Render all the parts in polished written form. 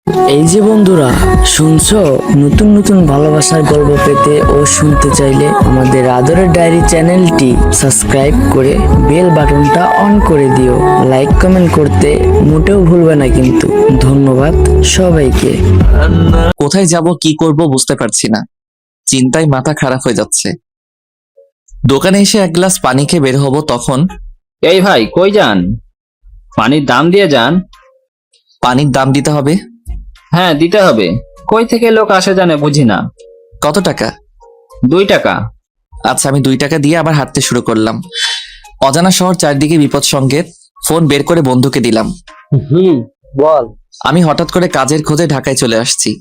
এই যে বন্ধুরা, শুনছো? নতুন নতুন ভালোবাসার গল্প পেতে ও শুনতে চাইলে আমাদের আদরের ডায়েরি চ্যানেলটি সাবস্ক্রাইব করে বেল বাটনটা অন করে দিও। লাইক কমেন্ট করতে মোটেও ভুলবে না কিন্তু। ধন্যবাদ সবাইকে। কোথায় যাব কি করব বুঝতে পারছি না, চিন্তায় মাথা খারাপ হয়ে যাচ্ছে। দোকানে এসে এক গ্লাস পানি খেয়ে বের হব, তখন এই ভাই, কই যান? পানির দাম দিয়ে যান। পানির দাম দিতে হবে? হ্যাঁ, দিতে হবে। কই থেকে লোক আসে জানে বুঝি না। কত টাকা? 2 টাকা। আচ্ছা, আমি 2 টাকা দিয়ে আবার হাঁটতে শুরু করলাম। অজানা শহর, চারদিকে বিপদ সংকেত। ফোন বের করে বন্ধুকে দিলাম। বল। আমি হঠাৎ করে কাজের খোঁজে ঢাকায় চলে আসছি,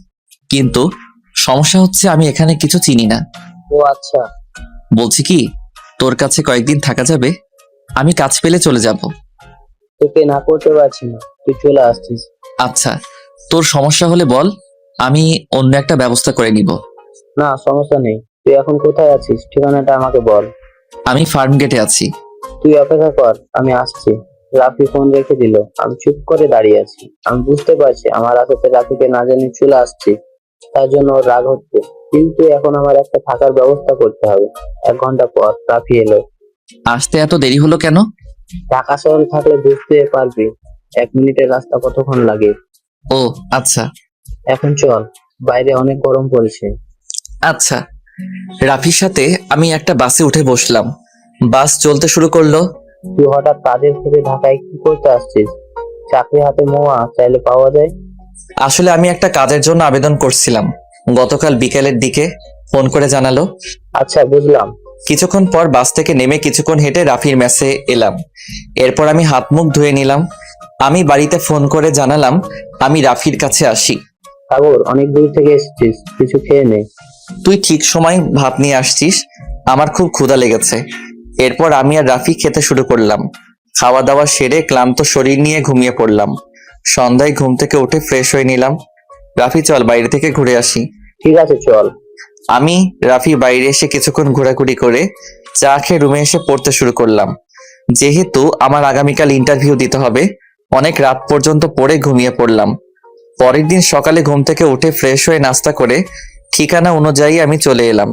কিন্তু সমস্যা হচ্ছে আমি এখানে কিছু চিনি না। ও আচ্ছা। বলছি কি, তোর কাছে কয়েকদিন থাকা যাবে? আমি কাজ পেলে চলে যাব। তোকে না করতে পারছি না, তুই চলে আসছিস। আচ্ছা, তোর সমস্যা হলে বল, আমি অন্য একটা ব্যবস্থা করে নিব। না, সমস্যা নেই। তুই এখন কোথায় আছিস? ঠিকানাটা আমাকে বল। আমি ফার্ম গেটে আছি। তুই অপেক্ষা কর, আমি আসছি। রাফি ফোন রেখে দিল। আমি চুপ করে দাঁড়িয়ে আছি। আমি বুঝতে পারছি আমার আসাতে রাফিকে না জানি চলে আসছি, তার জন্য ওর রাগ হচ্ছে। কিন্তু এখন আমার একটা থাকার ব্যবস্থা করতে হবে। 1 ঘন্টা পর রাফি এলো। আসতে এত দেরি হলো কেন? ঢাকা শহরে থাকলে বুঝতে পারবি 1 মিনিটের রাস্তা কতক্ষণ লাগে। ও আচ্ছা। এখন চল, বাইরে অনেক গরম পড়েছে। আচ্ছা, রাফির সাথে আমি একটা বাসে উঠে বসলাম। বাস চলতে শুরু করলো। তুই হঠাৎ কাজের থেকে ঢাকায় কি করতে আসছিস? চাকরি হাতে মোয়া চাইলে পাওয়া যায়। আসলে আমি একটা কাজের জন্য আবেদন করছিলাম, গতকাল বিকেলের দিকে ফোন করে জানালো। আচ্ছা, বুঝলাম। কিছুক্ষণ পর বাস থেকে নেমে কিছুক্ষণ হেঁটে রাফির মেসে এলাম। এরপর আমি হাত মুখ ধুয়ে নিলাম। আমি বাড়িতে ফোন করে জানালাম আমি রাফির কাছে আসি। সাগর, অনেক দূর থেকে এসেছিস, কিছু খেয়ে নে। তুই ঠিক সময় ভাত নিয়ে আসছিস, আমার খুব ক্ষুধা লেগেছে। এরপর আমি আর রাফি খেতে শুরু করলাম। খাওয়া দাওয়া সেরে ক্লান্ত শরীর নিয়ে ঘুমিয়ে পড়লাম। সন্ধ্যায় ঘুম থেকে উঠে ফ্রেশ হয়ে নিলাম। রাফি, চল বাইরে থেকে ঘুরে আসি। ঠিক আছে, চল। আমি রাফি বাইরে এসে কিছুক্ষণ ঘোরাঘুরি করে চা খেয়ে রুমে এসে পড়তে শুরু করলাম। যেহেতু আমার আগামীকাল ইন্টারভিউ দিতে হবে, অনেক রাত পর্যন্ত পড়ে ঘুমিয়ে পড়লাম। পরের দিন সকালে ঘুম থেকে উঠে ফ্রেশ হয়ে নাস্তা করে ঠিকানা অনুযায়ী আমি চলে এলাম।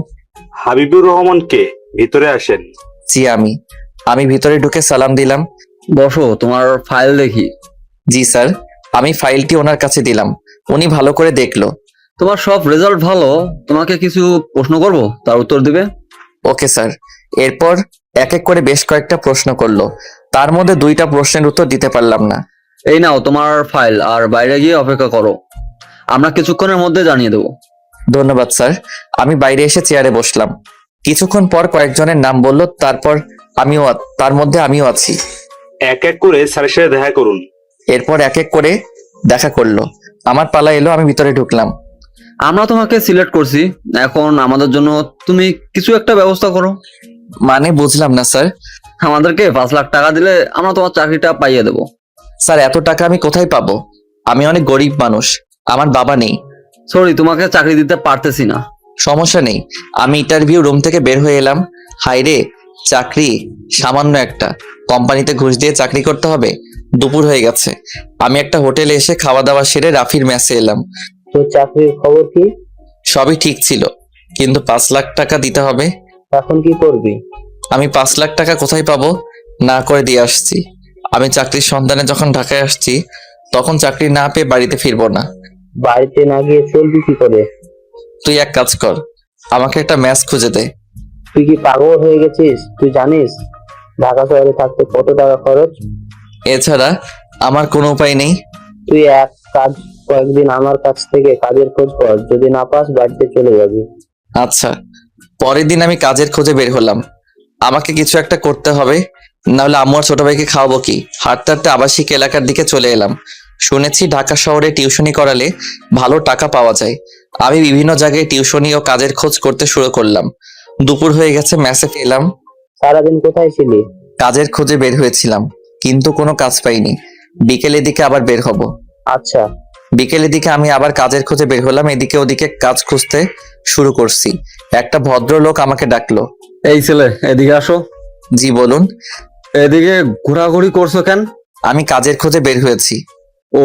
হাবিবুর রহমান কে? ভিতরে আসেন। জি, আমি ভিতরে ঢুকে সালাম দিলাম। বসো, তোমার ফাইল দেখি। জি স্যার। আমি ফাইলটি ওনার কাছে দিলাম। উনি ভালো করে দেখলো। তোমার সব রেজাল্ট ভালো, তোমাকে কিছু প্রশ্ন করব, তার উত্তর দিবে। Okay sir. এরপর এক এক করে বেশ কয়েকটা প্রশ্ন করলো। তার মধ্যে 2টা প্রশ্নের উত্তর দিতে পারলাম না। এই নাও তোমার ফাইল, আর বাইরে গিয়ে অপেক্ষা করো, আমরা কিছুক্ষণের মধ্যে জানিয়ে দেবো। ধন্যবাদ স্যার। আমি বাইরে এসে চেয়ারে বসলাম। কিছুক্ষণ পর কয়েকজনের নাম বলল, তারপর তার মধ্যে আমিও আছি। এক এক করে স্যারের সাথে দেখা করুন। এরপর এক এক করে দেখা করলো। আমার পালা এলো, আমি ভিতরে ঢুকলাম। আমরা তোমাকে সিলেক্ট করছি, এখন আমাদের জন্য তুমি কিছু একটা ব্যবস্থা করো। মানে বুঝলাম না স্যার। আমাদেরকে 5 লাখ টাকা দিলে আমরা তোমার চাকরিটা পাইয়ে দেবো। স্যার, এত টাকা আমি কোথায় পাবো? আমি অনেক গরিব মানুষ, আমার বাবা নেই। সরি, তোমাকে চাকরি দিতে পারতেছি না। সমস্যা নেই। আমি ইন্টারভিউ রুম থেকে বের হয়ে এলাম। হাইরে, চাকরি সামান্য একটা, কোম্পানিতে ঘুষ দিয়ে চাকরি করতে হবে। দুপুর হয়ে গেছে। আমি একটা হোটেলে এসে খাওয়া দাওয়া সেরে রাফির মেসে এলাম। তোর চাকরির খবর কি? সবই ঠিক ছিল, কিন্তু 5 লাখ টাকা দিতে হবে। এখন কি করবি? আমি 5 লাখ টাকা কোথায় পাবো? না করে দিয়ে আসছি। আমি চাকরির সন্ধানে যখন ঢাকায় আসছি, তখন চাকরি না পেয়ে বাড়িতে ফিরবো না। বাড়িতে না গিয়ে চলবি কি করে? তুই এক কাজ কর, আমাকে একটা ম্যাচ খুঁজে দে। তুই কি পাগল হয়ে গেছিস? তুই জানিস ঢাকা শহরে থাকতে কত টাকা খরচ? এছাড়া আমার কোনো উপায় নেই। তুই এক কাজ, কয়েকদিন আমার কাছ থেকে কাজের খোঁজ কর। যদি না পাস বাড়িতে চলে যাবি। আচ্ছা। পরের দিন আমি কাজের খোঁজে বের হলাম। আমাকে কিছু একটা করতে হবে, নাহলে আম্মু আর ছোট ভাইকে খাওয়াবো কি? হাঁটতে হাঁটতে আবাসিক এলাকার দিকে চলে এলাম। শুনেছি ঢাকা শহরে টিউশনি করালে ভালো টাকা পাওয়া যায়। আমি বিভিন্ন জায়গায় টিউশনি ও কাজের খোঁজ করতে শুরু করলাম। দুপুর হয়ে গেছে, মেসে এলাম। সারাদিন কোথায় ছিলি? কাজের খোঁজে বের হয়েছিলাম, কিন্তু কোনো কাজ পাইনি। বিকেলের দিকে আবার বের হব। আচ্ছা। বিকেলের দিকে আমি আবার কাজের খোঁজে বের হলাম। এদিকে ওদিকে কাজ খুঁজতে শুরু করছি। একটা ভদ্রলোক আমাকে ডাকলো। এই ছেলে, এদিকে আসো। জি বলুন। এদিকে ঘোরাঘুরি করছো কেন? আমি কাজের খোঁজে বের হয়েছি। ও,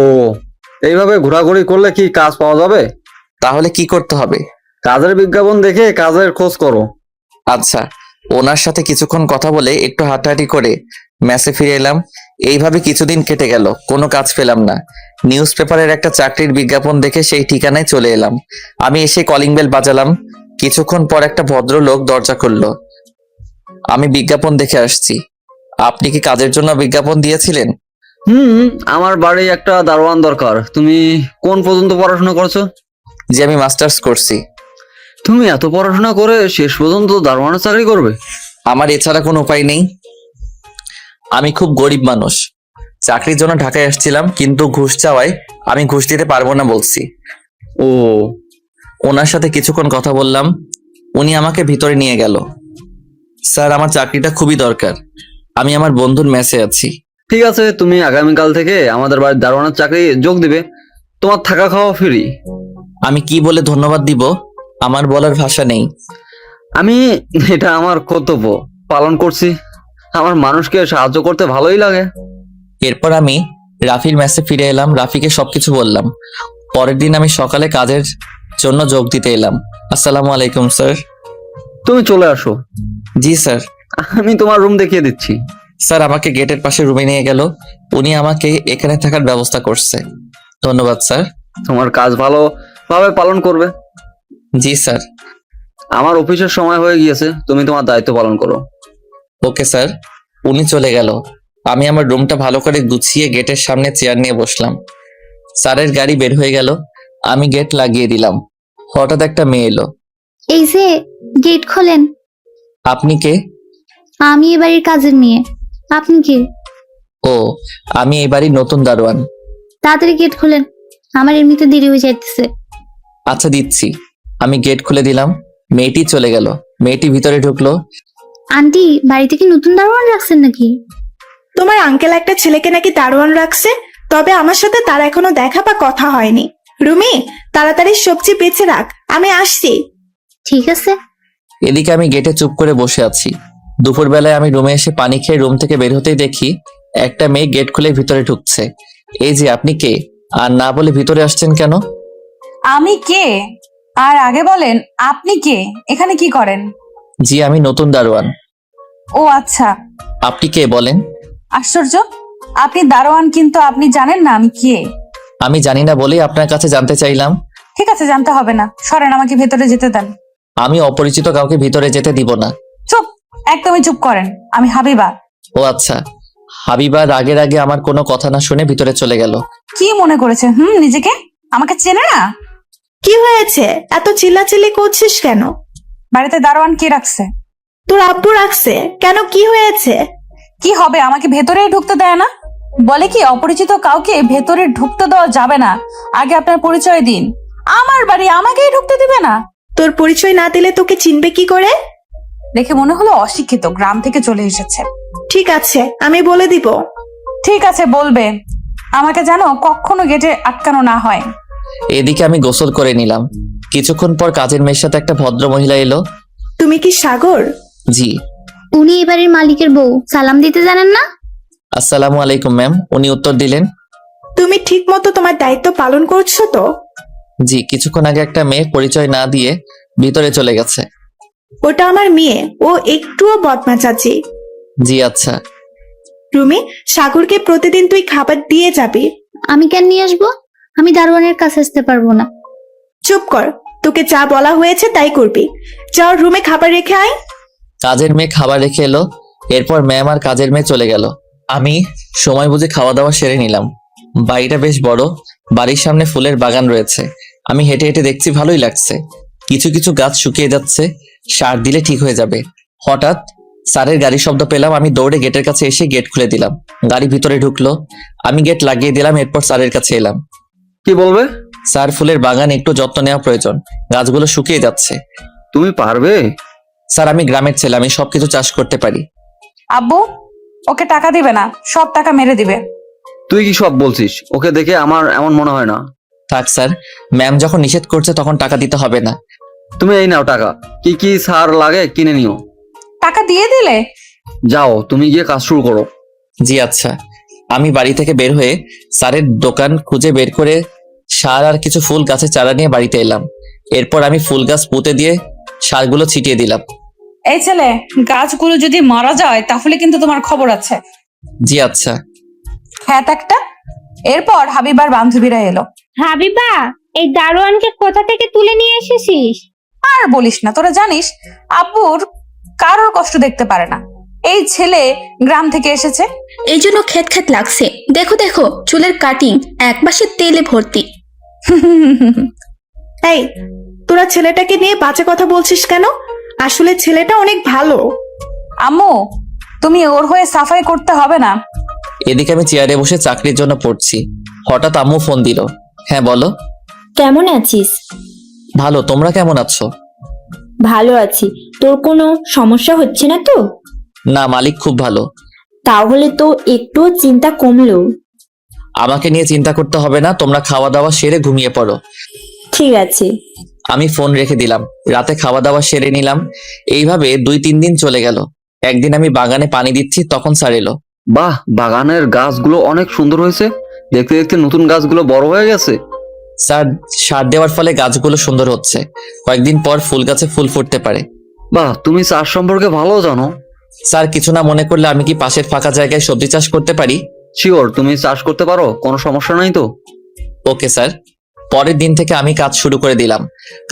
এইভাবে ঘোরাঘুরি করলে কি কাজ পাওয়া যাবে? তাহলে কি করতে হবে? কাজের বিজ্ঞাপন দেখে কাজের খোঁজ করো। আচ্ছা। ওনার সাথে কিছুক্ষণ কথা বলে একটু হাঁটাহাঁটি করে মেসে ফিরে এলাম। এইভাবে কিছুদিন কেটে গেল, কোনো কাজ পেলাম না। নিউজ পেপারের একটা চাকরির বিজ্ঞাপন দেখে সেই ঠিকানায় চলে এলাম। আমি এসে কলিং বেল বাজালাম। কিছুক্ষণ পর একটা ভদ্রলোক দরজা খুললো। আমি বিজ্ঞাপন দেখে আসছি। আপনি কি কাজের জন্য বিজ্ঞাপন দিয়েছিলেন? আমার বাড়ি একটা দারোয়ান দরকার। তুমি কোন পর্যন্ত পড়াশোনা করছো? যে আমি মাস্টার্স করছি। তুমি এত পড়াশোনা করে শেষ পর্যন্ত দারোয়ানের চাকরি করবে? আমার এছাড়া কোনো উপায় নেই। আমি খুব গরিব মানুষ। চাকরির জন্য ঢাকায় আসছিলাম, কিন্তু ঘুষ চাওয়ায় আমি ঘুষ দিতে পারবো না বলছি। ও, ওনার সাথে কিছুক্ষণ কথা বললাম। উনি আমাকে ভিতরে নিয়ে গেল। স্যার, আমার চাকরিটা খুবই দরকার। আমি আমার বন্ধুর মেসে আছি। ঠিক আছে, তুমি আগামীকাল থেকে আমাদের বাড়ির দারোয়ানের চাকরি যোগ দিবে। তোমার থাকা খাওয়া ফ্রি। আমি কি বলে ধন্যবাদ দিব, আমার বলার ভাষা নেই। এটা আমার কর্তব্য পালন করছি। আমার মানুষকে সাহায্য করতে ভালোই লাগে। এরপর আমি রাফির মেসে ফিরে এলাম। রাফিকে সবকিছু বললাম। পরের দিন আমি সকালে কাজের জন্য যোগ দিতে এলাম। আসসালামু আলাইকুম স্যার। তুমি চলে আসো, জি স্যার। আমি তোমার রুম দেখিয়ে দিচ্ছি। স্যার আমাকে গেটের পাশে রুমে নিয়ে গেল। উনি আমাকে এখানে থাকার ব্যবস্থা করছে। ধন্যবাদ স্যার। তোমার কাজ ভালোভাবে পালন করবে। জি স্যার। আমার অফিসের সময় হয়ে গিয়েছে, তুমি তোমার দায়িত্ব পালন করো। Okay sir. উনি চলে গেল। আমি আমার রুমটা ভালো করে গুছিয়ে গেটের সামনে চেয়ার নিয়ে বসলাম। স্যারের গাড়ি বের হয়ে গেল। আমি গেট লাগিয়ে দিলাম। হঠাৎ একটা মেয়ে এলো। এই যে, গেট খোলেন। আপনি কে? আমি এ বাড়ির কাজের মেয়ে। আপনি কে? ও, আমি এই বাড়ির নতুন দারোয়ান। তাড়াতাড়ি গেট খোলেন, আমার এমনিতে দেরি হয়ে যাইতেছে। আচ্ছা দিচ্ছি। আমি গেট খুলে দিলাম। মেয়েটি চলে গেল। মেয়েটি ভিতরে ঢুকলো। আন্টি, বাড়িতে কি নতুন দারোয়ান রাখছেন নাকি? তোমার আঙ্কেল একটা ছেলেকে নাকি দারোয়ান রাখছে, তবে আমার সাথে তার এখনো দেখা বা কথা হয়নি। রুমি, তাড়াতাড়ি সবজি বেঁচে রাখ, আমি আসছি। ঠিক আছে। এদিকে আমি গেটে চুপ করে বসে আছি। দুপুরবেলায় আমি রুমে এসে পানি খেয়ে রুম থেকে বের হতেই দেখি একটা মেয়ে গেট খুলে ভিতরে ঢুকছে। এই যে, আপনি কে? আর না বলে ভিতরে আসছেন কেন? আমি কে? আর আগে বলেন আপনি কে, এখানে কি করেন? জি, আমি নতুন দারোয়ান। ও আচ্ছা, আপনি কে বলেন? আশ্চর্য। আপনি দারোয়ান, কিন্তু আপনি জানেন না আমি কে। আমি জানি না বলেই আপনার কাছে জানতে চাইলাম। ঠিক আছে, জানতে হবে না, সরেন, আমাকে ভেতরে যেতে দেন। আমি অপরিচিত কাউকে ভিতরে যেতে দিব না। চুপ, একদমই চুপ করেন। আমি হাবিবা। ও আচ্ছা। হাবিবা রাগের আগে আমার কোনো কথা না শুনে ভিতরে চলে গেল। কি মনে করেছে নিজেকে? আমাকে চেনে না? কি হয়েছে, এত চিল্লাচিল্লি করছিস কেন? বাড়িতে দারোয়ান কে রাখছে? তোর আব্বু রাখছে কেন, কি হয়েছে? কি হবে, আমাকে ভেতরে ঢুকতে দেয় না। বলে কি অপরিচিত কাউকে ভেতরে ঢুকতে দেওয়া যাবে না, আগে আপনার পরিচয় দিন। আমার বাড়ি, আমাকেই ঢুকতে দিবে না? তোর পরিচয় না দিলে তোকে চিনবে কি করে? দেখে মনে হলো অশিক্ষিত, গ্রাম থেকে চলে এসেছে। ঠিক আছে, আমি বলে দিব। ঠিক আছে, বলবে। আমাকে জানো কখনো গেটে আটকানো না হয়। এদিকে আমি গোসল করে নিলাম। কিছুক্ষণ পর কাজের মেয়ের সাথে একটা ভদ্র মহিলা এলো। তুমি কি সাগর? জি। উনি এই বাড়ির মালিকের বউ, সালাম দিতে জানেন না? আসসালামু আলাইকুম ম্যাম। উনি উত্তর দিলেন। তুমি ঠিক মতো তোমার দায়িত্ব পালন করছো তো? জি, কিছুক্ষণ আগে একটা মেয়ে পরিচয় না দিয়ে ভিতরে চলে গেছে। ওটা আমার মেয়ে, ও একটুও বদমাজাজি। জি আচ্ছা। রুমি, সাগরকে প্রতিদিন তুই খাবার দিয়ে যাবি। আমি কেন নিয়ে আসবো? আমি দারোয়ানের কাছে আসতে পারবো না। চুপ কর, তোকে যা বলা হয়েছে তাই করবি। যাও রুমে খাবার রেখে আয়। কাজের মেয়ে খাবার রেখে এলো। এরপর ম্যাম আর কাজের মেয়ে চলে গেল। আমি সময় বুঝে খাওয়া দাওয়া সেরে নিলাম। বাড়িটা বেশ বড়। বাড়ির সামনে ফুলের বাগান রয়েছে। আমি হেঁটে হেঁটে দেখছি ভালোই লাগছে। কিছু কিছু গাছ শুকিয়ে যাচ্ছে, সার দিলে ঠিক হয়ে যাবে। হঠাৎ স্যারের গাড়ি শব্দ পেলাম। আমি দৌড়ে গেটের কাছে এসে গেট খুলে দিলাম। গাড়ি ভিতরে ঢুকলো। আমি গেট লাগিয়ে দিলাম। এরপর স্যারের কাছে এলাম। কি বলবে? স্যার, ফুলের বাগান একটু যত্ন নেওয়া প্রয়োজন, গাছগুলো শুকিয়ে যাচ্ছে। তুমি পারবে? স্যার, আমি গ্রামের ছেলে, আমি সবকিছু চাষ করতে পারি। আব্বু, ওকে টাকা দিবে না, সব টাকা মেরে দিবে। তুই কি সব বলছিস? ওকে দেখে আমার এমন মনে হয় না। থাক স্যার, ম্যাম যখন নিষেধ করছে তখন টাকা দিতে হবে না। তুমি এই নাও টাকা, কি কি সার লাগে কিনে নিও। টাকা দিয়ে দিলে? যাও, তুমি গিয়ে কাজ শুরু করো। জি আচ্ছা। আমি বাড়ি থেকে বের হয়ে স্যারের দোকান খুঁজে বের করে সার আর কিছু ফুল গাছের চারা নিয়ে বাড়িতে এলাম। এরপর আমি ফুল গাছ পুঁতে দিয়ে সারগুলো ছিটিয়ে দিলাম। এই ছেলে, গাছগুলো যদি মারা যায় তাহলে কিন্তু তোমার খবর আছে। জি আচ্ছা। খ্যাত একটা। এরপর হাবিবার বান্ধবীরা এলো। হাবিবা, এই দারোয়ানকে কোথা থেকে তুলে নিয়ে এসেছিস? আর বলিস না, তোরা জানিস আব্বুর কারোর কষ্ট দেখতে পারে না। এই ছেলে গ্রাম থেকে এসেছে। এই জন্য খ্যাত খ্যাত লাগছে। দেখো দেখো, চুলের কাটিং এক পাশে তেলে ভর্তি। এই, তোরা ছেলেটাকে নিয়ে বাজে কথা বলছিস কেন? আসলে ছেলেটা অনেক ভালো। আম্মু, তুমি ওর হয়ে সাফাই করতে হবে না। এদিকে আমি চেয়ারে বসে চাকরির জন্য পড়ছি। হঠাৎ আম্মু ফোন দিল। হ্যাঁ বলো। কেমন আছিস? ভালো, তোমরা কেমন আছো? ভালো আছি। তোর কোনো সমস্যা হচ্ছে না তো? না, মালিক খুব ভালো। তাহলে তো একটুও চিন্তা কমলো। আমাকে নিয়ে চিন্তা করতে হবে না, তোমরা খাওয়া দাওয়া সেরে ঘুমিয়ে পড়ো। ঠিক আছে। আমি ফোন রেখে দিলাম। রাতে খাওয়া দাওয়া সেরে নিলাম। এইভাবে 2-3 দিন চলে গেল। একদিন আমি বাগানে পানি দিচ্ছি, তখন স্যার এলো। বাহ, বাগানের গাছগুলো অনেক সুন্দর হয়েছে। দেখতে দেখতে নতুন গাছগুলো বড় হয়ে গেছে। স্যার, সার দেওয়ার ফলে গাছগুলো সুন্দর হচ্ছে। কয়েকদিন পর ফুল গাছে ফুল ফুটতে পারে। বাহ, তুমি চাষ সম্পর্কে ভালো জানো। স্যার, কিছু না মনে করলে আমি কি পাশের ফাঁকা জায়গায় সবজি চাষ করতে পারি? শিওর, তুমি চাষ করতে পারো, কোনো সমস্যা নাই তো? Okay sir. পরের দিন থেকে আমি কাজ শুরু করে দিলাম।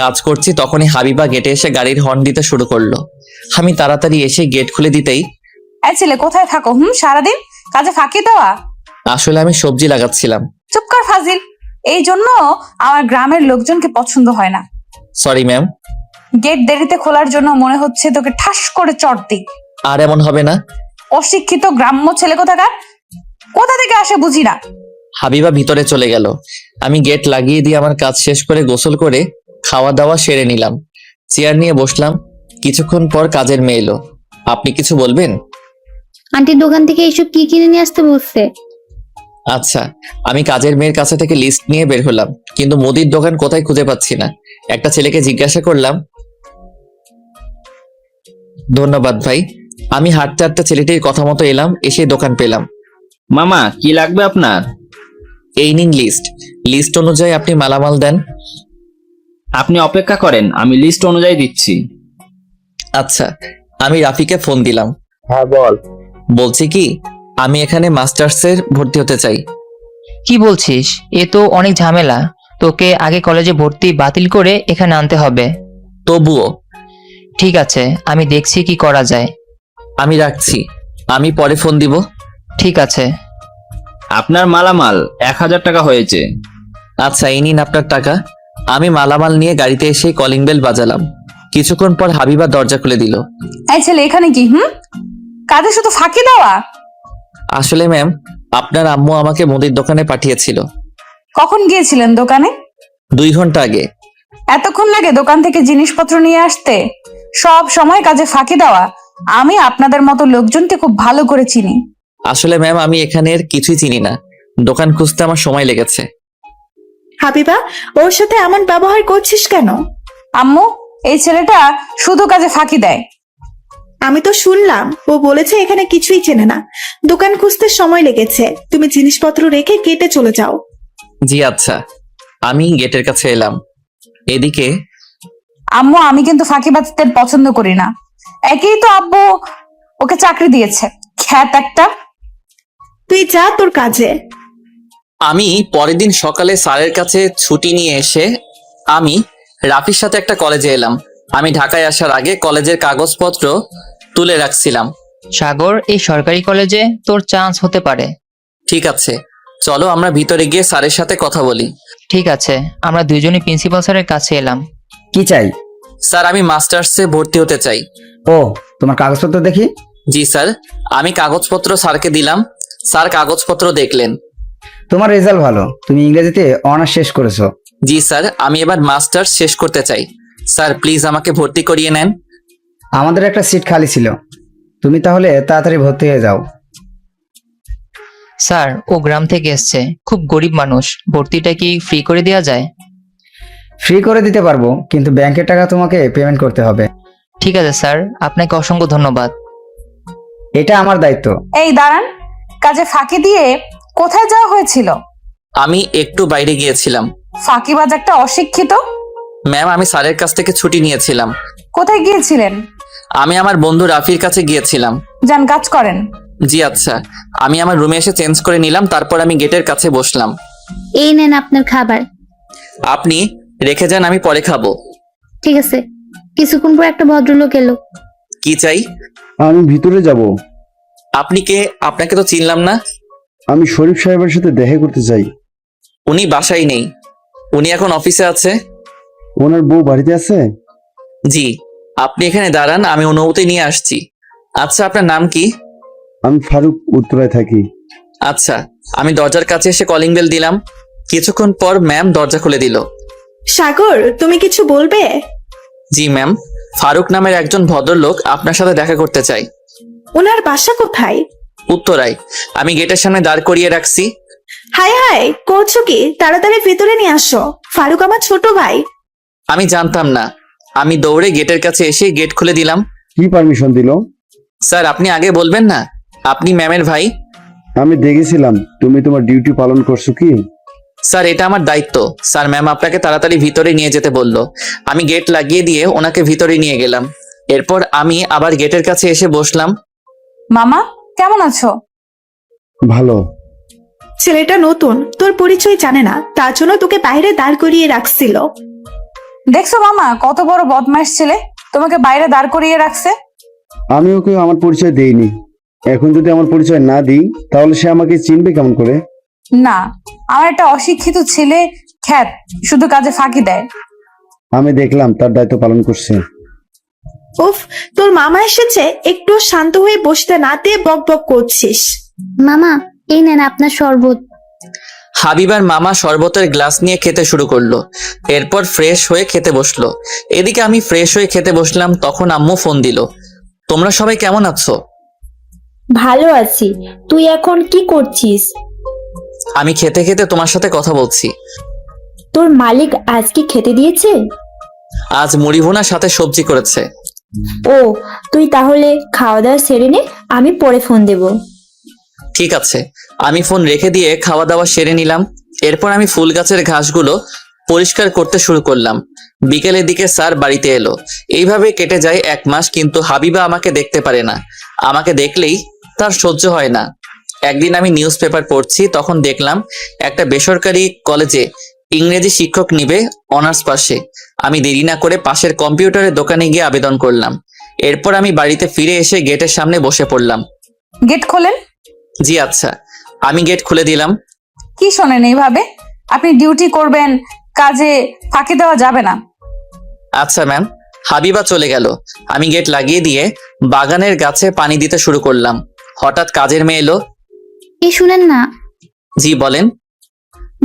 কাজ করছি, তখনই হাবিবা গেটে এসে গাড়ির হর্ন দিতে শুরু করলো। আমি তাড়াতাড়ি এসে গেট খুলে দিতেই, এই ছেলে, কোথায় থাকো সারাদিন? কাজে ফাঁকি দেওয়া? আসলে আমি সবজি লাগাচ্ছিলাম। চুপ কর ফাজিল। এই জন্য আমার গ্রামের লোকজনকে পছন্দ হয় না। Sorry ma'am. গেট দেরিতে খোলার জন্য মনে হচ্ছে তোকে ঠাস করে চট দিই। আর এমন হবে না। অশিক্ষিত গ্রাম্য ছেলে কোথাকার, কোথা থেকে আসে বুঝি না। হাবিবা ভিতরে চলে গেল। আমি গেট লাগিয়ে দিয়ে আমার কাজ শেষ করে গোসল করে খাওয়া দাওয়া সেরে নিলাম। চেয়ার নিয়ে বসলাম। কিছুক্ষণ পর কাজের মেয়ে এলো। আপনি কিছু বলবেন? আন্টির দোকান থেকে এইসব কি কিনে নিয়ে আসতে বলছে? আচ্ছা। আমি কাজের মেয়ের কাছে থেকে লিস্ট নিয়ে বের হলাম, কিন্তু মুদির দোকান কোথায় খুঁজে পাচ্ছি না। একটা ছেলেকে জিজ্ঞাসা করলাম। ধন্যবাদ ভাই। আমি হাঁটতে হাঁটতে ছেলেটির কথা মতো এলাম, এসে দোকান পেলাম। মামা, কি লাগবে আপনার? এই নিন লিস্ট। লিস্ট অনুযায়ী আপনি মালামাল দেন। আপনি অপেক্ষা করেন, আমি লিস্ট অনুযায়ী দিচ্ছি। আচ্ছা। আমি রাফিকে ফোন দিলাম। হ্যাঁ বল। বলছি কি, আমি এখানে মাস্টার্সের ভর্তি হতে চাই। কি বলছিস? এ তো অনেক ঝামেলা। তোকে আগে কলেজে ভর্তি বাতিল করে এখানে আনতে হবে। তবুও। ঠিক আছে, আমি দেখছি কি করা যায়। আমি রাখছি, আমি পরে ফোন দিব। ঠিক আছে। আপনার মালামাল 1000 টাকা হয়েছে। আচ্ছা, এই নিন আপনার টাকা। আমি মালামাল নিয়ে গাড়িতে এসে কলিং বেল বাজালাম। কিছুক্ষণ পর হাবিবা দরজা খুলে দিল। এই ছেলে, এখানে কি কাজে শুধু ফাঁকি দেওয়া? আসলে ম্যাম, আপনার আম্মু আমাকে মুদির দোকানে পাঠিয়েছিল। কখন গিয়েছিলেন দোকানে? 2 ঘন্টা আগে। এতক্ষণ লাগে দোকান থেকে জিনিসপত্র নিয়ে আসতে? সব সময় কাজে ফাঁকি দেওয়া। আমি আপনাদের মতো লোকজনকে খুব ভালো করে চিনি। আসলে ম্যাম, আমি এখানের কিছুই চিনি না। দোকান খুঁজতে আমার সময় লেগেছে। হাবিবা, ওর সাথে এমন ব্যবহার করছিস কেন? আম্মু, এই ছেলেটা শুধু কাজে ফাঁকি দেয়। আমি তো শুনলাম ও বলেছে এখানে কিছুই চেনে না, দোকান খুঁজতে সময় লেগেছে। তুমি জিনিসপত্র রেখে গেটে চলে যাও। জি আচ্ছা। আমি গেটের কাছে এলাম। এদিকে। আম্মু, আমি কিন্তু ফাঁকিবাজদের পছন্দ করি না। একেই তো আব্বু ওকে চাকরি দিয়েছে, খ্যাত একটা। তুই যা তোর কাজে। আমি পরের দিন সকালে স্যারের কাছে ছুটি নিয়ে এসে আমি রাফির সাথে একটা কলেজে এলাম। আমি ঢাকায় আসার আগে কলেজের কাগজপত্র তুলে রাখছিলাম। সাগর, এই সরকারি কলেজে তোর চান্স হতে পারে। ঠিক আছে, চলো আমরা ভিতরে গিয়ে স্যারের সাথে কথা বলি। ঠিক আছে, আমরা দুজনই প্রিন্সিপাল স্যারের কাছে এলাম। কি চাই? স্যার, আমি মাস্টার্সে ভর্তি হতে চাই। ও, তোমার কাগজপত্র দেখি। জি স্যার। আমি কাগজপত্র স্যারকে দিলাম। স্যার কাগজপত্র দেখলেন। তোমার রেজাল্ট ভালো, তুমি ইংরেজিতে অনার্স শেষ করেছো। জি স্যার, আমি এবার মাস্টার্স শেষ করতে চাই। স্যার প্লিজ আমাকে ভর্তি করিয়ে নেন। আমাদের একটা সিট খালি ছিল, তুমি তাহলে তাড়াতাড়ি ভর্তি হয়ে যাও। স্যার, ও গ্রাম থেকে এসছে, খুব গরিব মানুষ। ভর্তিটা কি ফ্রি করে দেওয়া যায়? ফ্রি করে দিতে পারবো, কিন্তু ব্যাংকের টাকা তোমাকে পেমেন্ট করতে হবে। ঠিক আছে স্যার, আপনাকে অসংখ্য ধন্যবাদ। এটা আমার দায়িত্ব। এই দাঁড়ান, কাজে ফাঁকি দিয়ে কোথায় যাওয়া হয়েছিল? আমি একটু বাইরে গিয়েছিলাম। ফাঁকিবাজ একটা অশিক্ষিত। ম্যাম, আমি স্যারের কাছ থেকে ছুটি নিয়েছিলাম। কোথায় গিয়েছিলেন? আমি আমার বন্ধু রাফির কাছে গিয়েছিলাম। যান কাজ করেন। জি আচ্ছা। আমি আমার রুমে এসে চেঞ্জ করে নিলাম, তারপর আমি গেটের কাছে বসলাম। এই নেন আপনার খাবার। আপনি রেখে যান, আমি পরে খাবো। ঠিক আছে। কিছুক্ষণ পর একটা ভদ্রলোক এলো। কি চাই? আমি ভিতরে যাব। আপনি কে? আপনাকে তো চিনলাম না। আমি শরীফ সাহেবের সাথে দেখা করতে চাই। উনি বাসায় নেই, উনি এখন অফিসে আছে। ওনার বউ বাড়িতে আছে? জি। আপনি এখানে দাঁড়ান, আমি অনুমতি নিয়ে আসছি। আচ্ছা, আপনার নাম কি? আমি ফারুক, উত্তরায় থাকি। আচ্ছা, আমি দরজার কাছে এসে কলিং বেল দিলাম। কিছুক্ষণ পর ম্যাম দরজা খুলে দিল। সাগর, তুমি কিছু বলবে? জি ম্যাম, ফারুক নামের একজন ভদ্রলোক আপনার সাথে দেখা করতে চাই। ওনার বাসা কোথায়? উত্তরায়। আমি গেটের সামনে দাঁড় করিয়ে রাখছি। হায় হায়, করছো কি? তাড়াতাড়ি ভিতরে নিয়ে আসো। ফারুক আমার ছোট ভাই। আমি জানতাম না। আমি দৌড়ে গেটের কাছে এসে গেট খুলে দিলাম। কি পারমিশন দিল? স্যার, আপনি আগে বলবেন না? আপনি ম্যামের ভাই। আমি দেখেছিলাম তুমি তোমার ডিউটি পালন করছো কি? স্যার, এটা আমার দায়িত্ব। স্যার, ম্যাম আপনাকে তাড়াতাড়ি ভিতরে নিয়ে যেতে বলল। আমি গেট লাগিয়ে দিয়ে ওনাকে ভিতরে নিয়ে গেলাম। এরপর আমি আবার গেটের কাছে এসে বসলাম। মামা, কেমন আছো? ভালো। ছেলেটা নতুন, তোর পরিচয় জানে না, তার জন্য তোকে বাইরে দাঁড় করিয়ে রাখছিল। দেখছো মামা, কত বড় বদমাইশ ছেলে, তোমাকে বাইরে দাঁড় করিয়ে রাখছে। আমি ওকে আমার পরিচয় দেইনি। এখন যদি আমার পরিচয় না দিই তাহলে সে আমাকে চিনবে কেমন করে? না, আমার একটা অশিক্ষিত ছেলে খ্যাত শুধু কাজে ফাঁকি দেয়। আমি দেখলাম তার দায়িত্ব পালন করছে। উফ, তোর মামা এসেছে, একটু শান্ত হয়ে বসতে না দিয়ে বক বক করছিস। মামা, এই নেন আপনার শরবত। হাবিবার মামা শরবতের গ্লাস নিয়ে খেতে শুরু করলো। এরপর ফ্রেশ হয়ে খেতে বসলো। এদিকে আমি ফ্রেশ হয়ে খেতে বসলাম, তখন আম্মু ফোন দিল। তোমরা সবাই কেমন আছো? ভালো আছি। তুই এখন কি করছিস? আমি খেতে খেতে তোমার সাথে কথা বলছি। তোর মালিক আজ কি খেতে দিয়েছে? আজ মুড়ি ভুনার সাথে সবজি করেছে। ও, তুই তাহলে খাওয়া দাওয়া সেরে নে, আমি পরে ফোন দেব। ঠিক আছে। আমি ফোন রেখে দিয়ে খাওয়া দাওয়া সেরে নিলাম। এরপর আমি ফুল গাছের ঘাসগুলো পরিষ্কার করতে শুরু করলাম। বিকেলের দিকে স্যার বাড়িতে এলো। এইভাবে কেটে যায় 1 মাস, কিন্তু হাবিবা আমাকে দেখতে পারে না। আমাকে দেখলেই তার সহ্য হয় না। একদিন আমি নিউজ পেপার পড়ছি, তখন দেখলাম একটা বেসরকারি কলেজে ইংরেজি শিক্ষক নিবে অনার্স পাশে। আমি দেরি না করে পাশের কম্পিউটারের দোকানে গিয়ে আবেদন করলাম। এরপর আমি বাড়িতে ফিরে এসে গেটের সামনে বসে পড়লাম। গেট খোলেন। জি আচ্ছা। আমি গেট খুলে দিলাম। কি শোনেন এইভাবে? আপনি ডিউটি করবেন, কাজে ফাঁকি দেওয়া যাবে না। আচ্ছা ম্যাম। হাবিবা চলে গেল। আমি গেট লাগিয়ে দিয়ে বাগানের গাছে পানি দিতে শুরু করলাম। হঠাৎ কাজের মেয়ে এলো। এই শুনেন না, জি বলেন।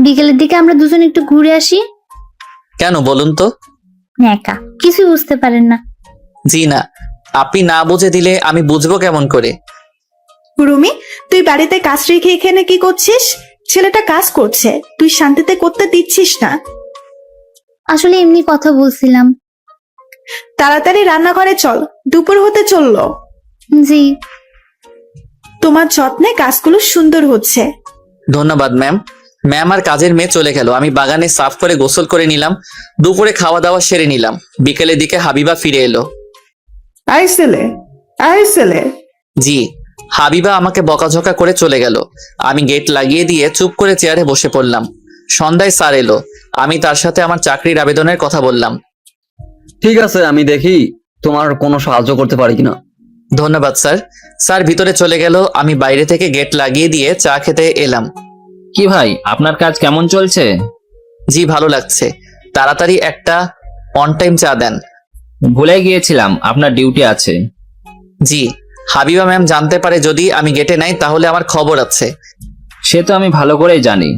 বিকেলের দিকে আমরা দুজন একটু ঘুরে আসি। কেন বলুন তো? একা কিছু বুঝতে পারেন না। জি না, আপনি না বুঝে দিলে আমি বুঝবো কেমন করে? রুমি, তুই বাড়িতে কাজ রেখে এখানে কি করছিস? ছেলেটা কাজ করছে, তুই শান্তিতে করতে দিচ্ছিস না। আসলে এমনি কথা বলছিলাম। তাড়াতাড়ি রান্নাঘরে চল, দুপুর হতে চললো। জি। তোমার যত্নে কাজগুলো সুন্দর হচ্ছে। ধন্যবাদ ম্যাম। ম্যাম আর কাজের মেয়ে চলে গেল। আমি বাগানে সাফ করে গোসল করে নিলাম। দুপুরে খাওয়া দাওয়া সেরে নিলাম। বিকেলের দিকে হাবিবা ফিরে এলো। আইসেলে। জি। হাবিবা আমাকে বকাঝকা করে চলে গেল। আমি গেট লাগিয়ে দিয়ে চুপ করে চেয়ারে বসে পড়লাম। সন্ধ্যায় স্যার এলো। আমি তার সাথে আমার চাকরির আবেদনের কথা বললাম। ঠিক আছে, আমি দেখি তোমার কোনো সাহায্য করতে পারি কিনা। ধন্যবাদ স্যার। স্যার ভিতরে চলে গেল। আমি বাইরে থেকে গেট লাগিয়ে দিয়ে চা খেতে এলাম। কি ভাই, আপনার কাজ কেমন চলছে? জি ভালো লাগছে। তাড়াতাড়ি একটা অন টাইম চা দেন। ভুলে গিয়েছিলাম আপনার ডিউটি আছে। জি। হাবিবা ম্যাম জানতে পারে যদি আমি গেটে নাই, তাহলে আমার খবর আছে। সে তো আমি ভালো করেই জানি।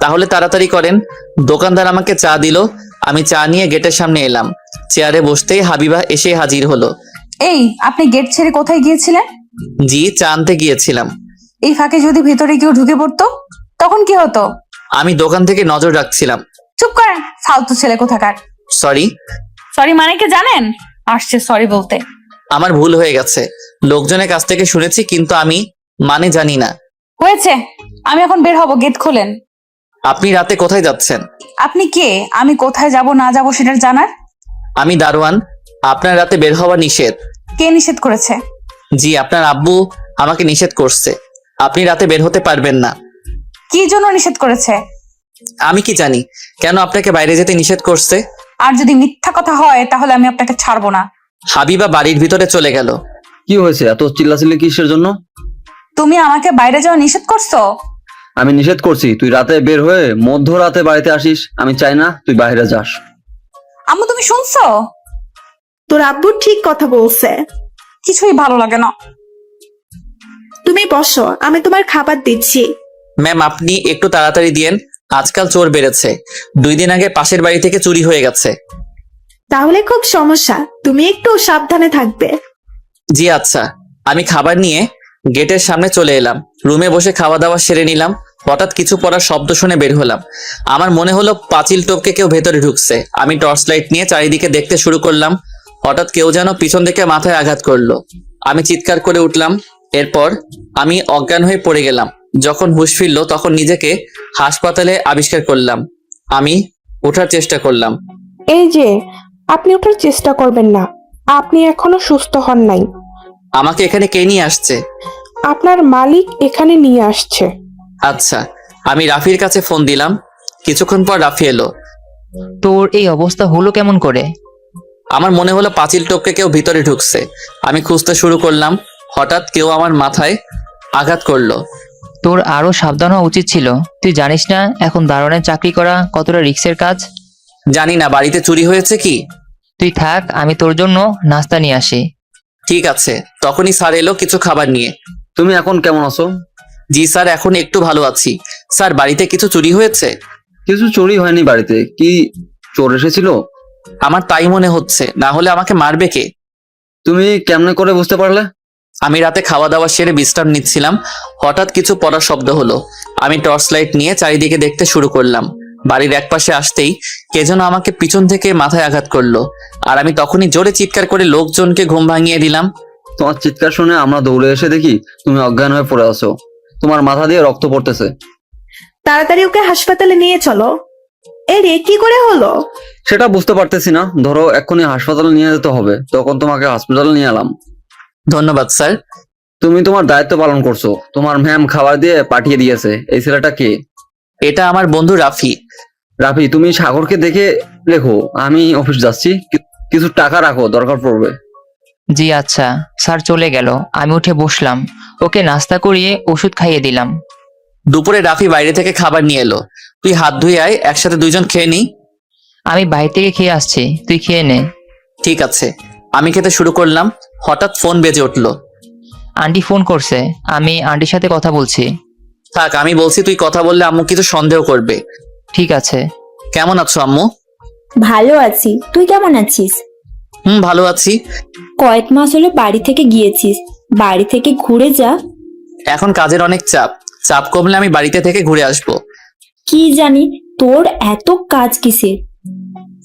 তাহলে তাড়াতাড়ি করেন। দোকানদার আমাকে চা দিল। আমি চা নিয়ে গেটের সামনে এলাম। চেয়ারে বসতেই হাবিবা এসে হাজির হলো। এই, আপনি গেট ছেড়ে কোথায় গিয়েছিলেন? জি, চা আনতে গিয়েছিলাম। এই ফাঁকে যদি ভেতরে কেউ ঢুকে পড়তো তখন কি হতো? আমি দোকান থেকে নজর রাখছিলাম। চুপ করেন, ফালতু ছেলে কোথাকার। সরি। সরি মানে কি জানেন? আসছে সরি বলতে। আমার ভুল হয়ে গেছে। লোকজনের কাছ থেকে শুনেছি, কিন্তু আমি মানে জানি না। হয়েছে, আমি এখন বের হব, গেট খোলেন। আপনি রাতে কোথায় যাচ্ছেন? আপনি কে? আমি কোথায় যাব না যাব সেটা জানার? আমি দারোয়ান। আপনার রাতে বের হওয়া নিষেধ। কে নিষেধ করেছে? জি, আপনার আব্বু আমাকে নিষেধ করছে। আপনি রাতে বের হতে পারবেন না। কি জন্য নিষেধ করেছে? আমি কি জানি কেন আপনাকে বাইরে যেতে নিষেধ করছে। আর যদি মিথ্যা কথা হয় তাহলে আমি আপনাকে ছাড়বো না। হাবিবা বাড়ির ভিতরে চলে গেল। কি হয়েছে এত চিল্লাচিল্লি কিসের জন্য? তুমি আমাকে বাইরে যাওয়া নিষেধ করছো? আমি নিষেধ করছি তুই রাতে বের হয়ে মধ্যরাতে বাড়িতে আসিস। আমি চাই না তুই বাইরে যাস। আম্মু তুমি শুনছো? তোর আব্বু ঠিক কথা বলছে। কিছুই ভালো লাগে না। তুমি বসো, আমি তোমার খাবার দিচ্ছি। ম্যাম, আপনি একটু তাড়াতাড়ি দিয়েন, আজকাল চোর বেড়েছে। 2 দিন আগে পাশের বাড়ি থেকে চুরি হয়ে গেছে। তাহলে খুব সমস্যা, তুমি একটু সাবধানে থাকবে। জি আচ্ছা। আমি খাবার নিয়ে গেটের সামনে চলে এলাম। রুমে বসে খাওয়া দাওয়া সেরে নিলাম। হঠাৎ কিছু পড়ার শব্দ শুনে বের হলাম। আমার মনে হলো পাঁচিল টপকে কেউ ভেতরে ঢুকছে। আমি টর্চ লাইট নিয়ে চারিদিকে দেখতে শুরু করলাম। হঠাৎ কেউ যেন পিছন থেকে মাথায় আঘাত করলো। আমি চিৎকার করে উঠলাম। এরপর আমি অজ্ঞান হয়ে পড়ে গেলাম। যখন হুঁশ ফিরল তখন নিজেকে হাসপাতালে আবিষ্কার করলাম। আমি ওঠার চেষ্টা করলাম। এই যে, আপনি ওঠার চেষ্টা করবেন না, আপনি এখনো সুস্থ হন নাই। আমাকে এখানে কে নিয়ে আসছে? আপনার মালিক এখানে নিয়ে আসছে। আচ্ছা। আমি রাফির কাছে ফোন দিলাম। কিছুক্ষণ পর রাফি এলো। তোর এই অবস্থা হলো কেমন করে? আমার মনে হলো পাঁচিল টপকে কেউ ভিতরে ঢুকছে। আমি খুঁজতে শুরু করলাম। হঠাৎ কেউ আমার মাথায় আঘাত করলো। তোর আরো সাবধান হওয়া উচিত ছিল। তুই জানিস না এখন দারোয়ানের চাকরি করা কতটা রিস্কের কাজ? জানি না বাড়িতে চুরি হয়েছে কি। তুই থাক, আমি তোর জন্য নাস্তা নিয়ে আসি। ঠিক আছে। তখনই স্যার এলো কিছু খাবার নিয়ে। তুমি এখন কেমন আছো? জি স্যার, এখন একটু ভালো আছি। স্যার, বাড়িতে কিছু চুরি হয়েছে? কিছু চুরি হয়নি বাড়িতে। কি চোর এসেছিল? আমার তাই মনে হচ্ছে, না হলে আমাকে মারবে কে? তুমি কেমনে করে বুঝতে পারলে? আমি রাতে খাওয়া দাওয়া সেরে বিশ্রাম নিচ্ছিলাম। হঠাৎ কিছু পড়ার শব্দ হলো। আমি টর্চ লাইট নিয়ে চারিদিকে দেখতে শুরু করলাম। বাড়ির একপাশে আসতেই কে যেন আমাকে পিছন থেকে মাথায় আঘাত করলো। আর আমি তখনই জোরে চিৎকার করে লোকজনকে ঘুম ভাঙিয়ে দিলাম। তোমার চিৎকার শুনে আমরা দৌড়ে এসে দেখি তুমি অজ্ঞান হয়ে পড়ে আছো। তোমার মাথা দিয়ে রক্ত পড়তেছে। তাড়াতাড়ি ওকে হাসপাতালে নিয়ে চলো। এ রে, কি করে হলো? সেটা বুঝতে পারতেছি না। ধরো এক্ষুনি হাসপাতালে নিয়ে যেতে হবে, তখন তোমাকে হাসপাতালে নিয়ে এলাম। ধন্যবাদ স্যার। তুমি তোমার দায়িত্ব পালন করছো। তোমার ম্যাম খাবার দিয়ে পাঠিয়ে দিয়েছে। এই ছেলেটা কে? এটা আমার বন্ধু রাফি। রাফি, তুমি সাগরকে দেখে রেখো, আমি অফিস যাচ্ছি। কিছু টাকা রাখো, দরকার পড়বে। জি আচ্ছা। স্যার চলে গেল। আমি উঠে বসলাম, ওকে নাস্তা করিয়ে ওষুধ খাইয়ে দিলাম। দুপুরে রাফি বাইরে থেকে খাবার নিয়ে এলো। তুই হাত ধুয়ে আয়, একসাথে দুইজন খেয়ে নিই। আমি বাইরে থেকে খেয়ে আসছি, তুই খেয়ে নে। ঠিক আছে। আমি খেতে শুরু করলাম। হঠাৎ ফোন বেজে উঠলো। আন্টি ফোন করছে, আমি আন্টির সাথে কথা বলছি। থাক, আমি বলছি তুই কথা বললে আম্মু কিছু সন্দেহ করবে। ঠিক আছে। কেমন আছো আম্মু? ভালো আছি, তুই কেমন আছিস? ভালো আছি। কয়েক মাস হলো বাড়ি থেকে গিয়েছিস, বাড়ি থেকে ঘুরে যা। এখন কাজের অনেক চাপ। চাপ কমলে আমি বাড়িতে থেকে ঘুরে আসবো। কি জানি তোর এত কাজ কিসের?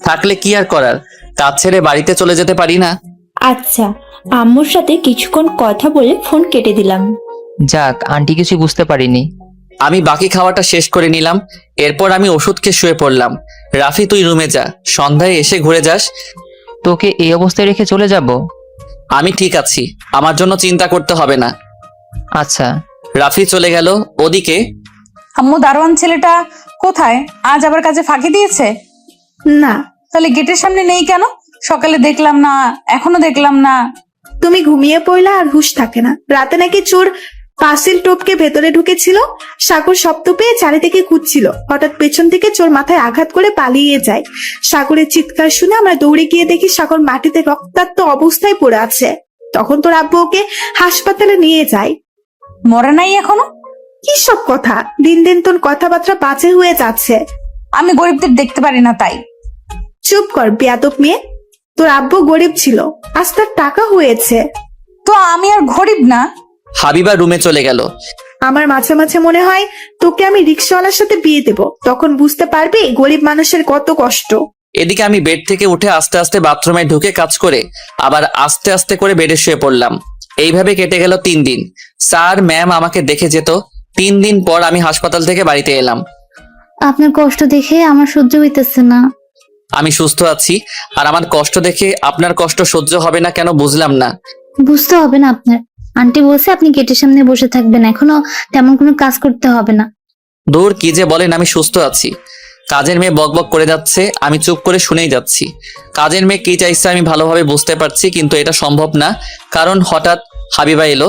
থাকলে কি আর করার, কাজ ছেড়ে বাড়িতে চলে যেতে পারি না। আচ্ছা, আম্মুর সাথে কিছুক্ষণ কথা বলে ফোন কেটে দিলাম। যাক, আন্টি কিছু বুঝতে পারিনি। আমি বাকি খাওয়াটা শেষ করে নিলাম। এরপর আমি ওষুধ খেয়ে শুয়ে পড়লাম। রাফি, তুই রুমে যা, সন্ধ্যায় এসে ঘুরে যাস। তোকে এই অবস্থায় রেখে চলে যাব? আমি ঠিক আছি, আমার জন্য চিন্তা করতে হবে না। আচ্ছা। রাফি চলে গেল। ওদিকে আম্মু, দারোয়ান ছেলেটা কোথায়? আজ আবার কাজে ফাঁকি দিয়েছে? না। তাহলে গেটের সামনে নেই কেন? সকালে দেখলাম না, এখনো দেখলাম না। তুমি ঘুমিয়ে পড়লা আর হুঁশ থাকে না। রাতে নাকি চোর পাঁচিল টপকে ভেতরে ঢুকেছিল। সাগর শব্দ পেয়ে চারিদিকে খুঁজছিল। হঠাৎ পেছন থেকে চোর মাথায় আঘাত করে পালিয়ে যায়। সাগরের চিৎকার শুনে আমরা দৌড়ে গিয়ে দেখি সাগর মাটিতে রক্তাক্ত অবস্থায় পড়ে আছে। তখন তোর আব্বু ওকে হাসপাতালে নিয়ে যায়। মরে নাই এখনো? কি সব কথা! দিন দিন তোর কথাবার্তা বাজে হয়ে যাচ্ছে। আমি গরিবদের দেখতে পারি না তাই। চুপ কর বেয়াদব মেয়ে। তোর আব্বু গরিব ছিল, আজ তার টাকা হয়েছে। তো আমি আর গরিব না? হাবিবা রুমে চলে গেল। আমার মাঝে মাঝে মনে হয় তোকে আমি রিক্সাওয়ালার সাথে বিয়ে দেব, তখন বুঝতে পারবি গরিব মানুষের কত কষ্ট। এদিকে আমি বেড থেকে উঠে আস্তে আস্তে বাথরুমে ঢুকে কাজ করে আবার আস্তে আস্তে করে বেডে শুয়ে পড়লাম। এইভাবে কেটে গেল 3 দিন। স্যার ম্যাম আমাকে দেখে যেত। 3 দিন পর আমি হাসপাতাল থেকে বাড়িতে এলাম। আপনার কষ্ট দেখে আমার সহ্য হইতেছে না। আমি সুস্থ আছি আর আমার কষ্ট দেখে আপনার কষ্ট সহ্য হবে না কেন বুঝলাম না। বুঝতে হবে না আপনার। আন্টি বলছে আপনি গেটের সামনে বসে থাকবেন, এখনো তেমন কোনো কাজ করতে হবে না। দূর, কি যে বলেন, আমি সুস্থ আছি। কাজের মেয়ে বকবক করে যাচ্ছে, আমি চুপ করে শুনেই যাচ্ছি। কাজের মেয়ে কি চাইছে আমি ভালোভাবে বুঝতে পারছি, কিন্তু এটা সম্ভব না, কারণ হঠাৎ হাবিবা এলো।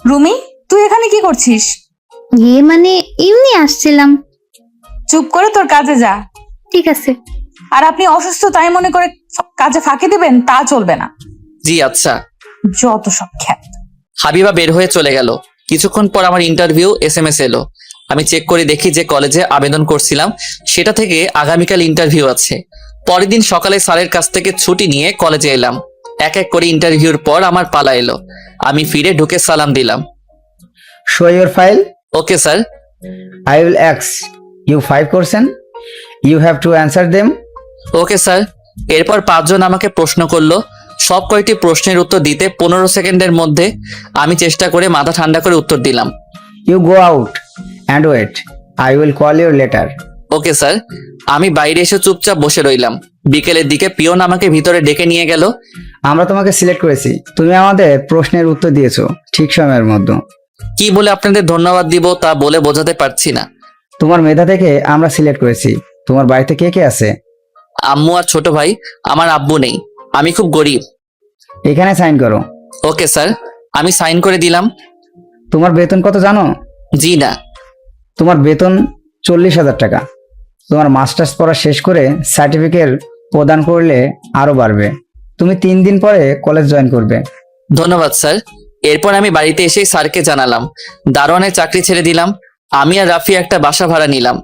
রুমি, তুই এখানে কি করছিস? মানে এমনি আসছিলাম। চুপ করে তোর কাজে যা। ঠিক আছে। আর আপনি অসুস্থ তাই মনে করে কাজে ফাঁকি দিবেন তা চলবে না। জি আচ্ছা। যত সব খ্যাত। হাবিবা বের হয়ে চলে গেল। কিছুক্ষণ পর আমার ইন্টারভিউ SMS এলো। আমি চেক করে দেখি যে কলেজে আবেদন করছিলাম সেটা থেকে আগামীকাল ইন্টারভিউ আছে। পরের দিন সকালে স্যারের কাছ থেকে ছুটি নিয়ে কলেজে এলাম। এক এক করে ইন্টারভিউর পর আমার পালা এলো। আমি ফিরে ঢুকে সালাম দিলাম। Show your file. Okay sir. I will ask you 5 questions. You have to answer them. Okay sir. এরপর 5 জন আমাকে প্রশ্ন করলো। সব কয়টি প্রশ্নের উত্তর দিতে 15 সেকেন্ডের মধ্যে আমি চেষ্টা করে মাথা ঠান্ডা করে উত্তর দিলাম। You go out and wait. I will call you later. Okay sir. আমি বাইরে এসে চুপচাপ বসে রইলাম। বিকেলের দিকে পিয়ন আমাকে ভিতরে ডেকে নিয়ে গেল। আমরা তোমাকে সিলেক্ট করেছি, তুমি আমাদের প্রশ্নের উত্তর দিয়েছো ঠিক সময়ের মধ্যে। কি বলে আপনাদের ধন্যবাদ দিব তা বলে বোঝাতে পারছি না। তোমার মেধা থেকে আমরা সিলেক্ট করেছি। তোমার বাড়িতে কে কে আছে? আম্মু আর ছোট ভাই। আমার আব্বু নেই, আমি খুব গরিব। এখানে সাইন করো। Okay sir. আমি সাইন করে দিলাম। তোমার বেতন কত জানো? জি না। তোমার বেতন 40,000 টাকা। তোমার মাস্টার্স পড়া শেষ করে সার্টিফিকেট প্রদান করলে আরো বাড়বে। তুমি 3 দিন পরে কলেজ জয়েন করবে। ধন্যবাদ স্যার। এরপর আমি বাড়িতে এসেই স্যারকে জানালাম দারোয়ানের চাকরি ছেড়ে দিলাম। আমি আর রাফি একটা বাসা ভাড়া নিলাম।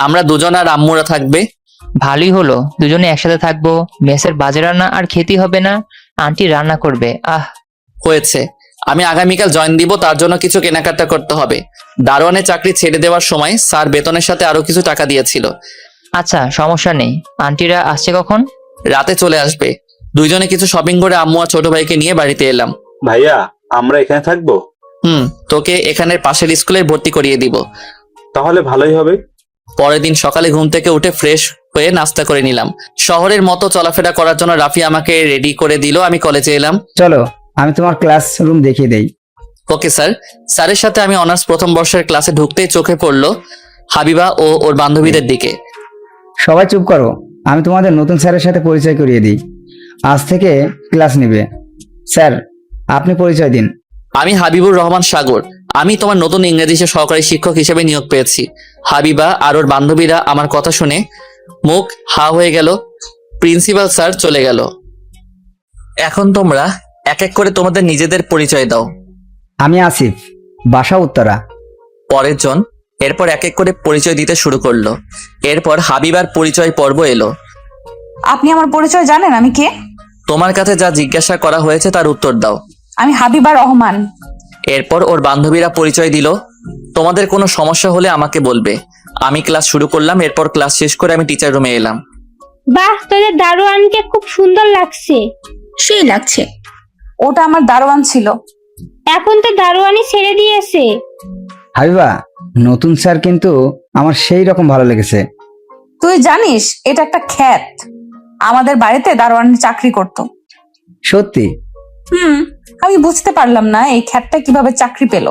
আমরা দুজন আর আম্মুরা থাকবে। ভালোই হলো, দুজনে একসাথে থাকবো। মেসের বাজে রান্না আর খেতেই হবে না, আন্টি রান্না করবে। হয়েছে। আমি আগামীকাল জয়েন দিব, তার জন্য কিছু কেনাকাটা করতে হবে। দারোয়ানের চাকরি ছেড়ে দেওয়ার সময় স্যার বেতনের সাথে আরো কিছু টাকা দিয়েছিল। আচ্ছা, সমস্যা নেই। আন্টিরা আসছে কখন? রাতে চলে আসবে। দুইজনে কিছু শপিং করে আম্মু আর ছোট ভাইকে নিয়ে বাড়িতে এলাম। ভাইয়া, আমরা এখানে থাকবো? তোকে এখানের পাশের স্কুলে ভর্তি করিয়ে দিব। তাহলে ভালোই হবে। পরের দিন সকালে ঘুম থেকে উঠে ফ্রেশ হয়ে নাস্তা করে নিলাম। শহরের মতো চলাফেরা করার জন্য রাফি আমাকে রেডি করে দিল। আমি কলেজে এলাম। চলো আমি তোমার ক্লাসরুম দেখিয়ে দেই। Okay sir. স্যারের সাথে আমি অনার্স প্রথম বর্ষের ক্লাসে ঢুকতেই চোখে পড়লো হাবিবা ও ওর বান্ধবীদের দিকে। সবাই চুপ করো, আমি তোমাদের নতুন স্যারের সাথে পরিচয় করিয়ে দিই। আজ থেকে ক্লাস নেবে। স্যার, আপনি পরিচয় দিন। আমি হাবিবুর রহমান সাগর। আমি তোমার নতুন ইংরেজি সহকারী শিক্ষক হিসেবে নিয়োগ পেয়েছি। হাবিবা আর ওর বান্ধবীরা আমার কথা শুনে মুখ হা হয়ে গেল। প্রিন্সিপাল স্যার চলে গেল। এখন তোমরা এক এক করে তোমাদের নিজেদের পরিচয় দাও। আমি আসিফ, বাসা উত্তরা। পরের জন এরপর এক এক করে পরিচয় দিতে শুরু করলো। এরপর হাবিবার পরিচয় পর্ব এলো। আপনি আমার পরিচয় জানেন আমি কে? তোমার কাছে যা জিজ্ঞাসা করা হয়েছে তার উত্তর দাও। আমি হাবিবা রহমান। এরপর ওর বান্ধবীরা পরিচয় দিল। তোমাদের কোনো সমস্যা হলে আমাকে বলবে। আমি ক্লাস শুরু করলাম। এরপর ক্লাস শেষ করে আমি টিচার রুমে এলাম। বাহ, তোদের দারোয়ানকে খুব সুন্দর লাগছে। সেই লাগছে। ওটা আমার দারোয়ান ছিল। এখন তো দারোয়ানি ছেড়ে দিয়েছে। হাবিবা, নতুন স্যার কিন্তু আমার সেই রকম ভালো লেগেছে। তুই জানিস এটা একটা খ্যাত। আমাদের বাড়িতে দারোয়ানের চাকরি করত। সত্যি? আমি বুঝতে পারলাম না এই খ্যাতটা কিভাবে চাকরি পেল।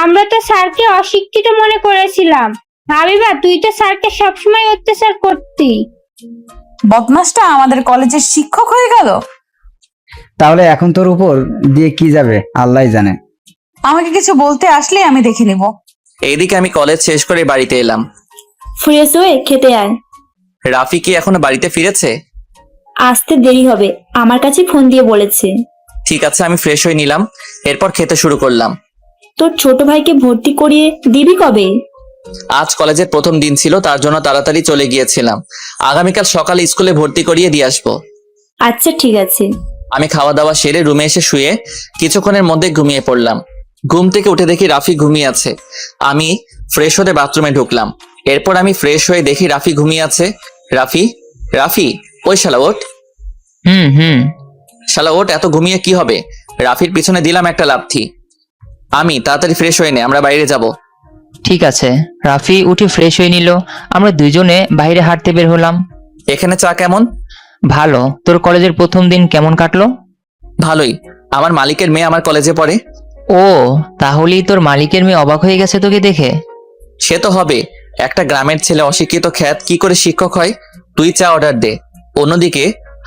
আমরা তো স্যারকে অশিক্ষিত মনে করেছিলাম। হাবিবা, তুই তো স্যারকে সবসময় অত্যাচার করতি। বদমাসটা আমাদের কলেজের শিক্ষক হয়ে গেল। তাহলে এখন তোর উপর দিয়ে কি যাবে আল্লাহই জানে। আমাকে কিছু বলতে আসলে আমি দেখে নিব। এইদিকে আমি কলেজ শেষ করে বাড়িতে এলাম। ফ্রেশ হয়ে খেতে আয়। রাফি কি এখনো বাড়িতে ফিরেছে? আসতে দেরি হবে, আমার কাছে ফোন দিয়ে বলেছে। ঠিক আছে, আমি ফ্রেশ হয়ে নিলাম। এরপর খেতে শুরু করলাম। তোর ছোট ভাইকে ভর্তি করিয়ে দিবি কবে? আজ কলেজের প্রথম দিন ছিল, তার জন্য তাড়াতাড়ি চলে গিয়েছিলাম। আগামীকাল সকালে স্কুলে ভর্তি করিয়ে দিয়ে আসবো। আচ্ছা ঠিক আছে। আমি খাওয়া দাওয়া সেরে রুমে এসে শুয়ে কিছুক্ষণের মধ্যে ঘুমিয়ে পড়লাম। ঘুম থেকে উঠে দেখি রাফি ঘুমিয়ে আছে। আমি ফ্রেশ হতে বাথরুমে ঢুকলাম। এরপর আমি ফ্রেশ হয়ে দেখি রাফি ঘুমিয়ে আছে। রাফি, রাফি, ওই শালা ওঠ। শালা ওঠ, এত ঘুমিয়ে কি হবে? রাফির পিছনে দিলাম একটা লাথি। আমি তাড়াতাড়ি ফ্রেশ হয়ে নে, আমরা বাইরে যাব। ঠিক আছে। রাফি উঠে ফ্রেশ হয়ে নিল, আমরা দুইজনে বাইরে হাঁটতে বের হলাম। এখানে চা কেমন? ভালো। তোর কলেজের প্রথম দিন কেমন কাটলো? ভালোই। আমার মালিকের মেয়ে আমার কলেজে পড়ে। ও, তাহলেই তোর মালিকের মেয়ে অবাক হয়ে গেছে তোকে দেখে। সে তো হবে, একটা গ্রামের ছেলে অশিক্ষিত খ্যাত কি করে শিক্ষক হয়? তুই চা অর্ডার দে। অন্যদিকে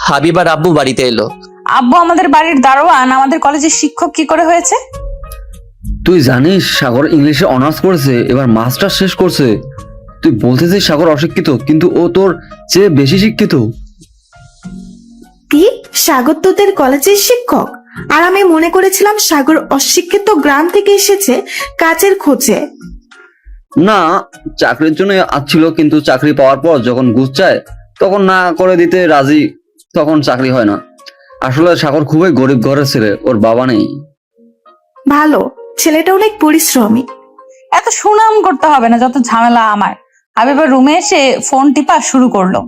হাবিবার আব্বু বাড়িতে এলো। আব্বু আমাদের বাড়ির দারোয়ান, আমাদের কলেজের শিক্ষক কি করে হয়েছে? তুই জানিস সাগর ইংলিশে অনার্স করেছে, এবার মাস্টার শেষ করছে। তুই বলতেছিস সাগর অশিক্ষিত, কিন্তু ও তোর চেয়ে বেশি শিক্ষিত। কি, সাগর তোদের কলেজের শিক্ষক? আর আমি মনে করেছিলাম সাগর অশিক্ষিত গ্রাম থেকে এসেছে কাজের খোঁজে। না, চাকরির জন্য আসছিল, কিন্তু চাকরি পাওয়ার পর যখন ঘুষ চায় তখন না করে দিতে রাজি, তখন চাকরি হয় না। আসলে সাগর খুবই গরিব ঘরের ছেলে, ওর বাবা নেই। ভালো, ছেলেটা অনেক পরিশ্রমী। এত সুনাম করতে হবে না, যত ঝামেলা আমার। হাবিবার রুমে এসে ফোন টিপা শুরু করলো।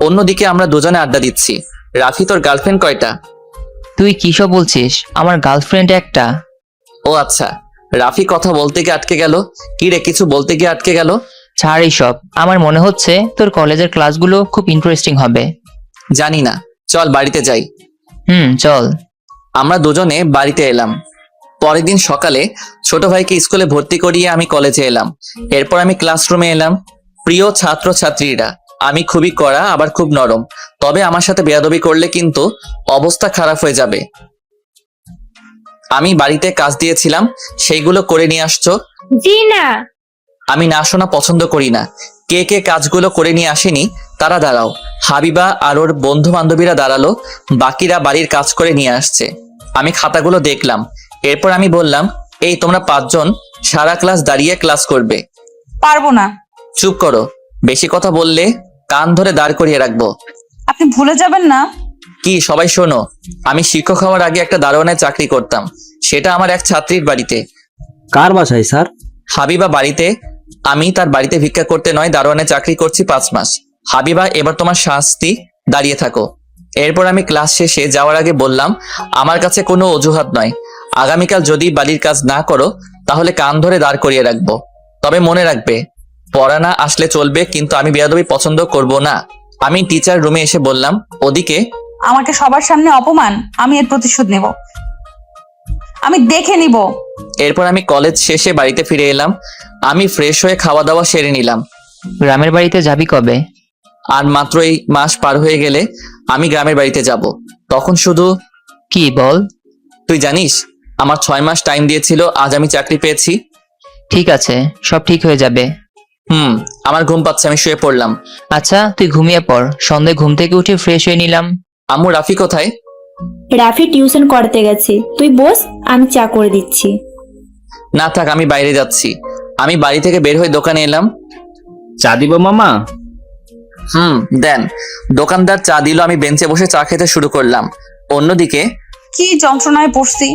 অন্যদিকে আমরা দুজনে আড্ডা দিচ্ছি। রাফি, তোর গার্লফ্রেন্ড কয়টা? তুই কি সব বলছিস? আমার গার্লফ্রেন্ড একটা। ও আচ্ছা। রাফি কথা বলতে গিয়ে আটকে গেল। কি রে, কিছু বলতে গিয়ে আটকে গেল? ছাড় এইসব। আমার মনে হচ্ছে তোর কলেজের ক্লাসগুলো খুব ইন্টারেস্টিং হবে। জানি না, চল বাড়িতে যাই। চল। আমরা দুজনে বাড়িতে এলাম। পরের দিন সকালে ছোট ভাইকে স্কুলে ভর্তি করিয়ে আমি কলেজে এলাম। এরপর আমি ক্লাসরুমে এলাম। প্রিয় ছাত্র ছাত্রীরা, আমি খুবই কড়া, আবার খুব নরম। তবে আমার সাথে বেয়াদবি করলে কিন্তু অবস্থা খারাপ হয়ে যাবে। আমি বাড়িতে কাজ দিয়েছিলাম, সেইগুলো করে নিয়ে আসছো? জি না। আমি না শোনা পছন্দ করি না। কে কে কাজগুলো করে নিয়ে আসেনি তারা দাঁড়াও। হাবিবা আর ওর বন্ধু বান্ধবীরা দাঁড়ালো, বাকিরা বাড়ির কাজ করে নিয়ে আসছে। আমি খাতাগুলো দেখলাম। এরপর আমি বললাম, এই তোমরা 5 জন সারা ক্লাস দাঁড়িয়ে ক্লাস করবে। পারবো না। চুপ করো, বেশি কথা বললে কান ধরে দাঁড় করিয়ে রাখবো। আপনি ভুলে যাবেন না। কি, সবাই শোনো, আমি শিক্ষক হওয়ার আগে একটা দারোয়ানের চাকরি করতাম, সেটা আমার এক ছাত্রীর বাড়িতে। কার বাসায় স্যার? হাবিবা বাড়িতে। আমি তার বাড়িতে ভিক্ষা করতে নয়, দারোয়ানের চাকরি করছি 5 মাস। হাবিবা, এবার তোমার শাস্তি, দাঁড়িয়ে থাকো। এরপর আমি ক্লাস শেষে যাওয়ার আগে বললাম, আমার কাছে কোনো অজুহাত নয়। আগামীকাল যদি বাড়ির কাজ না করো তাহলে কান ধরে দাঁড় করিয়ে রাখবো। তবে মনে রাখবে, পড়া না আসলে চলবে, কিন্তু আমি বেয়াদবি পছন্দ করব না। আমি টিচার রুমে এসে বললাম, ওদিকে আমাকে সবার সামনে অপমান, আমি এর প্রতিশোধ নেব, আমি দেখে নিব। এরপর আমি কলেজ শেষে বাড়িতে ফিরে এলাম। আমি ফ্রেশ হয়ে খাওয়া দাওয়া সেরে নিলাম। গ্রামের বাড়িতে যাবি কবে? আর মাত্র এই মাস পার হয়ে গেলে আমি গ্রামের বাড়িতে যাব। তখন শুধু কি বল? তুই জানিস আমার 6 মাস টাইম দিয়েছিল, আজ আমি চাকরি পেয়েছি। ঠিক আছে, সব ঠিক হয়ে যাবে। আমার ঘুম পাচ্ছে, আমি শুয়ে পড়লাম। আচ্ছা, তুই ঘুমিয়ে পড়। সন্ধ্যায় ঘুম থেকে উঠে ফ্রেশ হয়ে নিলাম। আম্মু, রাফি কোথায়? রাফি টিউশন করতে গেছে, তুই বস, আমি চা করে দিচ্ছি। না থাক, আমি বাইরে যাচ্ছি। আমি বাড়ি থেকে বের হয়ে দোকানে এলাম। চা দিব মামা? দেন। দোকানদার চা দিল, আমি বেঞ্চে বসে চা খেতে শুরু করলাম। অন্যদিকে কি যন্ত্রণায় পড়ছি।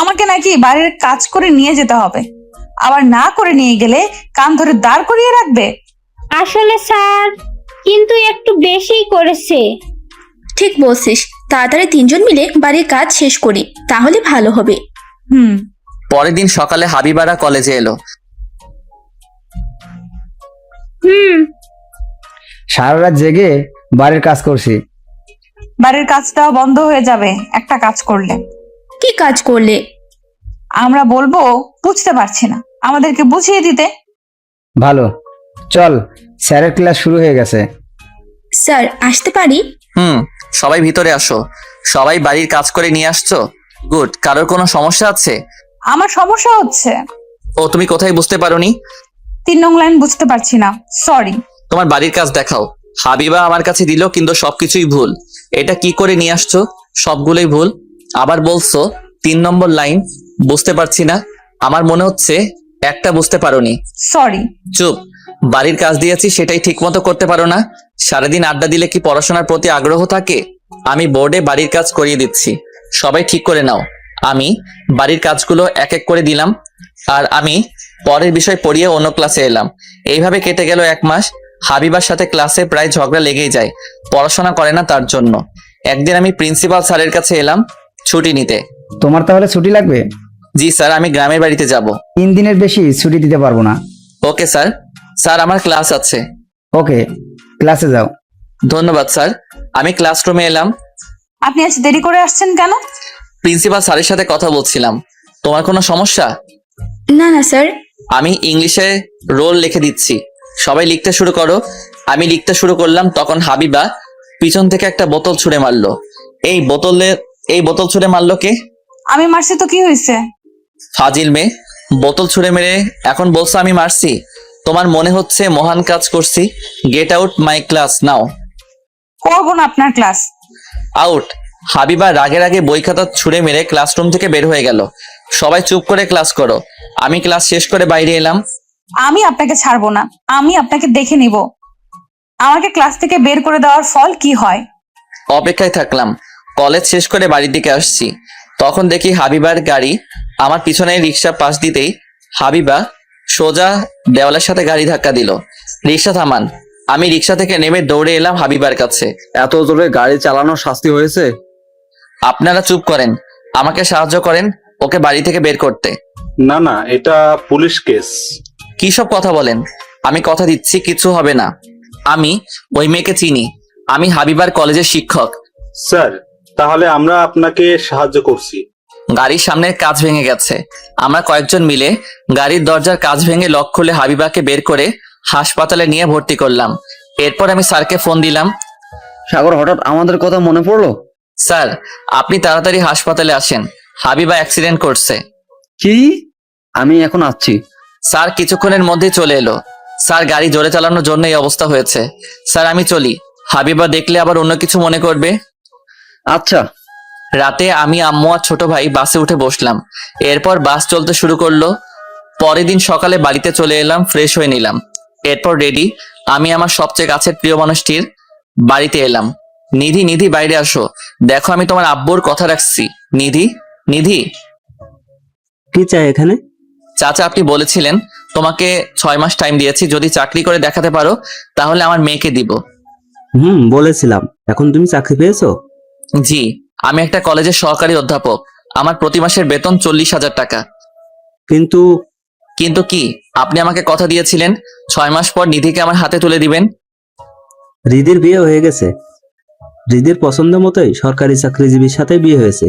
আমাকে নাকি বাড়ির কাজ করে নিয়ে যেতে হবে, আবার না করে নিয়ে গেলে কান ধরে দাঁড় করিয়ে রাখবে। আসলে স্যার কিন্তু একটু বেশি করেছে। ঠিক বলছিস, তাড়াতাড়ি 3 জন মিলে বাড়ির কাজ শেষ করি, তাহলে ভালো হবে। পরের দিন সকালে হাবিবারা কলেজে এলো। সারা রাত জেগে বাড়ির কাজ করছি। বাড়ির কাজটাও বন্ধ হয়ে যাবে একটা কাজ করলে। কি কাজ করলে? আমরা বলবো বুঝতে পারছি না, আমাদেরকে বুঝিয়ে দিতে। ভালো, চল, স্যারের ক্লাস শুরু হয়ে গেছে। স্যার, আসতে পারি? সবাই ভিতরে আসো। সবাই বাড়ির কাজ করে নিয়ে আসছো? গুড। কারোর কোনো সমস্যা আছে? আমার সমস্যা হচ্ছে। ও, তুমি কোথায় বুঝতে পারোনি? 3 নং লাইন বুঝতে পারছি না, সরি। তোমার বাড়ির কাজ দেখাও। হাবিবা আমার কাছে দিল, কিন্তু সবকিছুই ভুল। এটা কি করে নিয়ে আসছো? সবগুলোই ভুল। আবার বলছো 3 নম্বর লাইন বুঝতে পারছি না। আমার মনে হচ্ছে একটা বুঝতে পারোনি। সরি। চুপ। বাড়ির কাজ দিয়েছি সেটাই ঠিক মতো করতে পারো না। সারাদিন আড্ডা দিলে কি পড়াশোনার প্রতি আগ্রহ থাকে? আমি বোর্ডে বাড়ির কাজ করিয়ে দিচ্ছি, সবাই ঠিক করে নাও। আমি বাড়ির কাজগুলো এক এক করে দিলাম, আর আমি পরের বিষয় পড়িয়ে অন্য ক্লাসে এলাম। এইভাবে কেটে গেল 1 মাস। হাবিবার সাথে ক্লাসে প্রায় ঝগড়া লেগেই যায়, পড়াশোনা করে না তার জন্য। একদিন আমি প্রিন্সিপাল স্যারের কাছে এলাম ছুটি নিতে। তোমার তাহলে ছুটি লাগবে? জি স্যার, আমি গ্রামের বাড়িতে যাব। 3 দিনের বেশি ছুটি দিতে পারবো না। Okay sir. স্যার আমার ক্লাস আছে। ওকে, ক্লাসে যাও। ধন্যবাদ স্যার। আমি ক্লাসরুমে এলাম। আপনি আজ দেরি করে আসছেন কেন? প্রিন্সিপাল স্যারের সাথে কথা বলছিলাম। তোমার কোনো সমস্যা? না না স্যার। আমি ইংলিশে রোল লিখে দিচ্ছি, সবাই লিখতে শুরু করো। আমি লিখতে শুরু করলাম, তখন হাবিবা পিছন থেকে একটা বোতল ছুঁড়ে মারলো। এই বোতল ছুঁড়ে মারলো কে? আমি মারছি তো কি হয়েছে? ফাজিল মেয়ে, বোতল ছুঁড়ে মেরে এখন বলছো আমি মারছি। তোমার মনে হচ্ছে মহান কাজ করছি। গেট আউট মাই ক্লাস নাও। করবো না আপনার ক্লাস। আউট। হাবিবা রাগে রাগে বই খাতা ছুঁড়ে মেরে ক্লাসরুম থেকে বের হয়ে গেল। সবাই চুপ করে ক্লাস করো। আমি ক্লাস শেষ করে বাইরে এলাম। আমি আপনাকে ছাড়বো না, আমি আপনাকে দেখে নিব আমাকে ক্লাস থেকে বের করে দেওয়ার ফল কি হয়। অপেক্ষায় থাকলাম। কলেজ শেষ করে বাড়ির দিকে আসছি, তখন দেখি হাবিবার গাড়ি। আমার পিছনে রিক্সা পাশ দিতেই হাবিবা সোজা দেওয়ালের সাথে গাড়ি ধাক্কা দিল। রিক্সা থামান। আমি রিক্সা থেকে নেমে দৌড়ে এলাম হাবিবার কাছে। এত জোরে গাড়ি চালানোর শাস্তি হয়েছে? আপনারা চুপ করেন, আমাকে সাহায্য করেন ওকে বাড়ি থেকে বের করতে। না না, এটা পুলিশ কেস। কি সব কথা বলেন? আমি কথা দিচ্ছি কিছু হবে না। আমি ওই মেয়েকে চিনি, আমি হাবিবার কলেজের শিক্ষক। স্যার, তাহলে আমরা আপনাকে সাহায্য করছি। গাড়ির সামনের কাঁচ ভেঙে গেছে। আমরা কয়েকজন মিলে গাড়ির দরজার কাঁচ ভেঙে লক খুলে হাবিবাকে বের করে হাসপাতালে নিয়ে ভর্তি করলাম। এরপর আমি স্যারকে ফোন দিলাম। সাগর, হঠাৎ আমাদের কথা মনে পড়লো? স্যার, আপনি তাড়াতাড়ি হাসপাতালে আসেন, হাবিবা অ্যাক্সিডেন্ট করছে। কি? আমি এখন আসছি। স্যার কিছুক্ষণের মধ্যেই চলে এলো। স্যার, গাড়ি জোরে চালানোর জন্য এই অবস্থা হয়েছে। স্যার আমি চলি, হাবিবা দেখলে আবার অন্য কিছু মনে করবে। আচ্ছা। রাতে আমি, আম্মু আর ছোট ভাই বাসে উঠে বসলাম। এরপর বাস চলতে শুরু করলো। পরের দিন সকালে বাড়িতে চলে এলাম, ফ্রেশ হয়ে নিলাম। এরপর রেডি, আমি আমার সবচেয়ে কাছের প্রিয় মানুষটির বাড়িতে এলাম। নিধি, নিধি বাইরে আসো, দেখো আমি তোমার আব্বুর কথা রাখছি। নিধি, নিধি। কি চাই এখানে? চাচা, আপনি বলেছিলেন তোমাকে 6 মাস টাইম দিয়েছি, যদি চাকরি করে দেখাতে পারো তাহলে আমার মেয়েকে দিব। বলেছিলাম। এখন তুমি চাকরি পেয়েছো? জি, আমি একটা কলেজের সহকারী অধ্যাপক। আমার প্রতি মাসের বেতন 40,000 টাকা। কিন্তু কিন্তু কি? আপনি আমাকে কথা দিয়েছিলেন 6 মাস পর নিধিকে আমার হাতে তুলে দিবেন। হৃদির বিয়ে হয়ে গেছে। হৃদির পছন্দ মতোই সরকারি চাকরিজীবীর সাথে বিয়ে হয়েছে।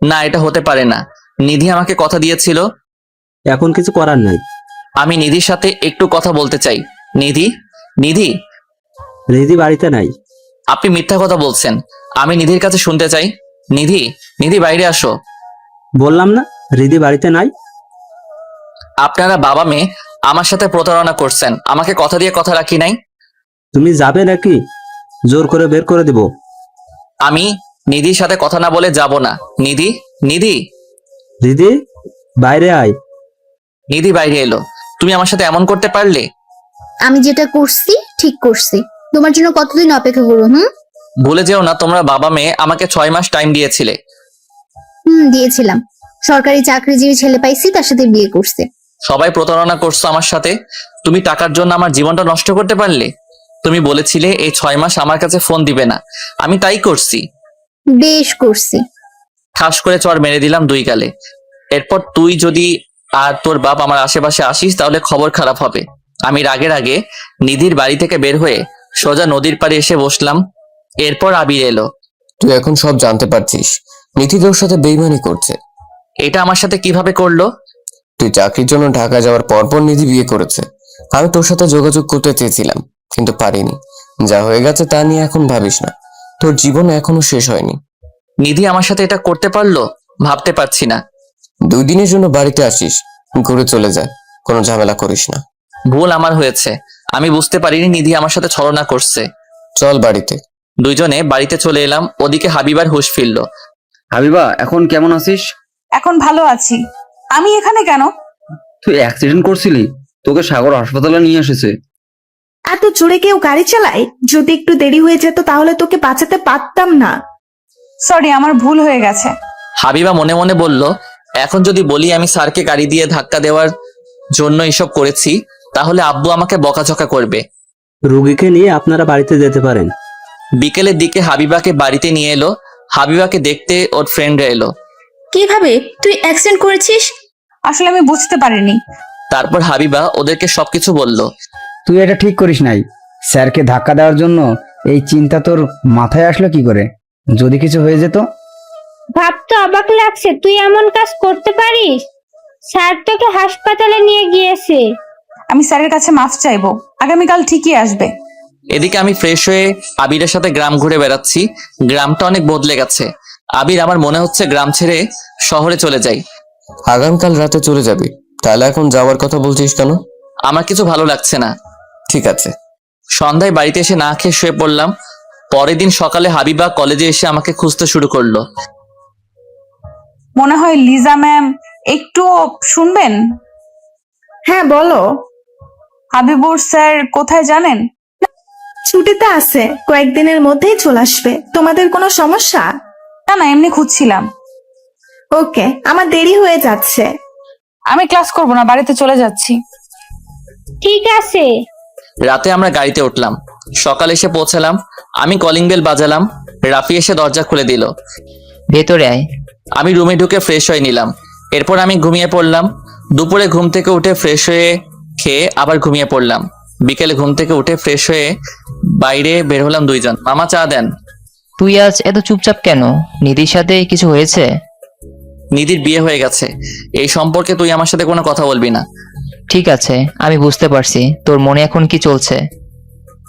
না, এটা হতে পারে না। নিধি আমাকে কথা দিয়েছিল। এখন কিছু করার নাই। আমি নিধির সাথে একটু কথা বলতে চাই। নিধি, নিধি। হৃদি বাড়িতে নাই। আপনি মিথ্যা কথা বলছেন, আমি নিধির কাছে শুনতে চাই। নিধি, নিধি বাইরে আসো। বললাম না হৃদি বাড়িতে নাই। আপনারা বাবা মেয়ে আমার সাথে প্রতারণা করছেন, আমাকে কথা দিয়ে কথা রাখি নাই। তুমি যাবে নাকি জোর করে বের করে দেব? আমি নিধির সাথে কথা না বলে যাব না। নিধি, নিধি। হৃদি বাইরে আয়। নিধি বাইরে এলো। তুমি আমার সাথে এমন করতে পারলে? আমি যেটা করছি ঠিক করছি। তোমার জন্য কতদিন অপেক্ষা করবো? ভুলে যেও না, তোমরা বাবা মেয়ে আমাকে 6 মাস টাইম দিয়েছিলে। দিয়েছিলাম। সরকারি চাকরিজীবী ছেলে পাইছি, তার সাথে বিয়ে করছে। সবাই প্রতারণা করছো আমার সাথে। তুমি টাকার জন্য আমার জীবনটা নষ্ট করতে পারলে। তুমি বলেছিলে এই 6 মাস আমার কাছে ফোন দিবে না, আমি তাই করছি। বেশ করছি। ঠাস করে চড় মেরে দিলাম 2 গালে। এরপর তুই যদি আর তোর বাপ আমার আশেপাশে আসিস তাহলে খবর খারাপ হবে। আমি রাগে রাগে নিধির বাড়ি থেকে বের হয়ে সোজা নদীর পাড়ে এসে বসলাম। এরপর আবির এলো। তুই এখন সব জানতে পারছিস, নিধি তোর সাথে বেইমানি করছে। এটা আমার সাথে কিভাবে করলো? তুই চাকরির জন্য ঢাকা যাওয়ার পরপর নিধি বিয়ে করেছে। আমি তোর সাথে যোগাযোগ করতে চেয়েছিলাম কিন্তু পারিনি। যা হয়ে গেছে তা নিয়ে এখন ভাবিস না, তোর জীবন এখনো শেষ হয়নি। নিধি আমার সাথে এটা করতে পারলো? ভাবতে পারছি না। 2 দিনের জন্য বাড়িতে আসিস, ঘুরে চলে যায়, কোনো ঝামেলা করিস না। ভুল আমার হয়েছে, আমি বুঝতে পারিনি নিধি আমার সাথে ছলনা করছে। চল বাড়িতে। দুইজনে বাড়িতে চলে এলাম। ওদিকে হাবিবার হুঁশ ফিরল। হাবিবা, এখন কেমন আছিস? এখন ভালো আছি। আমি এখানে কেন? তুই অ্যাক্সিডেন্ট করছিলি, তোকে সাগর হাসপাতালে নিয়ে এসেছে। এত জোরে কেউ গাড়ি চালায়? যদি একটু দেরি হয়ে যেত তাহলে তোকে বাঁচাতে পারতাম না। সরি, আমার ভুল হয়ে গেছে। হাবিবা মনে মনে বলল, এখন যদি বলি আমি স্যারকে গাড়ি দিয়ে ধাক্কা দেওয়ার জন্য এসব করেছি তাহলে আব্বু আমাকে বকাঝকা করবে। রুগীকে নিয়ে আপনারা বাড়িতে যেতে পারেন। বিকেলের দিকে হাবিবাকে বাড়িতে নিয়ে এলো। হাবিবাকে দেখতে ওর ফ্রেন্ডরা এলো। কিভাবে তুই অ্যাক্সিডেন্ট করেছিস? আসলে আমি বুঝতে পারিনি। তারপর হাবিবা ওদেরকে সবকিছু বলল। তুই এটা ঠিক করিস নাই। স্যারকে ধাক্কা দেওয়ার জন্য এই চিন্তা তোর মাথায় আসলো কি করে? যদি কিছু হয়ে যেত? ভাবতে অবাক লাগছে, তুই এমন কাজ করতে পারিস। স্যার তোকে হাসপাতালে নিয়ে গিয়েছে। আমি স্যারের কাছে মাফ চাইবো, আগামীকাল ঠিকই আসবে। এদিকে আমি ফ্রেশ হয়ে আবিরের সাথে গ্রাম ঘুরে বেড়াচ্ছি। গ্রামটা অনেক বদলে গেছে। আবির, আমার মনে হচ্ছে গ্রাম ছেড়ে শহরে চলে যাই। আগামীকাল রাতে চলে যাবি? তাহলে এখন যাওয়ার কথা বলছিস কেন? আমার কিছু ভালো লাগছে না। ঠিক আছে। সন্ধ্যায় বাড়িতে এসে না খেয়ে শুয়ে পড়লাম। পরের দিন সকালে হাবিবা কলেজে এসে আমাকে খুঁজতে শুরু করলো। মনে হয় লিজা ম্যাম একটু শুনবেন? হ্যাঁ বলো। হাবিবুর স্যার কোথায় জানেন? ছুটিতে আছে, কয়েকদিনের মধ্যেই চলে আসবে। তোমাদের কোনো সমস্যা? না না, এমনি খুঁজছিলাম। ওকে, আমার দেরি হয়ে যাচ্ছে। আমি ক্লাস করব না, বাড়িতে চলে যাচ্ছি। ঠিক আছে। রাতে আমরা গাড়িতে উঠলাম। সকালে এসে পৌঁছালাম। আমি কলিং বেল বাজালাম। রাফি এসে দরজা খুলে দিল। ভেতরে আয়। আমি রুমে ঢুকে ফ্রেশ হয়ে নিলাম। এরপর আমি ঘুমিয়ে পড়লাম। দুপুরে ঘুম থেকে উঠে ফ্রেশ হয়ে খেয়ে আবার ঘুমিয়ে পড়লাম। বিকেলে ঘুম থেকে উঠে ফ্রেশ হয়ে বাইরে বের হলাম দুইজন। মামা চা দেন। তুই আজ এত চুপচাপ কেন? নিধির সাথে কিছু হয়েছে? নিধির বিয়ে হয়ে গেছে। এই সম্পর্কে তুই আমার সাথে কোনো কথা বলবি না। ঠিক আছে, আমি বুঝতে পারছি তোর মনে এখন কি চলছে।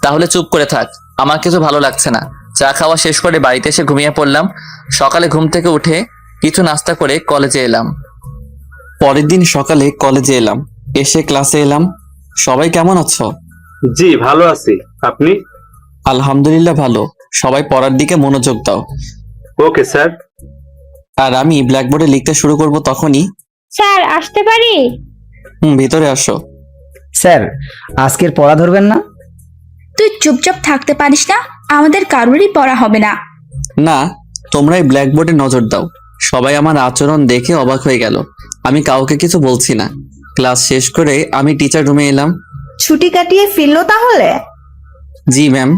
তাহলে চুপ করে থাক। আমার কিছু ভালো লাগছে না। চা খাওয়া শেষ করে বাড়িতে এসে ঘুমিয়ে পড়লাম। সকালে ঘুম থেকে উঠে কিছু নাস্তা করে কলেজে এলাম। পরের দিন সকালে কলেজে এলাম। এসে ক্লাসে এলাম। সবাই কেমন আছো? জি ভালো আছি, আপনি? আলহামদুলিল্লাহ ভালো। সবাই পড়ার দিকে মনোযোগ দাও। Okay sir. আর আমি ব্ল্যাকবোর্ডে লিখতে শুরু করব তখনই। স্যার আসতে পারি? ভিতরে আসো। স্যার, আজকের পড়া ধরবেন না? তুই চুপচাপ থাকতে পারিস না? আমাদের কারোরই পড়া হবে না। না, তোমরাই ব্ল্যাকবোর্ডে নজর দাও। সবাই আমার আচরণ দেখে অবাক হয়ে গেল। আমি কাউকে কিছু বলছি না। ক্লাস শেষ করে আমি টিচার রুমে এলাম। ছুটি কাটিয়ে ফিরলো তাহলে? জি ম্যাম।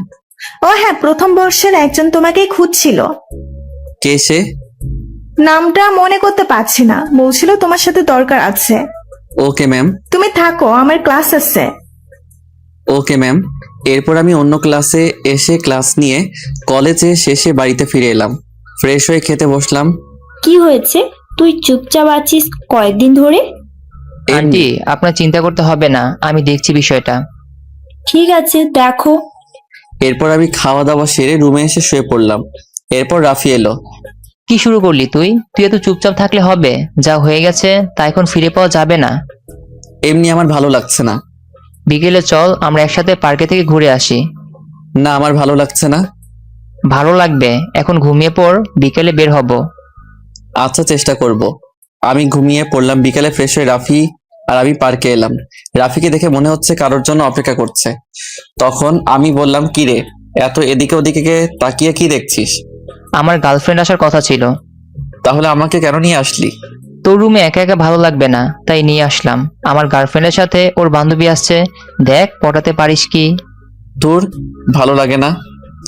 ও হ্যাঁ, প্রথম বর্ষের একজন তোমাকে খুঁজছিল। কে সে? নামটা মনে করতে পারছি না, বলছিল তোমার সাথে দরকার আছে। Okay ma'am. তুমি থাকো, আমার ক্লাস আছে। Okay ma'am. এরপর আমি অন্য ক্লাসে এসে ক্লাস নিয়ে কলেজে শেষে বাড়িতে ফিরে এলাম। ফ্রেশ হয়ে খেতে বসলাম। কি হয়েছে? তুই চুপচাপ আছিস কয়েকদিন ধরে? আন্টি, আপনার চিন্তা করতে হবে না, আমি দেখছি বিষয়টা। ঠিক আছে, দেখো। এরপর আমি খাওয়া দাওয়া সেরে রুমে এসে শুয়ে পড়লাম। এরপর রাফি এলো। কি শুরু করলি তুই? তুই এত চুপচাপ থাকলে হবে? যা হয়ে গেছে তা এখন ফিরে পাওয়া যাবে না। এমনি আমার ভালো লাগছে না। বিকেলে চল আমরা একসাথে পার্কে থেকে ঘুরে আসি। না, আমার ভালো লাগছে না। ভালো লাগবে, এখন ঘুমিয়ে পড়, বিকেলে বের হব। আচ্ছা, চেষ্টা করব। আমি ঘুমিয়ে পড়লাম। বিকেলে ফ্রেশ হয়ে রাফি আর আমি পার্কে এলাম। রাফিকে দেখে মনে হচ্ছে কারোর জন্য অপেক্ষা করছে। তখন আমি বললাম, কি রে, এত এদিকে ওদিকে তাকিয়ে কি দেখছিস? আমার গার্লফ্রেন্ড আসার কথা ছিল। তাহলে আমাকে কেন নিয়ে আসলি? তোর রুমে একা একা ভালো লাগবে না, তাই নিয়ে আসলাম। আমার গার্লফ্রেন্ডের সাথে ওর বান্ধবী আসছে, দেখ পটাতে পারিস কি। তোর ভালো লাগে না?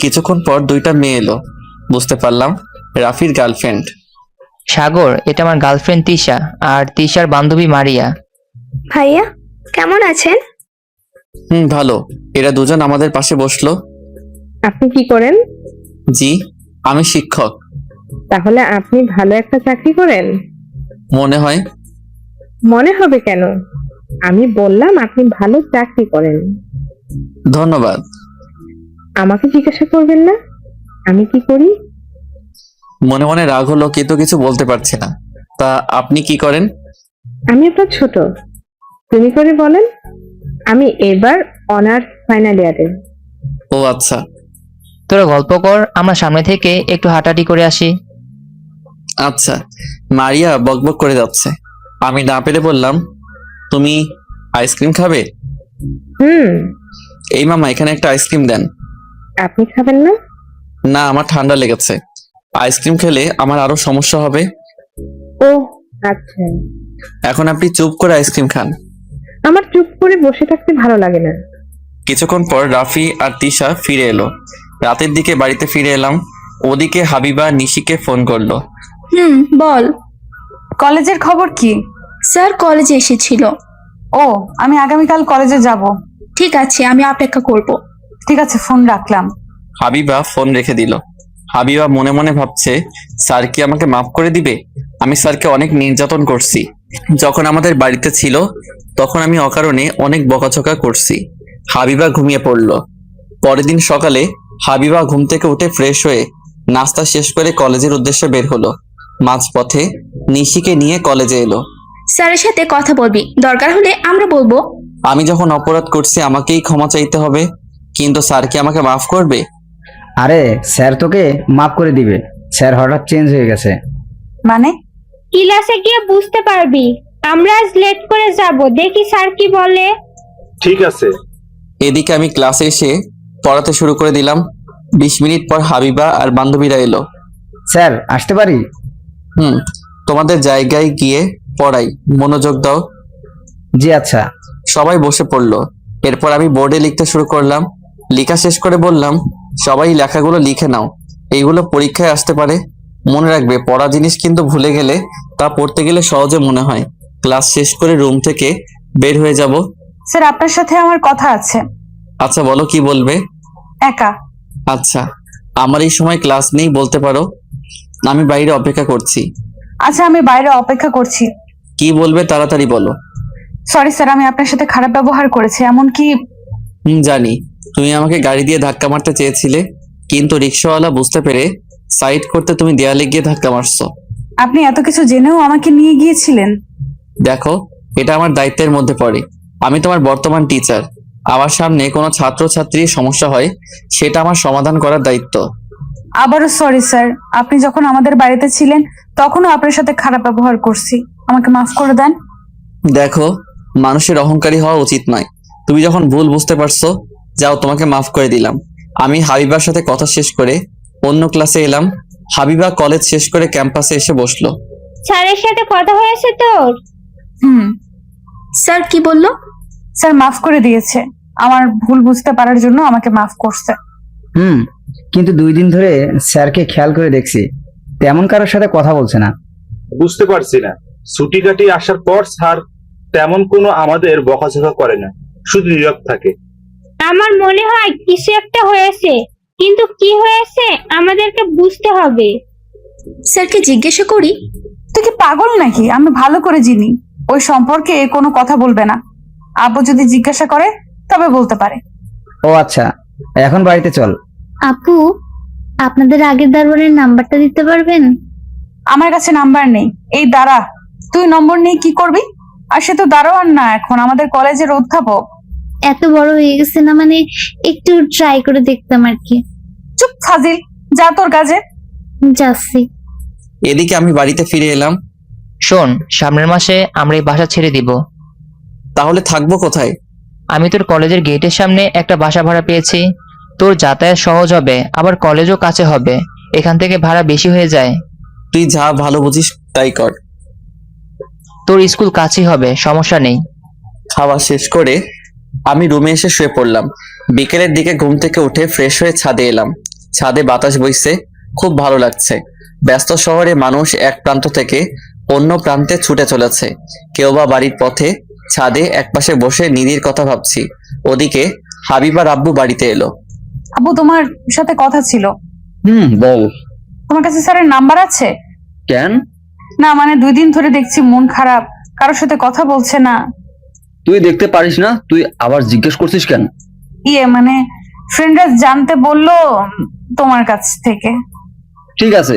কিছুক্ষণ পর দুইটা মেয়ে এলো। বুঝতে পারলাম রাফির গার্লফ্রেন্ড। সাগর, এটা আমার গার্লফ্রেন্ড তিশা, আর তিশার বান্ধবী মারিয়া। ভাইয়া কেমন আছেন? ভালো। এরা দুজন আমাদের পাশে বসলো। আপনি কি করেন? জি, আমি শিক্ষক। তাহলে আপনি ভালো একটা চাকরি করেন? মনে হয়। মনে হবে কেন? আমি বললাম আপনি ভালো চাকরি করেন। ধন্যবাদ। আমাকে জিজ্ঞাসা করবেন না আমি কি করি? মনে মনে রাগ হলো, কিন্তু কিছু বলতে পারছি না। তা আপনি কি করেন? আমি আপনার ছোট, তুমি করে বলেন। আমি এবার অনার্স ফাইনাল ইয়ারে। ও আচ্ছা। তোরা গল্প কর, আমরা সামনে থেকে একটু হাঁটাহাঁটি করে আসি। আচ্ছা। মারিয়া বকবক করে যাচ্ছে। আমি না পেরে বললাম, তুমি আইসক্রিম খাবে? এই মামা, এখানে একটা আইসক্রিম দেন। আপনি খাবেন না? না, আমার ঠান্ডা লেগেছে। আইসক্রিম খেলে আমার আরো সমস্যা হবে। ও আচ্ছা। এখন আপনি চুপ করে আইসক্রিম খান। আমার চুপ করে বসে থাকতে ভালো লাগে না। কিছুক্ষণ পর রাফি আর তিশা ফিরে এলো। রাতের দিকে বাড়িতে ফিরে এলাম। ওদিকে হাবিবা নিশিকে ফোন করলো। বল। কলেজের খবর কি? স্যার কলেজে এসেছিল। ও, আমি আগামীকাল কলেজে যাব। ঠিক আছে, আমি অপেক্ষা করব। ঠিক আছে, ফোন রাখলাম। হাবিবা ফোন রেখে দিল। হাবিবা মনে মনে ভাবছে, স্যার কি আমাকে মাফ করে দিবে? আমি স্যারকে অনেক নির্যাতন করছি। যখন আমাদের বাড়িতে ছিল তখন আমি অকারণে অনেক বকাঝকা করছি। হাবিবা ঘুমিয়ে পড়ল। পরের দিন সকালে হাবিবা ঘুম থেকে উঠে ফ্রেশ হয়ে নাস্তা শেষ করে কলেজের উদ্দেশ্যে বের হলো। মাঝপথে নিশিকে নিয়ে কলেজে এলো। স্যারের সাথে কথা বলবি, দরকার হলে আমরা বলবো। আমি যখন অপরাধ করছি আমাকেই ক্ষমা চাইতে হবে, কিন্তু স্যার কি আমাকে মাফ করবে? আরে স্যার তোকে মাফ করে দিবে, স্যার হঠাৎ চেঞ্জ হয়ে গেছে। মানে? ক্লাসে গিয়ে বুঝতে পারবি। আমরা আজ লেট করে যাব, দেখি স্যার কি বলে। ঠিক আছে। এদিকে আমি ক্লাসে এসে পড়াতে শুরু করে দিলাম। 20 মিনিট পর হাবিবা আর বান্ধবীরা এলো। স্যার আসতে পারি? তোমাদের জায়গায় গিয়ে পড়াই, মনোযোগ দাও। জি আচ্ছা। সবাই বসে পড়লো। এরপর আমি বোর্ডে লিখতে শুরু করলাম। লেখা শেষ করে বললাম, সবাই লেখাগুলো লিখে নাও, এইগুলো পরীক্ষায় আসতে পারে। মনে রাখবে, পড়া জিনিস কিন্তু ভুলে গেলে তা পড়তে গেলে সহজে মনে হয়। ক্লাস শেষ করে রুম থেকে বের হয়ে যাব। স্যার, আপনার সাথে আমার কথা আছে। আচ্ছা বলো, কি বলবে? একা। আচ্ছা, আমার এই সময় ক্লাস নেই, বলতে পারো। আমি বাইরে অপেক্ষা করছি। আচ্ছা, আমি বাইরে অপেক্ষা করছি। কি বলবে তাড়াতাড়ি বলো। সরি স্যার, আমি আপনার সাথে খারাপ ব্যবহার করেছি, এমনকি। জানি, তুমি আমাকে গাড়ি দিয়ে ধাক্কা মারতে চেয়েছিলে, কিন্তু রিক্সাওয়ালা বুঝতে পেরে সাইড করতে তুমি দেয়ালে গিয়ে ধাক্কা মারছো। আপনি এত কিছু জেনেও আমাকে নিয়ে গিয়েছিলেন। দেখো, এটা আমার দায়িত্বের মধ্যে পড়ে। আমি তোমার বর্তমান টিচার। আমার সামনে কোনো ছাত্রছাত্রীর সমস্যা হয়, সেটা আমার সমাধান করার দায়িত্ব। আবারও সরি স্যার, আপনি যখন আমাদের বাড়িতে ছিলেন তখনও আপনার সাথে খারাপ ব্যবহার করছি, আমাকে মাফ করে দেন। দেখো, মানুষের অহংকারী হওয়া উচিত নয়। তুমি যখন ভুল বুঝতে পারছো, যাও, তোমাকে মাফ করে দিলাম। আমি হাবিবার সাথে কথা শেষ করে অন্য ক্লাসে এলাম। হাবিবা কলেজ শেষ করে ক্যাম্পাসে এসে বসলো। স্যারের সাথে কথা হয়েছে তোর? স্যার কি বললো? স্যার মাফ করে দিয়েছে, আমার ভুল বুঝতে পারার জন্য আমাকে মাফ করছে। কিন্তু 2 দিন ধরে স্যারকে খেয়াল করে দেখছি, তেমন কারোর সাথে কথা বলছে না। বুঝতে পারছি না, ছুটি কাটিয়ে আসার পর স্যার তেমন কোনো আমাদের বকাঝকা করে না, শুধু নীরব থাকে। আমার মনে হয় কিছু একটা হয়েছে, কিন্তু কি হয়েছে আমাদেরকে বুঝতে হবে। স্যারকে জিজ্ঞাসা করি। তুই কি পাগল নাকি? আমি ভালো করে চিনি, ওই সম্পর্কে কোনো কথা বলবে না। আব্বু যদি জিজ্ঞাসা করে তবে বলতে পারে। ও আচ্ছা, এখন বাড়িতে চল। আপু, আপনাদের আগের দারোয়ানের নাম্বারটা দিতে পারবেন? আমার কাছে নাম্বার নেই। এই দাঁড়া, তুই নম্বর নিয়ে কি করবি? আর সে তো দারোয়ান না, এখন আমাদের কলেজের অধ্যাপক। এত বড় হয়ে গেছে না, মানে একটু ট্রাই করে দেখতাম আর কি। চুপ ফাজিল, যা তোর কাজে। যাচ্ছি। এদিকে আমি বাড়িতে ফিরে এলাম। শোন, সামনের মাসে আমরা এই বাসা ছেড়ে দিব। তাহলে থাকবো কোথায়? আমি তোর কলেজের গেটের সামনে একটা বাসা ভাড়া পেয়েছি। তোর যাতায়াত সহজ হবে, আবার কলেজও কাছে হবে। এখান থেকে ভাড়া বেশি হয়ে যায়। তুই যা ভালো বুঝিস তাই কর। তোর স্কুল কাছেই হবে, সমস্যা নেই। খাওয়া শেষ করে আমি রুমে এসে শুয়ে পড়লাম। বিকেলের দিকে ঘুম থেকে উঠে ফ্রেশ হয়ে ছাদে এলাম। ছাদে বাতাস বইছে, খুব ভালো লাগছে। ব্যস্ত শহরে মানুষ এক প্রান্ত থেকে অন্য প্রান্তে ছুটে চলেছে, কেউ বা বাড়ির পথে। ছাদে একপাশে বসে নিধির কথা ভাবছি। ওদিকে হাবিবার আব্বু বাড়িতে এলো। আব্বু, তোমার সাথে কথা ছিল। বল। তোমার কাছে স্যারের নাম্বার আছে? কেন? না মানে 2 দিন ধরে দেখছি মন খারাপ, কারোর সাথে কথা বলছে না। তুই দেখতে পারিস না? তুই আবার জিজ্ঞেস করছিস কেন? মানে ফ্রেন্ডরা জানতে বললো তোমার কাছ থেকে। ঠিক আছে।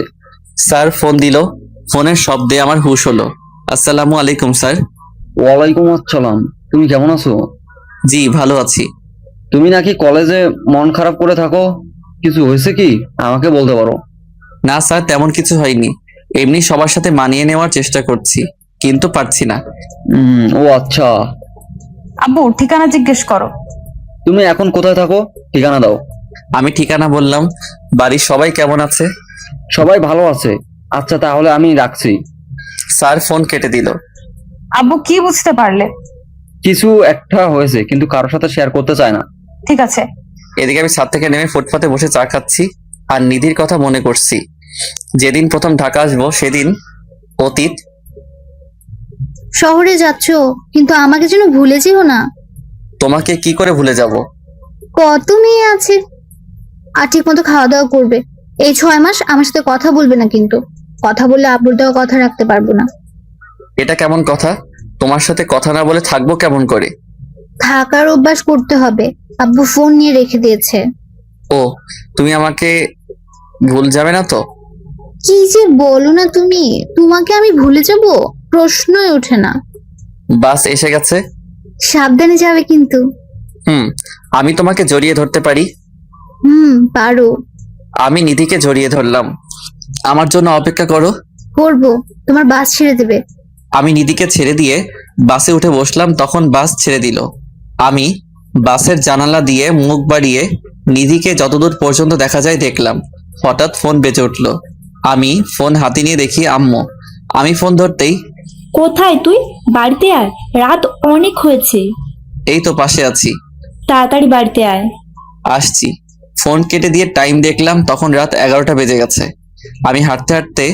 স্যার ফোন দিল। ফোনের শব্দে আমার হুঁশ হলো। আসসালামু আলাইকুম স্যার। ওয়ালাইকুম আসসালাম। তুমি কেমন আছো? জি ভালো আছি। তুমি নাকি কলেজে মন খারাপ করে থাকো, কিছু হয়েছে কি? আমাকে বলতে পারো। না স্যার, তেমন কিছু হয়নি। এমনি সবার সাথে মানিয়ে নেওয়ার চেষ্টা করছি, কিন্তু পারছি না। ও আচ্ছা। আব্বু, ঠিকানা জিজ্ঞেস করো। তুমি এখন কোথায় থাকো? ঠিকানা দাও। আমি ঠিকানা বললাম। বাড়ির সবাই কেমন আছে? সবাই ভালো আছে। আচ্ছা তাহলে আমি রাখছি। স্যার ফোন কেটে দিল। আব্বু, কি বুঝতে পারলে? কিছু একটা হয়েছে, কিন্তু কারোর সাথে শেয়ার করতে চায় না। ঠিক আছে। এদিকে আমি ছাদ থেকে নেমে ফুটপাতে বসে চা খাচ্ছি আর নিধির কথা মনে করছি। যেদিন প্রথম ঢাকা আসবো সেদিন অতীত শহরে যাচ্ছ, কিন্তু আমাকে যেন ভুলে যেও না। তোমাকে কি করে ভুলে যাব? কত মেয়ে আছে। আর ঠিক মতো খাওয়া দাওয়া করবে। এই 6 মাস আমার সাথে কথা বলবে না, কিন্তু কথা বললে আব্বুর দেওয়া কথা রাখতে পারবো না। এটা কেমন কথা? তোমার সাথে কথা না বলে থাকবো কেমন করে? থাকার অভ্যাস করতে হবে। আব্বু ফোন নিয়ে রেখে দিয়েছে। ও, তুমি আমাকে ভুল যাবে না তো? কি যে বলো না তুমি, তোমাকে আমি ভুলে যাব? প্রশ্নই ওঠে না। বাস এসে গেছে। সাবধানে যাবে কিন্তু। আমি তোমাকে জড়িয়ে ধরতে পারি? পারো। আমি নিধিকে জড়িয়ে ধরলাম। আমার জন্য অপেক্ষা করো। করবো। তোমার বাস ছেড়ে দেবে। আমি নিধিকে ছেড়ে দিয়ে বাসে উঠে বসলাম, তখন বাস ছেড়ে দিল। আমি বাসের জানালা দিয়ে মুখ বাড়িয়ে নিধিকে যতদূর পর্যন্ত দেখা যায় দেখলাম। হঠাৎ ফোন বেজে উঠলো। আমি ফোন হাতে নিয়ে দেখি আম্মু। আমি ফোন ধরতেই, কোথায় তুই? বাড়িতে আয়, রাত অনেক হয়েছে। এই তো পাশে আছি। তাড়াতাড়ি বাড়িতে আয়। আসছি। ফোন কেটে দিয়ে টাইম দেখলাম, তখন রাত 11টা বেজে গেছে। আমি হাঁটতে হাঁটতে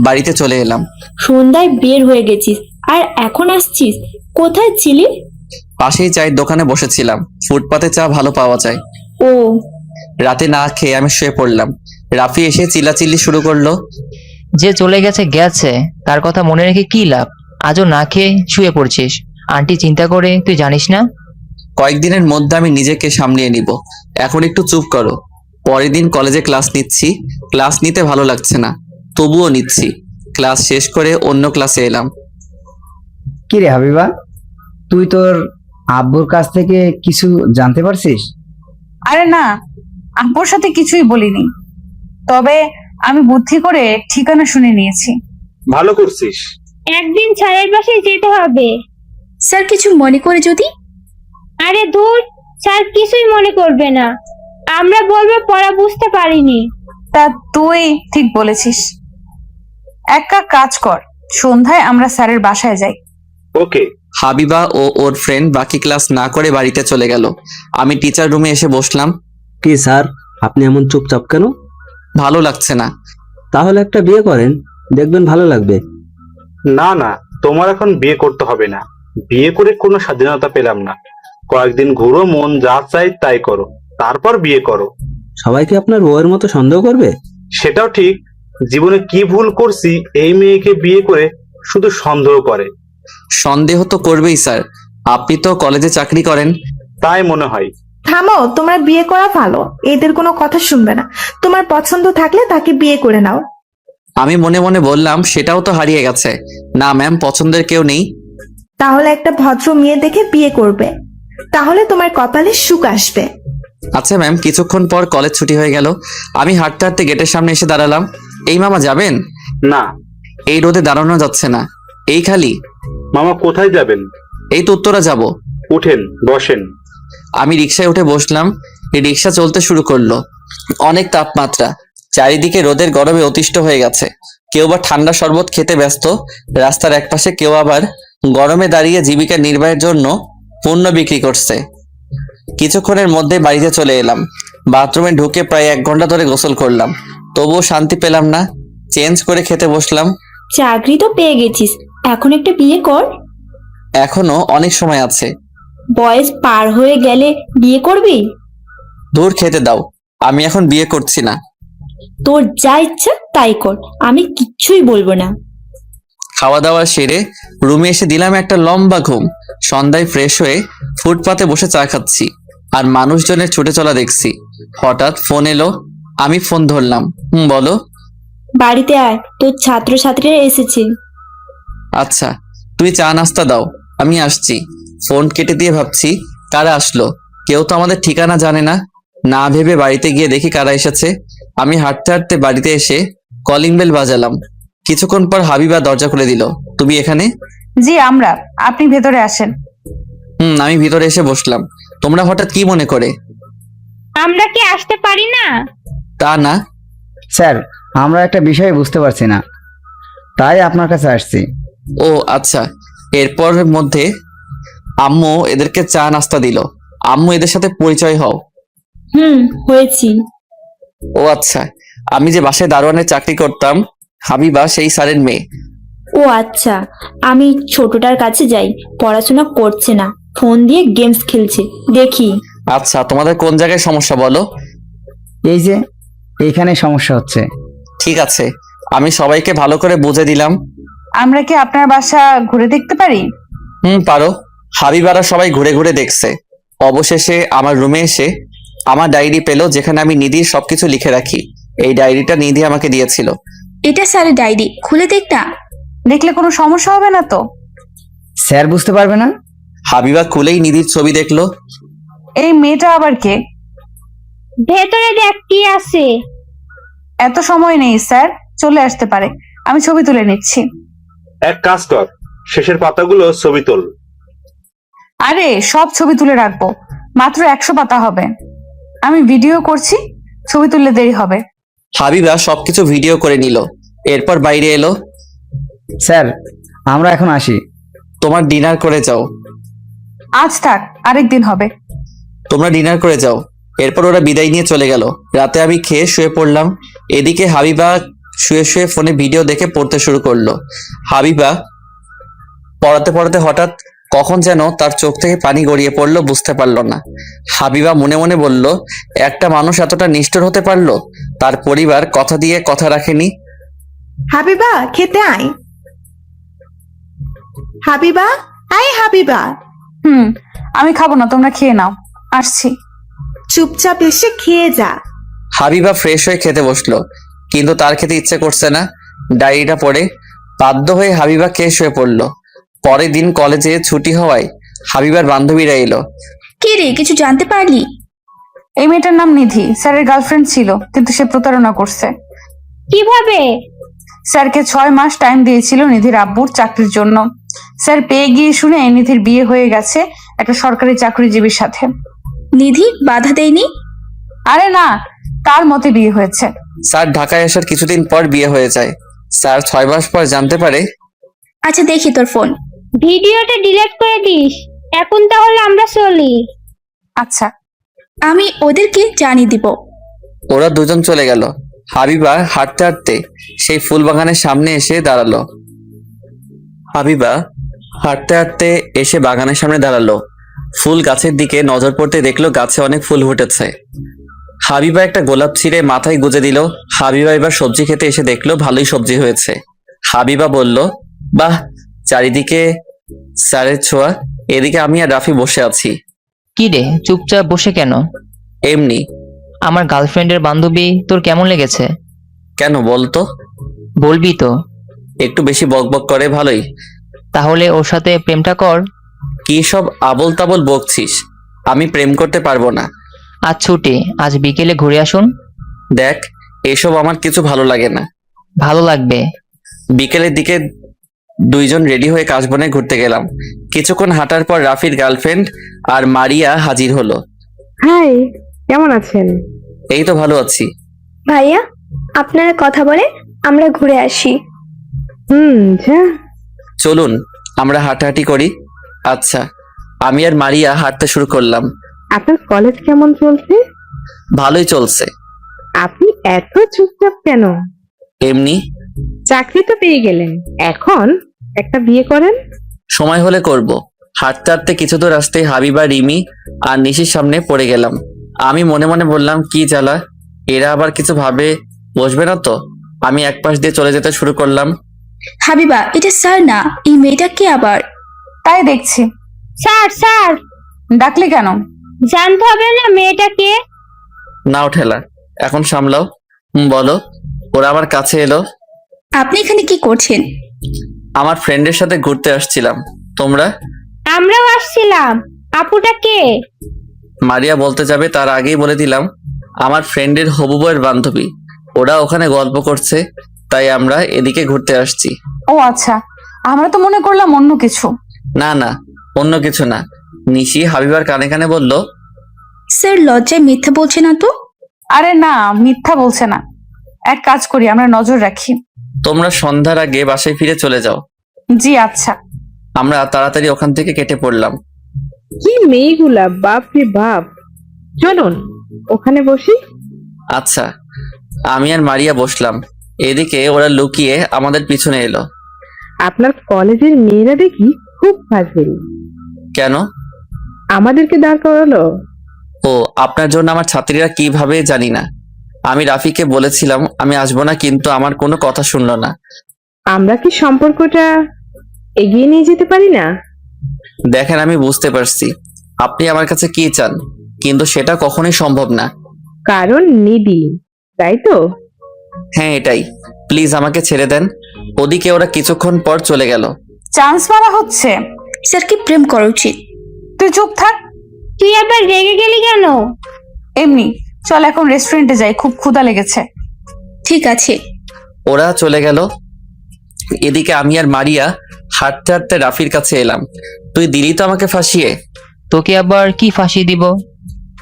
বাড়িতে চলে এলাম। সন্ধ্যায় বের হয়ে গেছিস আর এখন আসছিস? কোথায় ছিলি? পাশেই চায়ের দোকানে বসেছিলাম। ফুটপাতে চা ভালো পাওয়া যায়। ও, রাতে না খেয়ে আমি শুয়ে পড়লাম। রাফি এসে চিল্লাচিল্লি শুরু করলো। যে চলে গেছে গেছে, তার কথা মনে রেখে কি লাভ? আজও না খেয়ে শুয়ে পড়ছিস। আন্টি চিন্তা করে তুই জানিস না? কয়েকদিনের মধ্যে আমি নিজেকে সামলিয়ে নিব। এখন একটু চুপ করো। পরের দিন কলেজে ক্লাস নিচ্ছি। ক্লাস নিতে ভালো লাগছে না, তবুও নিচ্ছি। ক্লাস শেষ করে অন্য ক্লাসে এলাম। কি রে হাবিবা, তুই তোর আব্বুর কাছ থেকে কিছু জানতে পারছিস? আরে না, আব্বুর সাথে কিছুই বলিনি, তবে আমি বুদ্ধি করে ঠিকানা শুনে নিয়েছি। ভালো করছিস। একদিন স্যারের বাসায় যেতে হবে। স্যার কিছু মনে করে যদি? আরে দূর, স্যার কিছুই মনে করবে না। আমরা বলবো পড়া বুঝতে পারিনি। তা তুই ঠিক বলেছিস। একটা কাজ কর, সন্ধ্যায় আমরা স্যারের বাসায় যাই। ওকে। হাবিবা ও ওর ফ্রেন্ড বাকি ক্লাস না করে বাড়িতে চলে গেল। আমি টিচার রুমে এসে বসলাম। কি স্যার, আপনি এমন চুপচাপ কেন? ভালো লাগছে না। তাহলে একটা বিয়ে করেন, দেখবেন ভালো লাগবে। না না, তোমার এখন বিয়ে করতে হবে না। বিয়ে করে কোনো স্বাধীনতা পেলাম না। কয়েকদিন ঘুরো, মন যা চাই তাই করো, তারপর বিয়ে করো। সবাই কি আপনার বউয়ের মতো সন্দেহ করবে? সেটাও ঠিক। জীবনে কি ভুল করছি এই মেয়েকে বিয়ে করে শুধু সন্দেহ করে। সন্দেহ তো করবেই স্যার, আপনি তো কলেজে চাকরি করেন। তাই মনে হয়। থামো, তোমরা বিয়ে করা ভালো। এদের কোনো কথা শুনবে না। তোমার পছন্দ থাকলে তাকে বিয়ে করে নাও। আমি মনে মনে বললাম, সেটাও তো হারিয়ে গেছে। না ম্যাম, পছন্দের কেউ নেই। তাহলে একটা ভদ্র মেয়ে দেখে বিয়ে করবে, তাহলে তোমার কপালে সুখ আসবে। আচ্ছা ম্যাম। কিছুক্ষণ পর কলেজ ছুটি হয়ে গেল। আমি হাঁটতে হাঁটতে গেটের সামনে এসে দাঁড়ালাম। এই মামা যাবেন? না। এই রোদে দাঁড়ানো যাচ্ছে না। এই খালি। মামা কোথায় যাবেন? এই তো উত্তরা যাব। উঠেন, বসেন। আমি রিক্সায় উঠে বসলাম। এই রিক্সা চলতে শুরু করলো। অনেক তাপমাত্রা, চারিদিকে রোদের গরমে অতিষ্ঠ হয়ে গেছে। কেউ বা ঠান্ডা শরবত খেতে ব্যস্ত, রাস্তার একপাশে কেউ আবার গরমে দাঁড়িয়ে জীবিকা নির্বাহের জন্য পণ্য বিক্রি করছে। কিছুক্ষণের মধ্যে বাড়িতে চলে এলাম। বাথরুমে ঢুকে প্রায় 1 ঘন্টা ধরে গোসল করলাম, তবুও শান্তি পেলাম না। চেঞ্জ করে খেতে বসলাম। চাকরি তো পেয়ে গেছিস, এখন একটা বিয়ে কর। এখনো অনেক সময় আছে। বয়স পার হয়ে গেলে বিয়ে করবি? দূর, খেতে দাও। আমি এখন বিয়ে করছি না। তোর যা ইচ্ছা তাই কর, আমি কিচ্ছুই বলবো না। খাওয়া দাওয়া সেরে রুমে এসে দিলাম একটা লম্বা ঘুম। সন্ধ্যায় ফ্রেশ হয়ে ফুটপাতে বসে চা খাচ্ছি আর মানুষজনের ছুটে চলা দেখছি। হঠাৎ ফোন এলো। আমি ফোন ধরলাম। বলো। বাড়িতে আয়, তোর ছাত্রছাত্রীরা এসেছে। আচ্ছা, তুমি চা নাস্তা দাও, আমি আসছি। ফোন কেটে দিয়ে ভাবছি, কারা আসলো? কেউ তো আমাদের ঠিকানা জানে না। না ভেবে বাড়িতে গিয়ে দেখি কারা এসেছে। আমি হাঁটতে হাঁটতে বাড়িতে এসে কলিং বেল বাজালাম। কিছুক্ষণ পর হাবিবা দরজা খুলে দিল। তুমি এখানে? জি আমরা, আপনি ভেতরে আসেন। আমি ভিতরে এসে বসলাম। তোমরা হঠাৎ কি মনে করে? আমরা কি আসতে পারি না? তা না স্যার, আমরা একটা বিষয় বুঝতে পারছি না, তাই আপনার কাছে আসছি। ও আচ্ছা। এরপর মধ্যে আম্মু এদেরকে চা নাস্তা দিল। আম্মু, এদের সাথে পরিচয় হও। হয়েছি। ও আচ্ছা, আমি যে বাসায় দারোয়ানের চাকরি করতাম, হাবিবা সেই স্যারের মেয়ে। ও আচ্ছা, আমি ছোটটার কাছে যাই, পড়াশোনা করছে না, ফোন দিয়ে গেমস খেলছে, দেখি। আচ্ছা, তোমাদের কোন জায়গায় সমস্যা বলো? এই যে এইখানে সমস্যা হচ্ছে। ঠিক আছে, আমি সবাইকে ভালো করে বুঝে দিলাম। আমরা কি আপনার বাসা ঘুরে দেখতে পারি? পারো। হাবিবারা সবাই ঘুরে ঘুরে দেখছে। অবশেষে আমার রুমে এসে আমার ডায়েরি পেলো, যেখানে আমি নিধির সবকিছু লিখে রাখি। এই ডায়েরিটা নিধি আমাকে দিয়েছিল। এটা স্যারের ডায়েরি, খুলে দেখ না। দেখলে কোনো সমস্যা হবে না তো? স্যার বুঝতে পারবে না? হাবিবা খুলেই নিধির ছবি দেখলো। এই মেয়েটা আবার কে? ভেতরে দেখ কি আছে। এত সময় নেই স্যার, চলে আসতে পারে, আমি ছবি তুলে নিচ্ছি। এক কাজ কর, শেষের পাতাগুলো ছবি তোল। আরে সব ছবি তুলে রাখবো, মাত্র 100 পাতা হবে। আমি ভিডিও করছি, ছবি তুললে দেরি হবে। হাবিবা সবকিছু ভিডিও করে নিল, এরপর বাইরে এলো। স্যার, আমরা এখন আসি। তোমার ডিনার করে যাও। আজ থাক, আরেকদিন হবে। তোমরা ডিনার করে যাও। এরপর ওরা বিদায় নিয়ে চলে গেল। রাতে আমি খেয়ে শুয়ে পড়লাম। এদিকে হাবিবা শুয়ে শুয়ে ফোনে ভিডিও দেখে পড়তে শুরু করলো। হাবিবা পড়াতে পড়াতে হঠাৎ কখন যেন তার চোখ থেকে পানি গড়িয়ে পড়লো, বুঝতে পারলো না। হাবিবা মনে মনে বলল, একটা মানুষ এতটা নিষ্ঠুর হতে পারলো? তার পরিবার কথা দিয়ে কথা রাখেনি। হাবিবা, খেতে আয়। হাবিবা, আয় হাবিবা। আমি খাবো না, তোমরা খেয়ে নাও, আসছি। চুপচাপ এসে খেয়ে যা। হাবিবা ফ্রেশ হয়ে খেতে বসলো, কিন্তু তার খেতে ইচ্ছে করছে না। ডায়েরিটা পড়ে বাধ্য হয়ে হাবিবা খেয়ে শুয়ে পড়লো। পরের দিন কলেজে ছুটি হওয়ায় হাবিবার বান্ধবীরা এলো। কে রে, কিছু জানতে পারলি? এই মেয়েটার নাম নিধি, স্যারের গার্লফ্রেন্ড ছিল, কিন্তু সে প্রতারণা করছে। কিভাবে? স্যারকে 6 মাস টাইম দিয়েছিল নিধির আব্বুর চাকরির জন্য। স্যার পেয়ে গিয়ে শুনে নিধির বিয়ে হয়ে গেছে একটা সরকারি চাকরিজীবীর সাথে। নিধি বাধা দেয়নি? আরে না, তার মতে বিয়ে হয়েছে। স্যার ঢাকায় আসার কিছুদিন পর বিয়ে হয়ে যায়। স্যার 6 মাস পর জানতে পারে। আচ্ছা, দেখি তোর ফোন। ভিডিওটা ডিলিট করে দিস। এখন তাহলে আমরা চলি। আচ্ছা, আমি ওদেরকে জানিয়ে দিব। ওরা দুজন চলে গেল। হাবিবা হাঁটতে হাঁটতে সেই ফুল বাগানের সামনে এসে দাঁড়ালো। হাবিবা হাঁটতে হাঁটতে এসে বাগানের সামনে দাঁড়ালো। ফুল গাছের দিকে নজর পড়তে দেখলো গাছে অনেক ফুল ফুটেছে। হাবিবা একটা গোলাপ ছিঁড়ে মাথায় গুজে দিল। হাবিবা এবার সবজি খেতে এসে দেখলো ভালোই সবজি হয়েছে। হাবিবা বলল, বাহ, চারিদিকে স্যারের ছোঁয়া। এদিকে আমি আর রাফি বসে আছি। কি রে, চুপচাপ বসে কেন? এমনি। আমার গার্লফ্রেন্ডের বান্ধবী তোর কেমন লেগেছে? কেন বলতো? বলবি তো? একটু বেশি বকবক করে ভালোই। তাহলে ওর সাথে প্রেমটা কর। কি সব আবল তাবল বকছিস? আমি প্রেম করতে পারবো না। আজ ছুটি, আজ বিকেলে ঘুরে আসুন। দেখ, এসব আমার কিছু ভালো লাগে না। ভালো লাগবে। বিকেলের দিকে দুইজন রেডি হয়ে কাশবনে ঘুরতে গেলাম। কিছুক্ষণ হাঁটার পর রাফির গার্লফ্রেন্ড আর মারিয়া হাজির হলো। হাই, কেমন আছেন? এই তো ভালো আছি। ভাইয়া, আপনারা কথা বলে আমরা ঘুরে আসি। যা। চলুন আমরা হাঁটাহাঁটি করি। আচ্ছা, আমি আর মারিয়া হাঁটতে শুরু করলাম। আপনার কলেজ কেমন চলছে? ভালোই চলছে। আপনি এত চুপচাপ কেন? এমনি। চাকরি তো পেয়ে গেলেন, এখন একটা বিয়ে করেন। সময় হলে করব। হাঁটতে হাঁটতে কিছু দূর রাস্তায় হাবিবা, রিমি আর নিশির সামনে পড়ে গেলাম। আমি মনে মনে বললাম, কি জ্বালা, এরা আবার কিছু ভাবে বসবে না তো। আমি এক পাশ দিয়ে চলে যেতে শুরু করলাম। হাবিবা, এটা স্যার না, এই মেয়েটা কে আবার? তাই দেখছি। স্যার স্যার ডাকলি কেন? জানতে হবে না মেয়েটা কে। নাও ঠেলা, এখন সামলাও। বলো। ওরা আমার কাছে এলো। আপনি এখানে কি করছেন? আমার ফ্রেন্ডের সাথে ঘুরতে আসছিলাম। তোমরা? আমরাও আসছিলাম। আপুটা কে? মারিয়া বলতে যাবে তার আগেই বলে দিলাম, আমার ফ্রেন্ডের হবু বউয়ের বান্ধবী। ওরা ওখানে গল্প করছে, তাই আমরা এদিকে ঘুরতে আসছি। ও আচ্ছা, আমরা তো মনে করলাম অন্য কিছু। না না, অন্য কিছু না। নিশি হাবিবার কানে কানে বলল, স্যার লজ্জায় মিথ্যা বলছে না তো? আরে না, মিথ্যা বলছে না। এক কাজ করি, আমরা নজর রাখি। তোমরা সন্ধ্যার আগে বাসায় ফিরে চলে যাও। জি আচ্ছা। আমরা তাড়াতাড়ি ওখান থেকে কেটে পড়লাম। কি মেয়েগুলা, বাপ রে বাপ। চলুন ওখানে বসি। আচ্ছা। আমি আর মারিয়া বসলাম। এদিকে ওরা লুকিয়ে আমাদের পিছনে এলো। আপনার কলেজের মেয়েরা দেখি খুব ফাজিল। কেন? আমাদেরকে দাঁড় করালো। ও, আপনার জন্য আমার ছাত্রীরা কিভাবে জানি না। আমি রাফিকে বলেছিলাম আমি আসবো না, কিন্তু আমার কোনো কথা শুনলো না। আমরা কি সম্পর্কটা এগিয়ে নিয়ে যেতে পারি না? দেখেন, আমি বুঝতে পারছি আপনি আমার কাছে কি চান, কিন্তু সেটা কখনোই সম্ভব না। কারণ নিধি, তাই তো? হ্যাঁ, এটাই। প্লিজ আমাকে ছেড়ে দেন। ওদিকে ওরা কিছুক্ষণ পর চলে গেল। চান্স মারা হচ্ছে। স্যারকে প্রেম করা উচিত। তুই চুপ থাক। তুই আবার রেগে গেলি কেন? এমনি। চল এখন রেস্টুরেন্টে যাই, খুব ক্ষুধা লেগেছে। ঠিক আছে। ওরা চলে গেল। এদিকে আমি আর মারিয়া হাঁটতে হাঁটতে রাফির কাছে এলাম। তুই দিলি তো আমাকে ফাঁসিয়ে। তোকে আবার কি ফাঁসিয়ে দিব?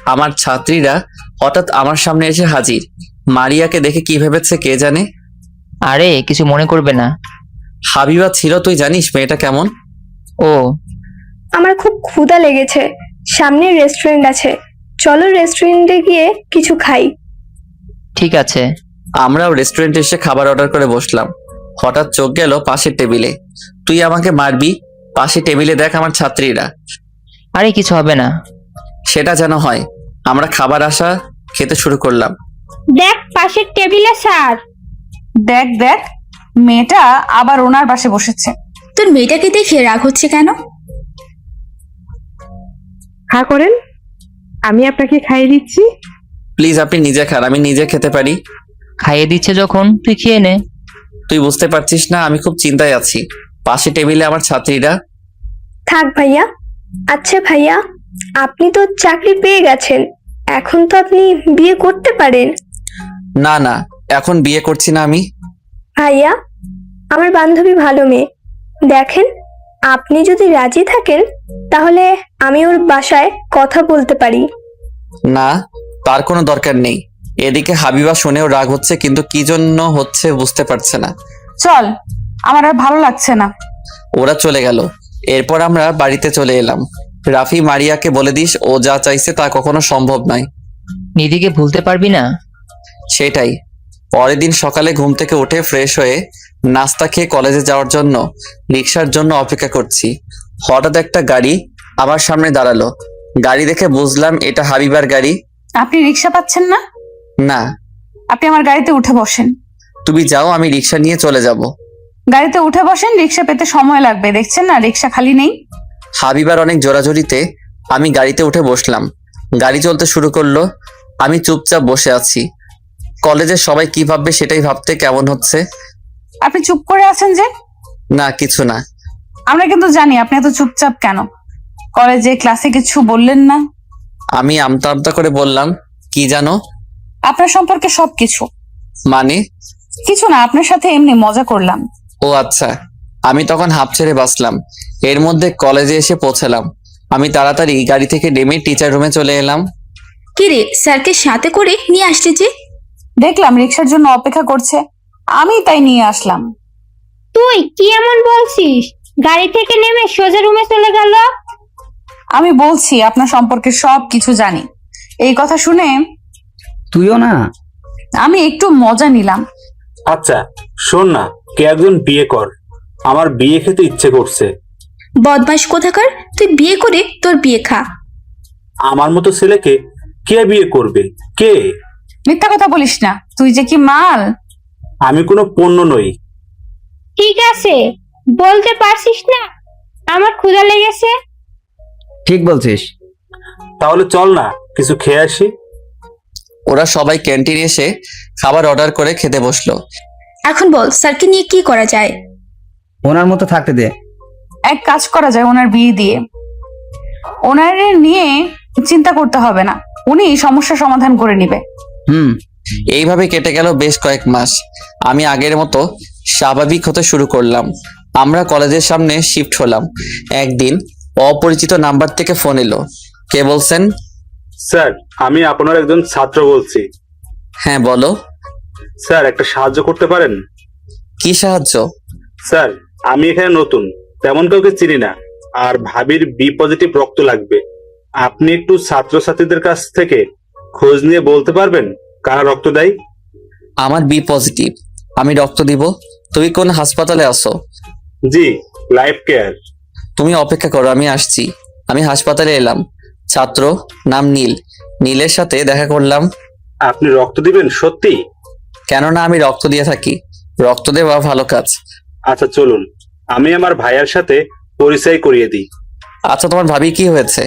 আমার ছাত্রীরা হঠাৎ আমার সামনে এসে হাজির। মারিয়াকে দেখে কি ভেবেছে কে জানে। আরে কিছু মনে করবে না। হাবিবা ছিল, তুই জানিস মেয়েটা কেমন? ও, আমার খুব ক্ষুধা লেগেছে, সামনে রেস্টুরেন্ট আছে, চলো রেস্টুরেন্টে গিয়ে কিছু খাই। ঠিক আছে। আমরাও রেস্টুরেন্টে এসে খাবার অর্ডার করে বসলাম। হঠাৎ চোখ গেল পাশের টেবিলে। তুই আমাকে মারবি? পাশের টেবিলে দেখ আমার ছাত্রীরা। আরে কিছু হবে না। সেটা যেন হয়। আমরা খাবার আসা খেতে শুরু করলাম। দেখ পাশের টেবিলে স্যার। দেখ দেখ, মেয়েটা আবার ওনার পাশে বসেছে। তোর মেয়েটাকে দেখে রাগ হচ্ছে কেন? খা করেন, আমি আপনাকে খাইয়ে দিচ্ছি। প্লিজ আপনি নিজে খান, আমি নিজে খেতে পারি। খাইয়ে দিচ্ছে যখন তুই খেয়ে নে। তুই বুঝতে পারছিস না আমি খুব চিন্তায় আছি। পাশে টেবিলে আমার ছাত্রীরা। থাক ভাইয়া। আচ্ছা ভাইয়া, আপনি তো চাকরি পেয়ে গেছেন, এখন তো আপনি বিয়ে করতে পারেন। না না, এখন বিয়ে করছি না আমি। ভাইয়া, আমার বান্ধবী ভালো মেয়ে, দেখেন আপনি যদি রাজি থাকেন তাহলে আমি ওর বাসায় কথা বলতে পারি। না, তার কোনো দরকার নেই। এদিকে হাবিবা শুনেও রাগ হচ্ছে, কিন্তু কি জন্য হচ্ছে বুঝতে পারছে না। চল, আমার আর ভালো লাগছে না। ওরা চলে গেল। এরপর আমরা বাড়িতে চলে এলাম। রাফি মারিয়াকে বলে দিস ও যা চাইছে তা কখনো সম্ভব নয়। নিধিকে ভুলতে পারবি না। সেটাই। পরের দিন সকালে ঘুম থেকে উঠে ফ্রেশ হয়ে নাস্তা খেয়ে কলেজে যাওয়ার জন্য রিক্সার জন্য অপেক্ষা করছি। হঠাৎ একটা গাড়ি আমার সামনে দাঁড়ালো। গাড়ি দেখে বুঝলাম এটা হাবিবার গাড়ি। আপনি রিক্সা পাচ্ছেন না? না। আপনি আমার গাড়িতে উঠে বসেন। তুমি যাও, আমি রিক্সা নিয়ে চলে যাব। গাড়িতে উঠে বসেন, রিক্সা পেতে সময় লাগবে, দেখছেন না রিক্সা খালি নেই। হাবিবার অনেক জোরাজোরিতে আমি গাড়িতে উঠে বসলাম। গাড়ি চলতে শুরু করলো। আমি চুপচাপ বসে আছি। কলেজের সবাই কি ভাববে সেটাই ভাবতে কেমন হচ্ছে। আপনি চুপ করে আছেন যে? না, কিছু না। আমরা কিন্তু জানি আপনি এত চুপচাপ কেন। কলেজে ক্লাসে কিছু বললেন না? আমি আমতা আমতা করে বললাম, কি জানো? আপনার সম্পর্কে সবকিছু। মানে? কিছু না, আপনার সাথে এমনি মজা করলাম। ও আচ্ছা। আমি তখন হাঁপ ছেড়ে বাঁচলাম। এর মধ্যে কলেজে এসে পৌঁছালাম। আমি তাড়াতাড়ি গাড়ি থেকে নেমে টিচার রুমে চলে এলাম। কি রে, স্যারকে সাথে করে নিয়ে আসছে যে? দেখলাম রিক্সার জন্য অপেক্ষা করছে, আমি তাই নিয়ে আসলাম। তুই কি এমন বলছিস? গাড়ি থেকে নেমে সোজা রুমে চলে গেল। আমি বলছি আপনার সম্পর্কে সব কিছু জানি। এই কথা শুনে তুইও না? আমি একটু মজা নিলাম। আচ্ছা শোন না, কে একজন বিয়ে কর, আমার বিয়ে খেতে ইচ্ছে করছে। বদমাস কোথাকার, তুই বিয়ে করে তোর বিয়ে খা। আমার মতো ছেলেকে কে বিয়ে করবে? কে? মিথ্যা কথা বলিস না, তুই যে কি মাল। আমি কোনো পণ্য নই। ঠিক আছে, বলতে পারছিস না আমার ক্ষুধা লেগেছে। ঠিক বলছিস। তাহলে চল না কিছু খেয়ে আসি। ওরা সবাই ক্যান্টিনে এসে খাবার অর্ডার করে খেতে বসলো। এখন বল স্যারকে নিয়ে কি করা যায়? ওনার মতো থাকতে দে। এক কাজ করা যায়, ওনার বিয়ে দিয়ে। ওনার নিয়ে চিন্তা করতে হবে না, উনি সমস্যা সমাধান করে নিবে। এইভাবে কেটে গেল বেশ কয়েক মাস। আমি আগের মতো স্বাভাবিক হতে শুরু করলাম। আমরা কলেজের সামনে শিফট হলাম। একদিন অপরিচিত নাম্বার থেকে ফোন এলো। কে বলছেন? স্যার, আমি আপনার একজন ছাত্র বলছি। হ্যাঁ বলো। স্যার, একটা সাহায্য করতে পারেন? কি সাহায্য? স্যার, আমি এখানে নতুন, তেমন কাউকে চিনি না, আর ভাবির বি পজিটিভ রক্ত লাগবে। আপনি একটু ছাত্রছাত্রীদের কাছ থেকে খোঁজ নিয়ে বলতে পারবেন কারা রক্ত দেয়? আমার বি পজিটিভ, আমি রক্ত দিব। তুমি কোন হাসপাতালে আছো? জি, লাইফ কেয়ার। তুমি অপেক্ষা করো, আমি আসছি। আমি হাসপাতালে এলাম। ছাত্র, নাম নীল। নীলের সাথে দেখা করলাম। আপনি রক্ত দিবেন সত্যি? কেননা আমি রক্ত দিয়ে থাকি, রক্ত দেওয়া ভালো কাজ। আচ্ছা চলুন, আমি আমার ভাইয়ার সাথে পরিচয় করিয়ে দিই। আচ্ছা, তোমার ভাবি কি হয়েছে?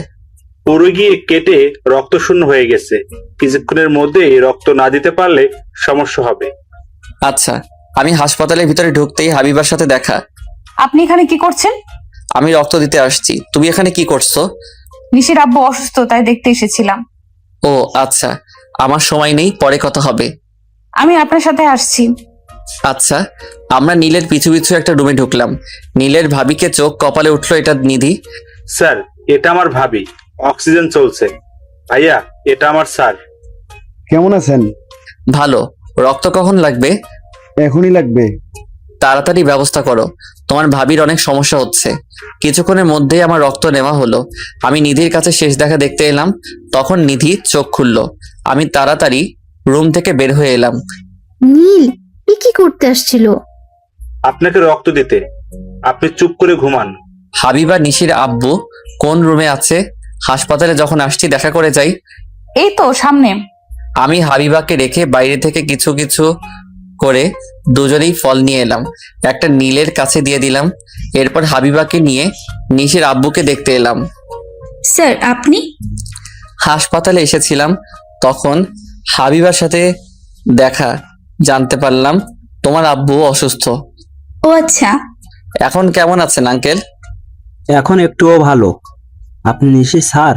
পড়ে গিয়ে কেটে রক্ত শূন্য হয়ে গেছে। কিছুক্ষণের মধ্যে রক্ত না দিতে পারলে সমস্যা হবে। আচ্ছা। আমি হাসপাতালের ভিতরে ঢুকতেই হাবিবার সাথে দেখা। আপনি এখানে কি করছেন? আমি রক্ত দিতে আসছি। তুমি এখানে কি করছো? নিশির আব্বু অসুস্থ, তাই দেখতে এসেছিলাম। ও আচ্ছা, আমার সময় নেই, পরে কথা হবে। আমি আপনার সাথে আসছি। আচ্ছা। আমরা নীলের পিছু পিছু একটা রুমে ঢুকলাম। নীলের ভাবিকে চোখ কপালে উঠলো, এটা নিধি। স্যার, এটা আমার ভাবি, অক্সিজেন চলছে। ভাইয়া, এটা আমার স্যার। কেমন আছেন? ভালো। রক্ত কখন লাগবে? এখনই লাগবে। তাড়াতাড়ি ব্যবস্থা করো, তোমার ভাবির অনেক সমস্যা হচ্ছে। কিছুক্ষণের মধ্যেই আমার রক্ত নেওয়া হলো। আমি নিধির কাছে শেষ দেখা দেখতে এলাম, তখন নিধি চোখ খুললো। আমি তাড়াতাড়ি রুম থেকে বের হয়ে এলাম। নীল কি করতে আসছিল? আপনাকে রক্ত দিতে। আপনি চুপ করে ঘুমান। হাবিবা নিশির আব্বু কোন রুমে আছে? হাসপাতালে যখন আসছি দেখা করে যাই। এই তো সামনে। আমি হাবিবাকে রেখে বাইরে থেকে কিছু কিছু করে দুজনেই ফল নিয়ে এলাম, একটা নীলের কাছে দিয়ে দিলাম। এরপর হাবিবাকে নিয়ে নিশির আব্বুকে দেখতে এলাম। স্যার আপনি? হাসপাতালে এসেছিলাম, তখন হাবিবার সাথে দেখা, জানতে পারলাম তোমার আব্বু অসুস্থ। ও আচ্ছা। এখন কেমন আছেন আঙ্কেল? এখন একটুও ভালো। আপনি নিশি স্যার?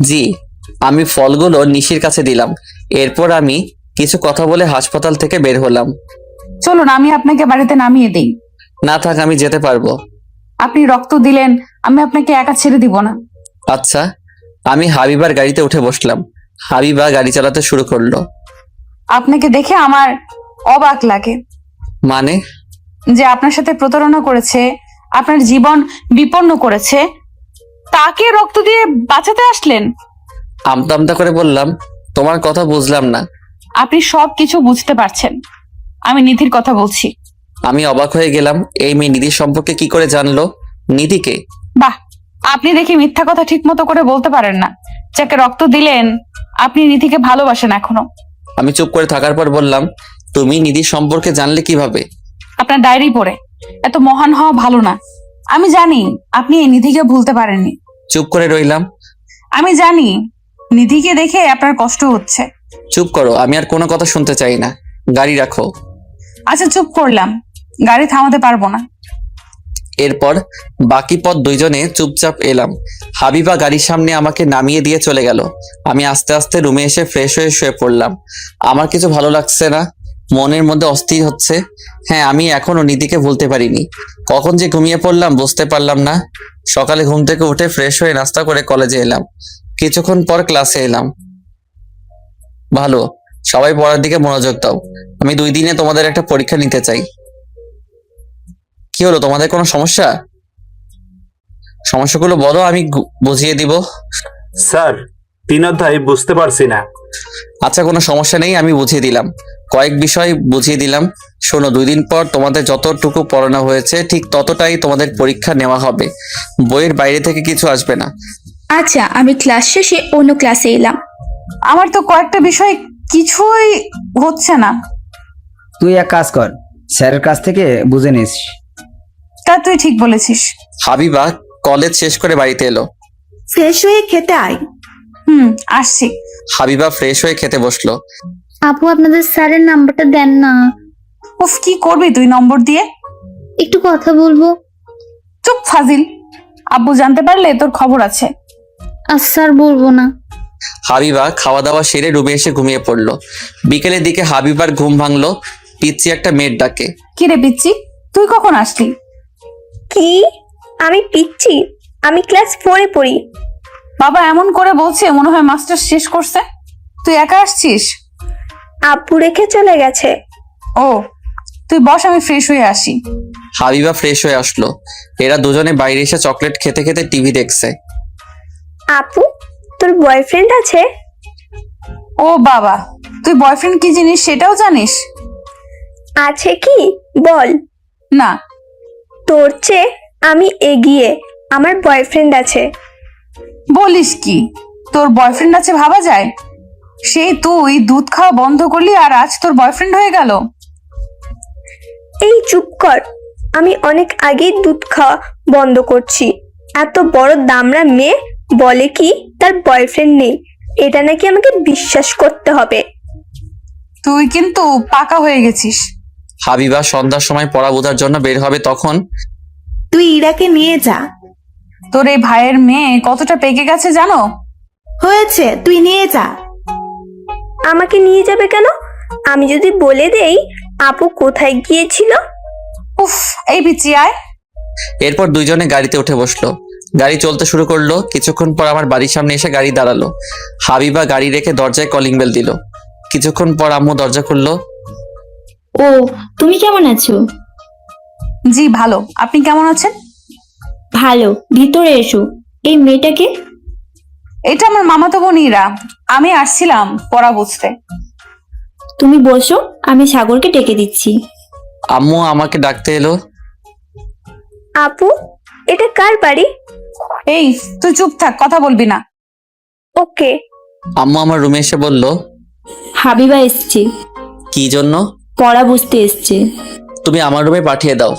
জি। আমি ফলগুলো নিশির কাছে দিলাম। এরপর আমি কিছু কথা বলে হাসপাতাল থেকে বের হলাম। চলুন, আমি আপনাকে বাড়িতে নামিয়ে দিই। না থাক, আমি যেতে পারবো। আপনি রক্ত দিলেন, আমি আপনাকে একা ছেড়ে দিব না। আচ্ছা। আমি হাবিবার গাড়িতে উঠে বসলাম। হাবিবা গাড়ি চালাতে শুরু করলো। আপনাকে দেখে আমার অবাক লাগে মানে? যে আপনার সাথে প্রতারণা করেছে, আপনার জীবন বিপন্ন করেছে, তাকে রক্ত দিয়ে বাঁচাতে আসলেন। আমতা আমতা করে বললাম, তোমার কথা বুঝলাম না। আপনি সব কিছু বুঝতে পারছেন। আমি নিধির কথা বলছি। আমি অবাক হয়ে গেলাম, এই মেয়ে নিধির সম্পর্কে কি করে জানলো? নিধিকে? বাহ, আপনি দেখি মিথ্যা কথা ঠিক মতো করে বলতে পারেন না। যাকে রক্ত দিলেন, আপনি নিধিকে ভালোবাসেন এখনো। আমি চুপ করে থাকার পর বললাম, তুমি নিধির সম্পর্কে জানলে কিভাবে? আপনার ডায়েরি পড়ে। এত মহান হওয়া ভালো না। আমি জানি আপনি এই নিধিকে ভুলতে পারেননি। চুপ করে রইলাম। আমি জানি নিধিকে দেখে আপনার কষ্ট হচ্ছে। চুপ করো, আমি আর কোনো কথা শুনতে চাই না। গাড়ি রাখো। আচ্ছা চুপ করলাম, গাড়ি থামাতে পারবো না। এরপর বাকি পথ দুইজনে চুপচাপ এলাম। হাবিবা গাড়ির সামনে আমাকে নামিয়ে দিয়ে চলে গেল। আমি আস্তে আস্তে রুমে এসে ফ্রেশ হয়ে শুয়ে পড়লাম। আমার কিছু ভালো লাগছে না, মনের মধ্যে অস্থির হচ্ছে। হ্যাঁ, আমি এখনো নিধিকে ভুলতে পারিনি। কখন যে ঘুমিয়ে পড়লাম বুঝতে পারলাম না। সকালে ঘুম থেকে উঠে ফ্রেশ হয়ে নাস্তা করে কলেজে এলাম। কিছুক্ষণ পর ক্লাসে এলাম। ভালো, সবাই পড়ার দিকে মনোযোগ দাও। আমি 2 দিনে তোমাদের একটা পরীক্ষা নিতে চাই। কি হলো, তোমাদের কোনো সমস্যা? সমস্যাগুলো বলো, আমি বুঝিয়ে দিব। স্যার, 3 অধ্যায় বুঝতে পারছি না। আচ্ছা, কোনো সমস্যা নেই, আমি বুঝিয়ে দিলাম। কয়েক বিষয় বুঝিয়ে দিলাম। শোনো, 2 দিন পর তোমাদের যতটুকু পড়ানো হয়েছে ঠিক ততটাই তোমাদের পরীক্ষা নেওয়া হবে। বইয়ের বাইরে থেকে কিছু আসবে না। আচ্ছা, আমি ক্লাস শেষে অন্য ক্লাসে এলাম। আমার তো কয়েকটা বিষয় কিছুই হচ্ছে না। তুই এক কাজ কর, স্যারের কাছ থেকে বুঝে নিস। তা তুই ঠিক বলেছিস। হাবিবা কলেজ শেষ করে বাড়িতে এলো। ফ্রেশ হয়ে খেতে আয়। আসছি। হাবিবা ফ্রেশ হয়ে খেতে বসলো। আপু আপনাদের স্যারের নাম্বারটা দেন না। উফ, কি করবি তুই নম্বর দিয়ে? একটু কথা বলবো। চুপ ফাজিল, আব্বু জানতে পারলে তোর খবর আছে। আর স্যার বলবো না। হাবিবা খাওয়া দাওয়া সেরে রুমে এসে ঘুমিয়ে পড়লো। বিকেলের দিকে হাবিবার ঘুম ভাঙলো পিচ্ছি একটা মেয়ের ডাকে। কি রে পিচ্ছি, তুই কখন আসলি? কি? আমি পিচ্ছি? আমি ক্লাস 4-এ পড়ি। বাবা এমন করে বলছে মনে হয় মাস্টার শেষ করছে। তুই একা আসছিস? আব্বু রেখে চলে গেছে। ও, তুই বস, আমি ফ্রেশ হয়ে আসি। হাবিবা ফ্রেশ হয়ে আসলো। এরা দুজনে বাইরে এসে চকলেট খেতে খেতে টিভি দেখছে। আপু, তোর বয়ফ্রেন্ড আছে? ও বাবা, তুই বয়ফ্রেন্ড কি জিনিস সেটাও জানিস? আছে কি বল। না। তোর চেয়ে আমি এগিয়ে, আমার বয়ফ্রেন্ড আছে। বলিস কি, তোর বয়ফ্রেন্ড আছে ভাবা যায়? সেই তুই দুধ খাওয়া বন্ধ করলি আর আজ তোর বয়ফ্রেন্ড হয়ে গেল। এই চুপ কর, আমি অনেক আগেই দুধ খাওয়া বন্ধ করছি। এত বড় দামড়া মেয়ে বলে কি তার বয়ফ্রেন্ড নেই, এটা নাকি আমাকে বিশ্বাস করতে হবে। তুই কিন্তু পাকা হয়ে গেছিস। হাবিবা সন্ধ্যার সময় পড়া বোঝার জন্য বের হবে, তখন তুই ইরাকে নিয়ে যা। তোর এই ভাইয়ের মেয়ে কতটা পেকে গেছে জানো? হয়েছে, তুই নিয়ে যা। আমাকে নিয়ে যাবে কেন? আমি যদি বলে দেই আপু কোথায় গিয়েছিল? উফ, এই পিচি আয়। এরপর দুইজনে গাড়িতে উঠে বসলো। গাড়ি চলতে শুরু করলো। কিছুক্ষণ পর আমার বাড়ির সামনে এসে গাড়ি দাঁড়ালো। হাবিবা গাড়ি রেখে দরজায় কলিং বেল দিল। কিছুক্ষণ পর আম্মু দরজা খুললো। ও, তুমি কেমন আছো? জি ভালো, আপনি কেমন আছেন? ভালো, ভিতরে এসো। এই মেয়েটাকে? এটা আমার মামাতো বোন ইরা। আমি আসছিলাম পড়া বুঝতে। তুমি বসো, আমি সাগরকে ডেকে দিচ্ছি। আম্মু আমাকে ডাকতে এলো। আপু, এটা কার বাড়ি? এই তুই চুপ থাক, কথা বলবি না। ওকে। আম্মু আমার রুমে এসে বলল, হাবিবা এসছে। কি জন্য? পড়া বুঝতে এসছে। তুমি আমার রুমে পাঠিয়ে দাও।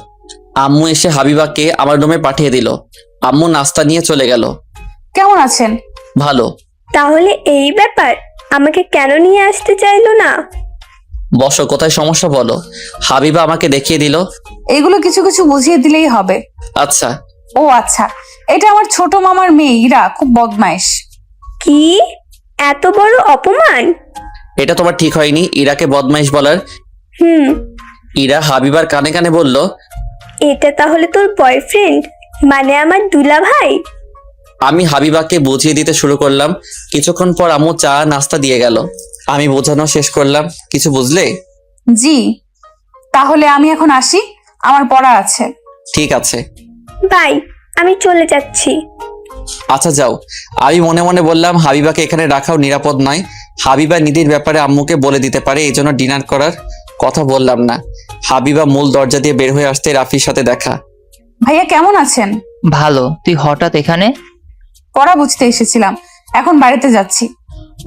আম্মু এসে হাবিবাকে আমার রুমে পাঠিয়ে দিল। আম্মু নাস্তা নিয়ে চলে গেল। কেমন আছেন? ভালো। তাহলে এই ব্যাপার, আমাকে কেন নিয়ে আসতে চাইলো না? বসো, কোথায় সমস্যা বলো। হাবিবা আমাকে দেখিয়ে দিল। এগুলো কিছু কিছু বুঝিয়ে দিলেই হবে। আচ্ছা। ও আচ্ছা, এটা আমার ছোট মামার মেয়ে ইরা, খুব বদমাইশ। কি? এত বড় অপমান! এটা তোমার ঠিক হয়নি ইরাকে বদমাইশ বলার। ইরা হাবিবার কানে কানে বলল, এটা তাহলে তোর বয়ফ্রেন্ড, মানে আমার দুলা ভাই? আমি হাবিবাকে বুঝিয়ে দিতে শুরু করলাম। কিছুক্ষণ পর আম্মু চা নাস্তা দিয়ে গেল। আমি বোঝানো শেষ করলাম। কিছু বুঝলে? জি। তাহলে আমি এখন আসি, আমার পড়া আছে। ঠিক আছে। বাই, আমি চলে যাচ্ছি। আচ্ছা যাও। আমি মনে মনে বললাম, হাবিবাকে এখানে রাখাও নিরাপদ নয়। হাবিবা নিধির ব্যাপারে আম্মুকে বলে দিতে পারে, এই জন্য ডিনার করার কথা বললাম না। হাবিবা মূল দরজা দিয়ে বের হয়ে আসতে রাফির সাথে দেখা। ভাইয়া কেমন আছেন? ভালো। তুই হঠাৎ এখানে? পড়া বুঝতে এসেছিলাম, এখন বাড়িতে যাচ্ছি।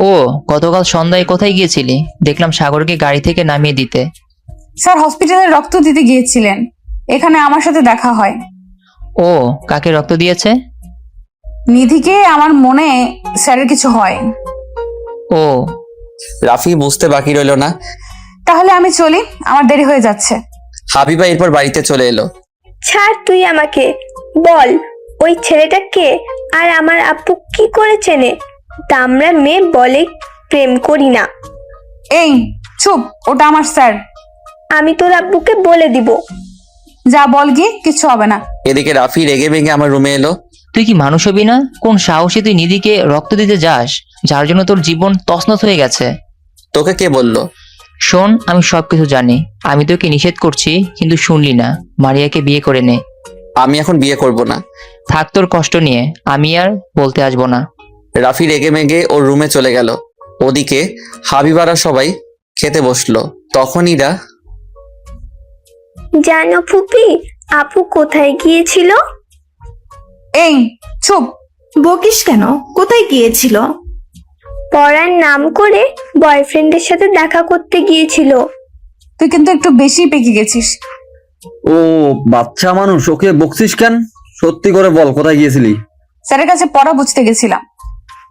ও, গতকাল সন্ধ্যায় কোথায় গিয়েছিলি? দেখলাম সাগরকে গাড়ি থেকে নামিয়ে দিতে। স্যার হসপিটালে রক্ত দিতে গিয়েছিলেন, এখানে আমার সাথে দেখা হয়। ও, কাকে রক্ত দিয়েছে? নিধিকে। আমার মনে স্যারের কিছু হয়। ও। রাফি বুঝতে বাকি রইল না। তাহলে আমি চলি, আমার দেরি হয়ে যাচ্ছে। হাবিবা এরপর বাড়িতে চলে এলো। ছাড় তুই আমাকে, বল ওই ছেলেটা কে আর আমার আপু কি করে চেনে? দামড়া মেয়ে বলে প্রেম করি না। এই চুপ, ওটা আমার স্যার। আমি তোর আব্বুকে বলে দিব। যা বল গিয়ে, কিছু হবে না। এদিকে রাফি রেগে ভেঙে আমার রুমে এলো। তুই কি মানুষ হবি না? কোন সাহসে তুই নিধিকে রক্ত দিতে যাস, যার জন্য তোর জীবন তছনছ হয়ে গেছে? তোকে কে বললো? শোন, আমি সবকিছু জানি। আমি তোকে নিষেধ করছি, কিন্তু শুনলি না। মারিয়াকে বিয়ে করে নে। আমি এখন বিয়ে করব না। থাক তোর কষ্ট নিয়ে, আমি আর বলতে আসবো না। রাফি রেগে মেগে ওর রুমে চলে গেল। ওদিকে হাবিবারা সবাই খেতে বসলো। তখন ইরা, জানো ফুপি, আপু কোথায় গিয়েছিল? এই চুপ। বকিস কেন? কোথায় গিয়েছিল? পড়ার নাম করে বয়ফ্রেন্ডের সাথে দেখা করতে গিয়েছিল। তুই কিন্তু একটু বেশি পেকে গেছিস। ও বাচ্চা মানুষ, ওকে বকছিস কেন? সত্যি করে বল, কোথায় গিয়েছিলি? স্যারের কাছে পড়া বুঝতে গেছিলাম।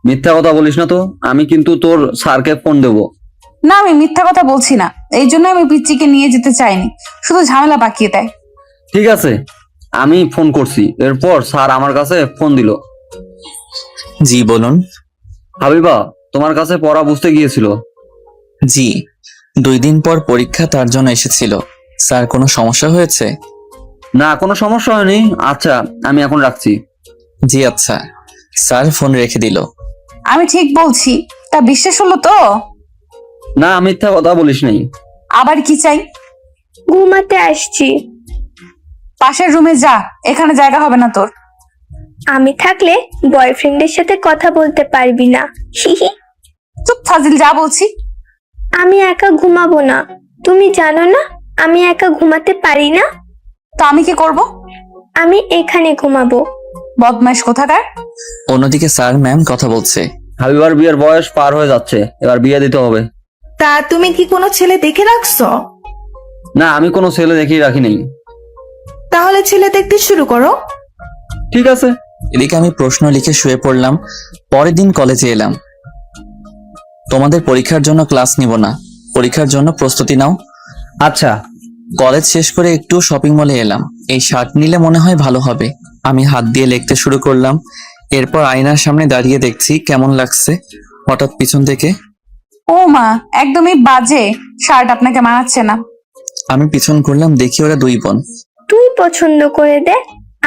মিথ্যা কথা বলিস না তো, আমি কিন্তু তোর স্যারকে ফোন দেবো। না, আমি মিথ্যা কথা বলছি না, এই জন্য আমি পিচ্চিকে নিয়ে যেতে চাইনি, শুধু ঝামেলা পাকিয়ে দেয়। ঠিক আছে, আমি ফোন করছি। এরপর স্যার আমার কাছে ফোন দিল। জি বলুন। হাবিবা তোমার কাছে পড়া বুঝতে গিয়েছিল। জি, 2 দিন পর পরীক্ষা, তার জন্য এসেছিল। স্যার কোনো সমস্যা হয়েছে? না, কোনো সমস্যা হয়নি। আচ্ছা, আমি এখন রাখছি। জি আচ্ছা। স্যার ফোন রেখে দিল। আমি ঠিক বলছি, তা বিশ্বাস হলো তো? না, মিথ্যা কথা বলিস নাই। আবার কি চাই? ঘুমাতে আসছি। পাশের রুমে যা, এখানে জায়গা হবে না তোর। আমি থাকলে বয়ফ্রেন্ডের সাথে কথা বলতে পারবি না। হিহি। চুপ ফাজিল, যা বলছি। আমি একা ঘুমাবো না, তুমি জানো না আমি একা ঘুমাতে পারি না। তো আমি কি করব? আমি এখানে ঘুমাবো। বদমাইশ কোথাকার। অন্যদিকে স্যার ম্যাম কথা বলছে। হাবিবার বিয়ের বয়স পার হয়ে যাচ্ছে, এবার বিয়ে দিতে হবে। তা তুমি কি কোনো ছেলে দেখে রাখছো? না, আমি কোনো ছেলে দেখিয়ে রাখি নাই। তাহলে ছেলে দেখতে শুরু করো। ঠিক আছে। এদিকে আমি প্রশ্ন লিখে শুয়ে পড়লাম। পরের দিন কলেজে এলাম। তোমাদের পরীক্ষার জন্য ক্লাস নিব না, পরীক্ষার জন্য প্রস্তুতি নাও। আচ্ছা। কলেজ শেষ করে একটু শপিং মলে এলাম। এই শার্ট নিলে মনে হয় ভালো হবে। আমি হাত দিয়ে লিখতে শুরু করলাম। এরপর আয়নার সামনে দাঁড়িয়ে দেখছি কেমন লাগছে। হঠাৎ পিছন থেকে ও মা, একদমই বাজে শার্ট, আপনাকে মানাচ্ছে না। আমি পিছন করলাম, দেখি ওরা দুই বোন। তুই পছন্দ করে দে,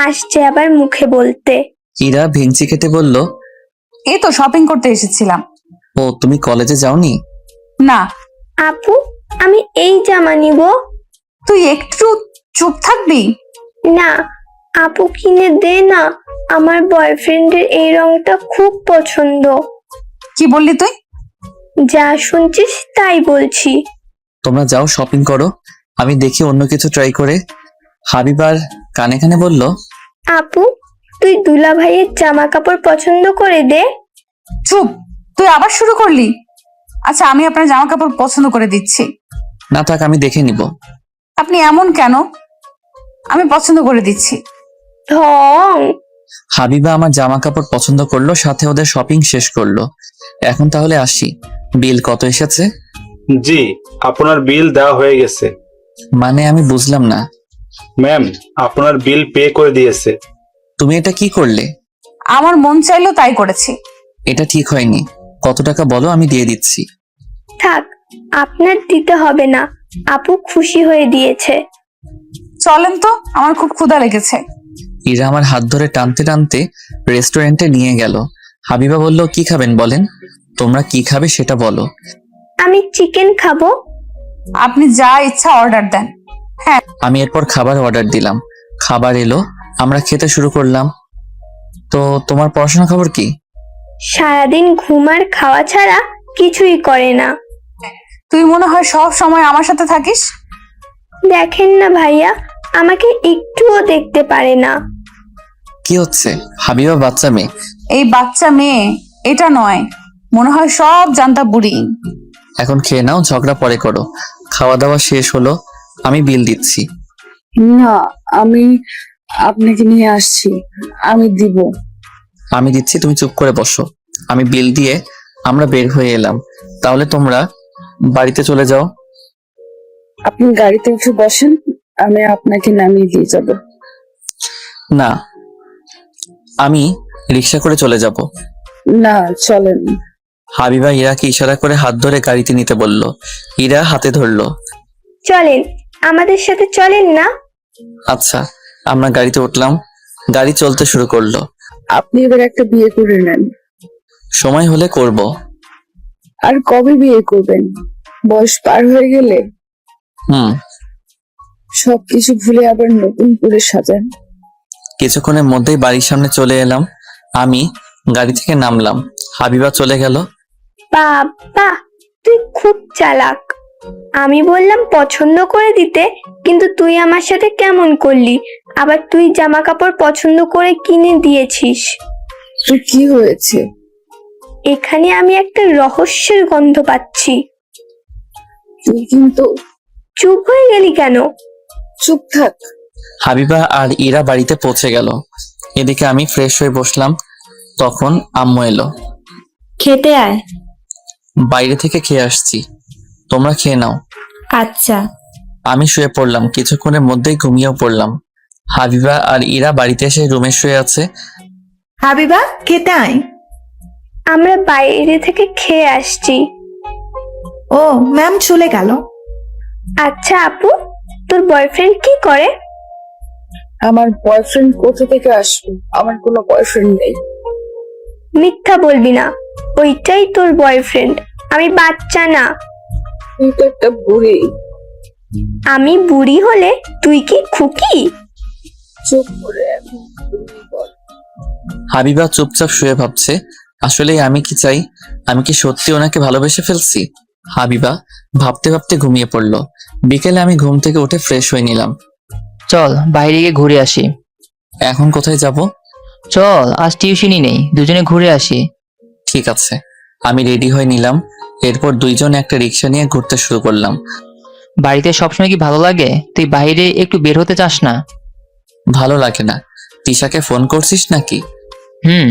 আসছে আবার মুখে বলতে। ইরা ভেঙচি কেটে বলল, এই তো শপিং করতে এসেছিলাম। ও তুমি কলেজে যাওনি? না। আপু, আমি এই জামা নিব। তুই একটু চুপ থাকবি? না, আপু কিনে দে না, আমার বয়ফ্রেন্ডের এই রংটা খুব পছন্দ। কি বললি তুই? যা শুনছিস তাই বলছি। তোমরা যাও শপিং করো, আমি দেখি অন্য কিছু ট্রাই করে। হাবিবার কানে কানে বলল, আপু, তুই দুলা ভাইয়ের জামা কাপড় পছন্দ করে দে। চুপ, তুই আবার শুরু করলি। আচ্ছা, আমি আপনার জামা কাপড় পছন্দ করে দিচ্ছি। না থাক, আমি দেখে নিব। আপনি এমন কেন? আমি পছন্দ করে দিচ্ছি। ঢং। হাবিবা আমার জামা কাপড় পছন্দ করলো, সাথে ওদের শপিং শেষ করলো। এখন তাহলে আসি, বিল কত এসেছে? জি, আপনার বিল দেওয়া হয়ে গেছে। মানে আমি বুঝলাম না। ম্যাম, আপনার বিল পে করে দিয়েছে। তুমি এটা কি করলে? আমার মন চাইলো তাই করেছি। এটা ঠিক হয়নি। কত টাকা বলো, আমি দিয়ে দিচ্ছি। থাক, আপনার দিতে হবে না, আপু খুশি হয়ে দিয়েছে। চলেন তো, আমার খুব ক্ষুধা লেগেছে। ইরা আমার হাত ধরে টানতে টানতে রেস্টুরেন্টে নিয়ে গেল। হাবিবা বলল, কি খাবেন বলেন? তোমরা কি খাবে সেটা বলো। আমি চিকেন খাবো। আপনি যা ইচ্ছা অর্ডার দেন। হ্যাঁ। আমি এরপর খাবার অর্ডার দিলাম। খাবার এলো, আমরা খেতে শুরু করলাম। তো তোমার পড়াশোনা খবর কি? সারাদিন ঘুম আর খাওয়া ছাড়া কিছুই করে না। তুই মনে হয় সব সময় আমার সাথে থাকিস। দেখেন না ভাইয়া, আমাকে একটুও দেখতে পারে না। কি হচ্ছে? হাবিবা বাচ্চা মেয়ে। এই বাচ্চা মেয়ে এটা নয়, মনে হয় সব জানতা বুড়ি। এখন খেয়ে নাও, ঝগড়া পরে করো। খাওয়া দাওয়া শেষ হলো, আমি বিল দিচ্ছি। না, আমি আপনাকে নিয়ে আসছি, আমি দিব। আমি দিচ্ছি, তুমি চুপ করে বসো। আমি বিল দিয়ে আমরা বের হয়ে এলাম। তাহলে তোমরা বাড়িতে চলে যাও। আপনি গাড়িতে উঠে বসেন, আমি আপনাকে নামিয়ে দিয়ে যাব। না, আমি রিক্সা করে চলে যাব। না, চলেন। হাবিবা ইরাকে ইশারা করে হাত ধরে গাড়িতে নিতে বলল। ইরা হাতে ধরলো। চলেন, আমাদের সাথে চলেন না। আচ্ছা, আমরা গাড়িতে উঠলাম। গাড়ি চলতে শুরু করলো। আপনি এবার একটা বিয়ে করে নেন। সময় হলে করব। আর কবে বিয়ে করবেন? বয়স পার হয়ে গেলে সবকিছু ভুলে আবার নতুন করে সাজান। কিছুক্ষণের মধ্যেই বাড়ির সামনে চলে এলাম। আমি গাড়ি থেকে নামলাম। হাবিবা চলে গেল। বাবা, তুই খুব চালাক। আমি বললাম পছন্দ করে দিতে, কিন্তু তুই আমার সাথে কেমন করলি? আবার তুই জামা কাপড় পছন্দ করে কিনে দিয়েছিস। তো কি হয়েছে? এখানে আমি একটা রহস্যের গন্ধ পাচ্ছি। তুই কিন্তু চুপ হয়ে গেলি কেন? চুপ থাক। হাবিবা আর ইরা বাড়িতে পৌঁছে গেল। এদিকে আমি ফ্রেশ হয়ে বসলাম। তখন আম্মু এলো। খেতে আয়। বাইরে থেকে খেয়ে আসছি, তোমরা খেয়ে নাও। আচ্ছা। আমি শুয়ে পড়লাম। কিছুক্ষণের মধ্যেই ঘুমিয়েও পড়লাম। হাবিবা আর ইরা বাড়িতে এসে রুমে শুয়ে আছে। হাবিবা, খেতে আয়। আমরা বাইরে থেকে খেয়ে আসছি। ও, ম্যাম চলে গেল। আচ্ছা আপু, তোর বয়ফ্রেন্ড কি করে? আমার বয়ফ্রেন্ড কোথা থেকে আসবে? আমার কোনো বয়ফ্রেন্ড নেই। মিথ্যা বলবি না, ওইটাই তোর বয়ফ্রেন্ড। আমি বাচ্চা না। তুই তো একটা বুড়ি। আমি বুড়ি হলে তুই কি খুকি? চুপ করে এখন তুমি বল। হাবিবা চুপচাপ শুয়ে ভাবছে, আসলে আমি কি চাই? আমি কি সত্যি ওনাকে ভালোবেসে ফেলছি? হাবিবা ভাবতে ভাবতে ঘুমিয়ে পড়লো। বিকেলে আমি ঘুম থেকে উঠে ফ্রেশ হয়ে নিলাম। চল বাইরে গিয়ে ঘুরে আসি। এখন কোথায় যাব? চল আজ টিউশনই নেই, দুজনে ঘুরে আসি। ঠিক আছে, আমি রেডি হয়ে নিলাম। এরপর দুইজন একটা রিক্সা নিয়ে ঘুরতে শুরু করলাম। বাড়িতে সবসময় কি ভালো লাগে? তুই বাইরে একটু বের হতে চাস না? ভালো লাগে না। তিশাকে ফোন করছিস নাকি? হুম।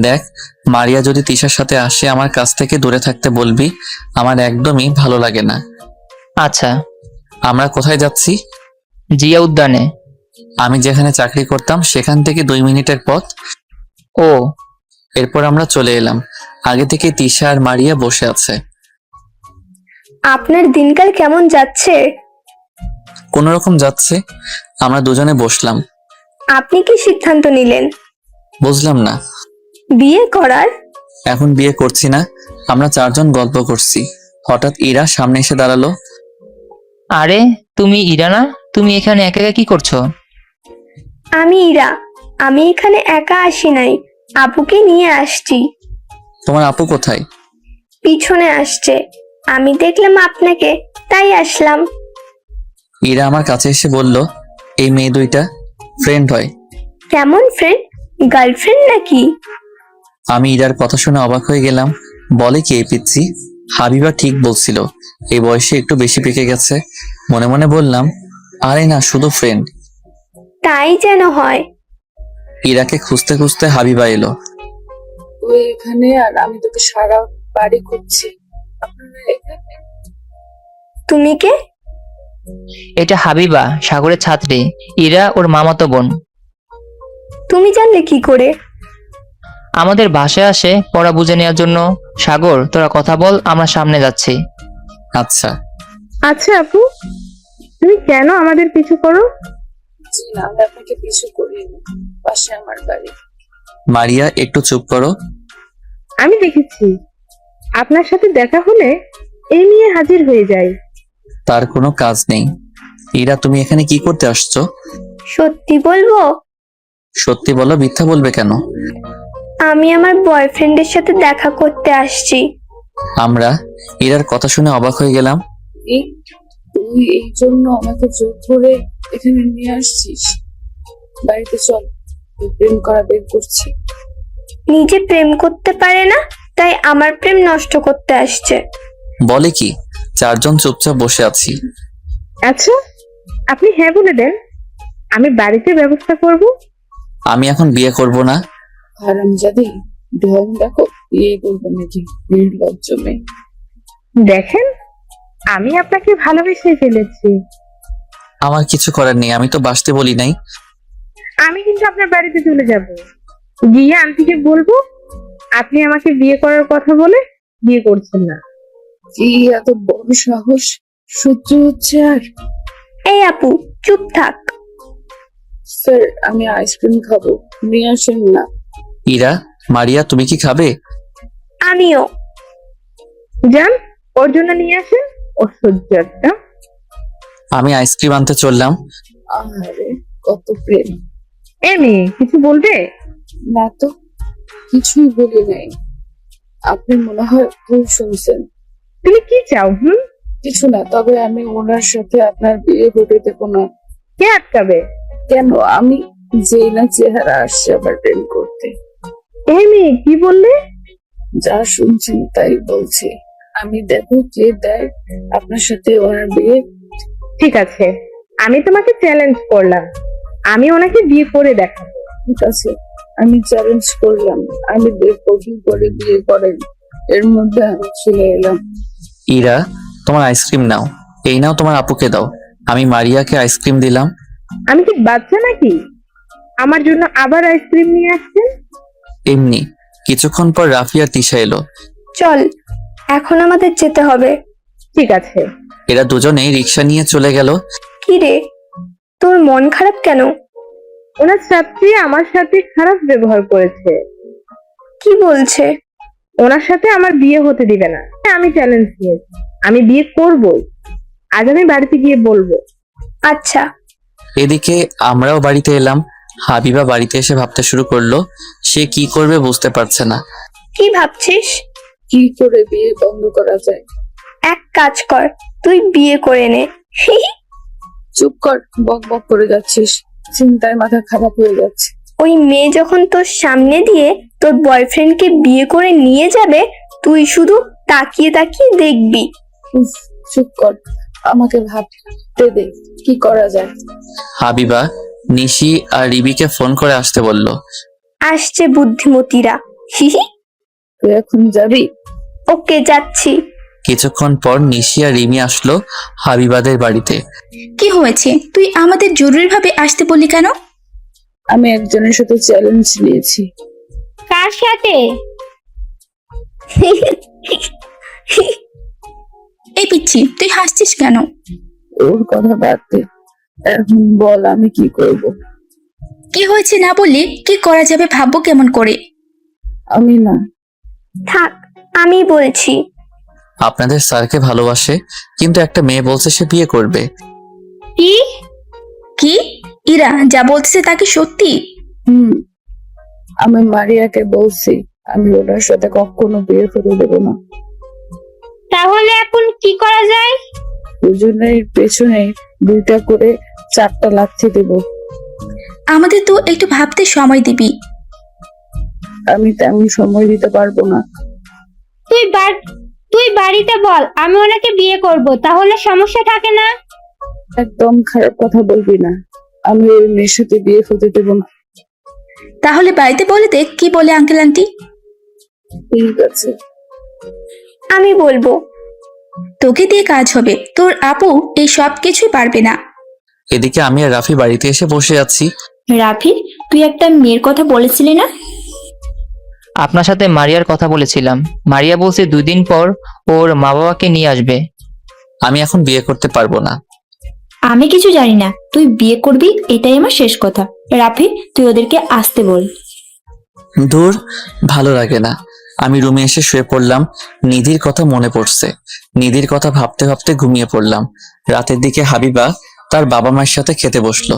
দেখ, মারিয়া যদি তিশার সাথে আসে আমার কাছ থেকে দূরে থাকতে বলবি, আমার একদমই ভালো লাগে না। আচ্ছা। আমরা কোথায় যাচ্ছি? জিয়া উদ্যানে। আমি যেখানে চাকরি করতাম সেখান থেকে 2 মিনিটের পথ। ও। এরপর আমরা চলে এলাম। আগে থেকে তিশা আর মারিয়া বসে আছে। আপনার দিনকাল কেমন যাচ্ছে? কোনো রকম যাচ্ছে। আমরা দুজনে বসলাম। আপনি কি সিদ্ধান্ত নিলেন বুঝলাম না। বিয়ে করার? এখন বিয়ে করছি না, আমরা 4 জন গল্প করছি। হঠাৎ ইরা সামনে এসে দাঁড়ালো। আরে তুমি ইরা না? তুমি এখানে একা একা কি করছো? আমি ইরা। আমি এখানে একা আসি নাই, আপুকে নিয়ে আসছি। তোমার আপু কোথায়? পিছনে আসছে, আমি দেখলাম আপনাকে, তাই আসলাম। ইরা আমার কাছে এসে বলল, এই মেয়ে দুইটা ফ্রেন্ড হয়। কেমন ফ্রেন্ড? গার্লফ্রেন্ড নাকি? আমি ইরার কথা শুনে অবাক হয়ে গেলাম। বলে কি এই পিচ্ছি? হাবিবা ঠিক বলছিল, এই বয়সে একটু বেশি পেকে গেছে। মনে মনে বললাম, আরে না, শুধু ফ্রেন্ড। তাই যেন হয়। ইরাকে খুঁজতে খুঁজতে হাবিবা এলো। তুই এখানে আর আমি তোকে সারা বাড়ি খুঁজছি। আপনারা এখানে? তুমি কে? এটা হাবিবা, সাগরের ছাত্রী। ইরা ওর মামাতো বোন। তুমি জানলে কি করে? আমাদের বাসায় আসে পড়া বুঝে নেওয়ার জন্য। সাগর, তোরা কথা বল, আমরা সামনে যাচ্ছি। আচ্ছা। আচ্ছা আপু, তুমি কেন আমাদের পিছু করো? জি না, আমি আপনাকে পিছু করি না, পাশে আমার বাড়ি। মারিয়া, একটু চুপ করো। আমি দেখেছি আপনার সাথে দেখা হলে এই নিয়ে হাজির হয়ে যায়। তার কোনো কাজ নেই। ইরা, তুমি এখানে কি করতে আসছো? সত্যি বলবো? সত্যি বলো, মিথ্যা বলবে কেন? আমি আমার বয়ফ্রেন্ডের সাথে দেখা করতে আসছি। আমরা ইরার কথা শুনে অবাক হয়ে গেলাম। তুই এই জন্য আমাকে জোর করে এখানে নিয়ে আসছিস? বাড়িতে চল, তুই প্রেম করা বের করছি। নিজে প্রেম করতে পারে না, তাই আমার প্রেম নষ্ট করতে আসছে। বলে কি? 4 জন চুপচাপ বসে আছি। আচ্ছা, আপনি হ্যাঁ বলে দেন, আমি বাড়িতে ব্যবস্থা করব। আমি এখন বিয়ে করব না। হারামজাদি, ঢং দেখো, বিয়ে করবে নাকি? নির্লজ্জ মেয়ে। দেখেন, আমি আপনাকে ভালোবেসে ফেলেছি। আমার কিছু করার নেই, আমি তো বাসতে বলি নাই। আমি কিন্তু আপনার বাড়িতে চলে যাব, গিয়ে আন্টিকে বলবো আপনি আমাকে বিয়ে করার কথা বলে বিয়ে করছেন না। কি এত বড় সাহস! সহ্য হচ্ছে আর। এই আপু, চুপ থাক। স্যার, আমি আইসক্রিম খাবো, নিয়ে আসেন না। ইরা, মারিয়া, তুমি কি খাবে? আমিও। যান, ওর জন্য নিয়ে আসেন, ওর সহ্য একটা। আমি আইসক্রিম আনতে চললাম। আরে কত প্রেম! এমনি কিছু বলবে? না তো, কিছুই বলি নাই। আপনি মনে হয় ভুল শুনছেন। তুমি কি চাও? কিছু না, তবে আমি ওনার সাথে আপনার বিয়ে হতে দেবো না। কে আটকাবে? কেন? আমি যেই না চেহারা আসছে আবার প্রেম করতে। এমনি কি বললে? যা শুনছেন তাই বলছি। আমি দেখো কে দেয় আপনার সাথে ওনার বিয়ে। ঠিক আছে, আমি তোমাকে চ্যালেঞ্জ করলাম, আমি ওনাকে বিয়ে করে দেখাবো। ঠিক আছে, আমি চ্যালেঞ্জ করলাম, আমি দেখবো কি করে বিয়ে করেন। এর মধ্যে আমি চলে এলাম। ইরা, তোমার আইসক্রিম নাও। এই নাও, তোমার আপুকে দাও। আমি মারিয়াকে আইসক্রিম দিলাম। আমি কি বাচ্চা নাকি আমার জন্য আবার আইসক্রিম নিয়ে আসছেন? এমনি। কিছুক্ষণ পর রাফি আর তিশা এলো। চল, এখন আমাদের যেতে হবে। ঠিক আছে। এরা দুজনেই রিক্সা নিয়ে চলে গেল। কি রে, তোর মন খারাপ কেন? ওনার ছাত্রী আমার সাথে খারাপ ব্যবহার করেছে। কি বলছে? ওনার সাথে আমার বিয়ে হতে দিবে না। আমি চ্যালেঞ্জ নিয়েছি, আমি বিয়ে করবই। আজ আমি বাড়িতে গিয়ে বলবো। আচ্ছা। এদিকে আমরাও বাড়িতে এলাম। হাবিবা বাড়িতে এসে ভাবতে শুরু করলো। সে কি করবে বুঝতে পারছে না। কি ভাবছিস? কি করে বিয়ে বন্ধ করা যায়? এক কাজ কর, তুই বিয়ে করে নে। চুপ কর, বক বক করে যাচ্ছিস। চিন্তায় মাথা খারাপ হয়ে যাচ্ছে। ওই মেয়ে যখন তোর সামনে দিয়ে তোর বয়ফ্রেন্ডকে বিয়ে করে নিয়ে যাবে, তুই শুধু তাকিয়ে তাকিয়ে দেখবি। উফ, চুপ কর, আমাকে ভাবতে দে কি করা যায়। হাবিবা নিশি আর রিবিকে ফোন করে আসতে বলল। আসছে বুদ্ধিমতীরা। হিহি। তুই এখন যাবি? ওকে, যাচ্ছি। কিছুক্ষণ পর নিশি আর রিমি আসলো হাবিবাদের বাড়িতে। কি হয়েছে? তুই আমাদের জরুরিভাবে আসতে বললি কেন? আমি একজনের সাথে চ্যালেঞ্জ নিয়েছি। কার সাথে? এই পিচ্ছি, তুই হাসছিস কেন? ওর কথা বাদ দে, এখন বল আমি কি করব। কি হয়েছে না বললে কি করা যাবে ভাববো কেমন করে? আমি না। থাক, আমি বলছি। আপনাদের স্যারকে ভালোবাসে, কিন্তু একটা মেয়ে বলছে সে বিয়ে করবে। কি? কি? ইরা যা বলতেছে তা কি সত্যি? আমি মারিয়াকে বলছি আমি ওনার সাথে কখনো বিয়ে করে দেব না। তাহলে এখন কি করা যায়? দুজনের পেছনে 2টা করে 4টা লাথি দেব। আমাদের তো একটু ভাবতে সময় দিবি। আমি তেমন সময় দিতে পারবো না। তুই বাড়িতে বল আমি ওনাকে বিয়ে করব, তাহলে সমস্যা থাকে না। একদম খারাপ কথা বলবি না, আমি ওই মেয়ের সাথে বিয়ে হতে দেব না। তাহলে বাড়িতে বলে দেখ কি বলে আঙ্কেল আন্টি। ঠিক আছে, আমি বলবো। তোকে দিয়ে কাজ হবে, তোর আপু এই সব কিছুই পারবে না। এদিকে আমি আর রাফি বাড়িতে এসে বসে আছি। রাফি, তুই একটা মেয়ের কথা বলেছিলি না? আপনার সাথে মারিয়ার কথা বলেছিলাম। মারিয়া বলছে 2 দিন পর ওর মা বাবাকে নিয়ে আসবে। আমি এখন বিয়ে করতে পারবো না। আমি কিছু জানি না, তুই বিয়ে করবি এটাই আমার শেষ কথা। রাফি, তুই ওদেরকে আসতে বল। দূর, ভালো লাগে না। আমি রুমে এসে শুয়ে পড়লাম। নিধির কথা মনে পড়ছে। নিধির কথা ভাবতে ভাবতে ঘুমিয়ে পড়লাম। রাতের দিকে হাবিবা তার বাবা মায়ের সাথে খেতে বসলো।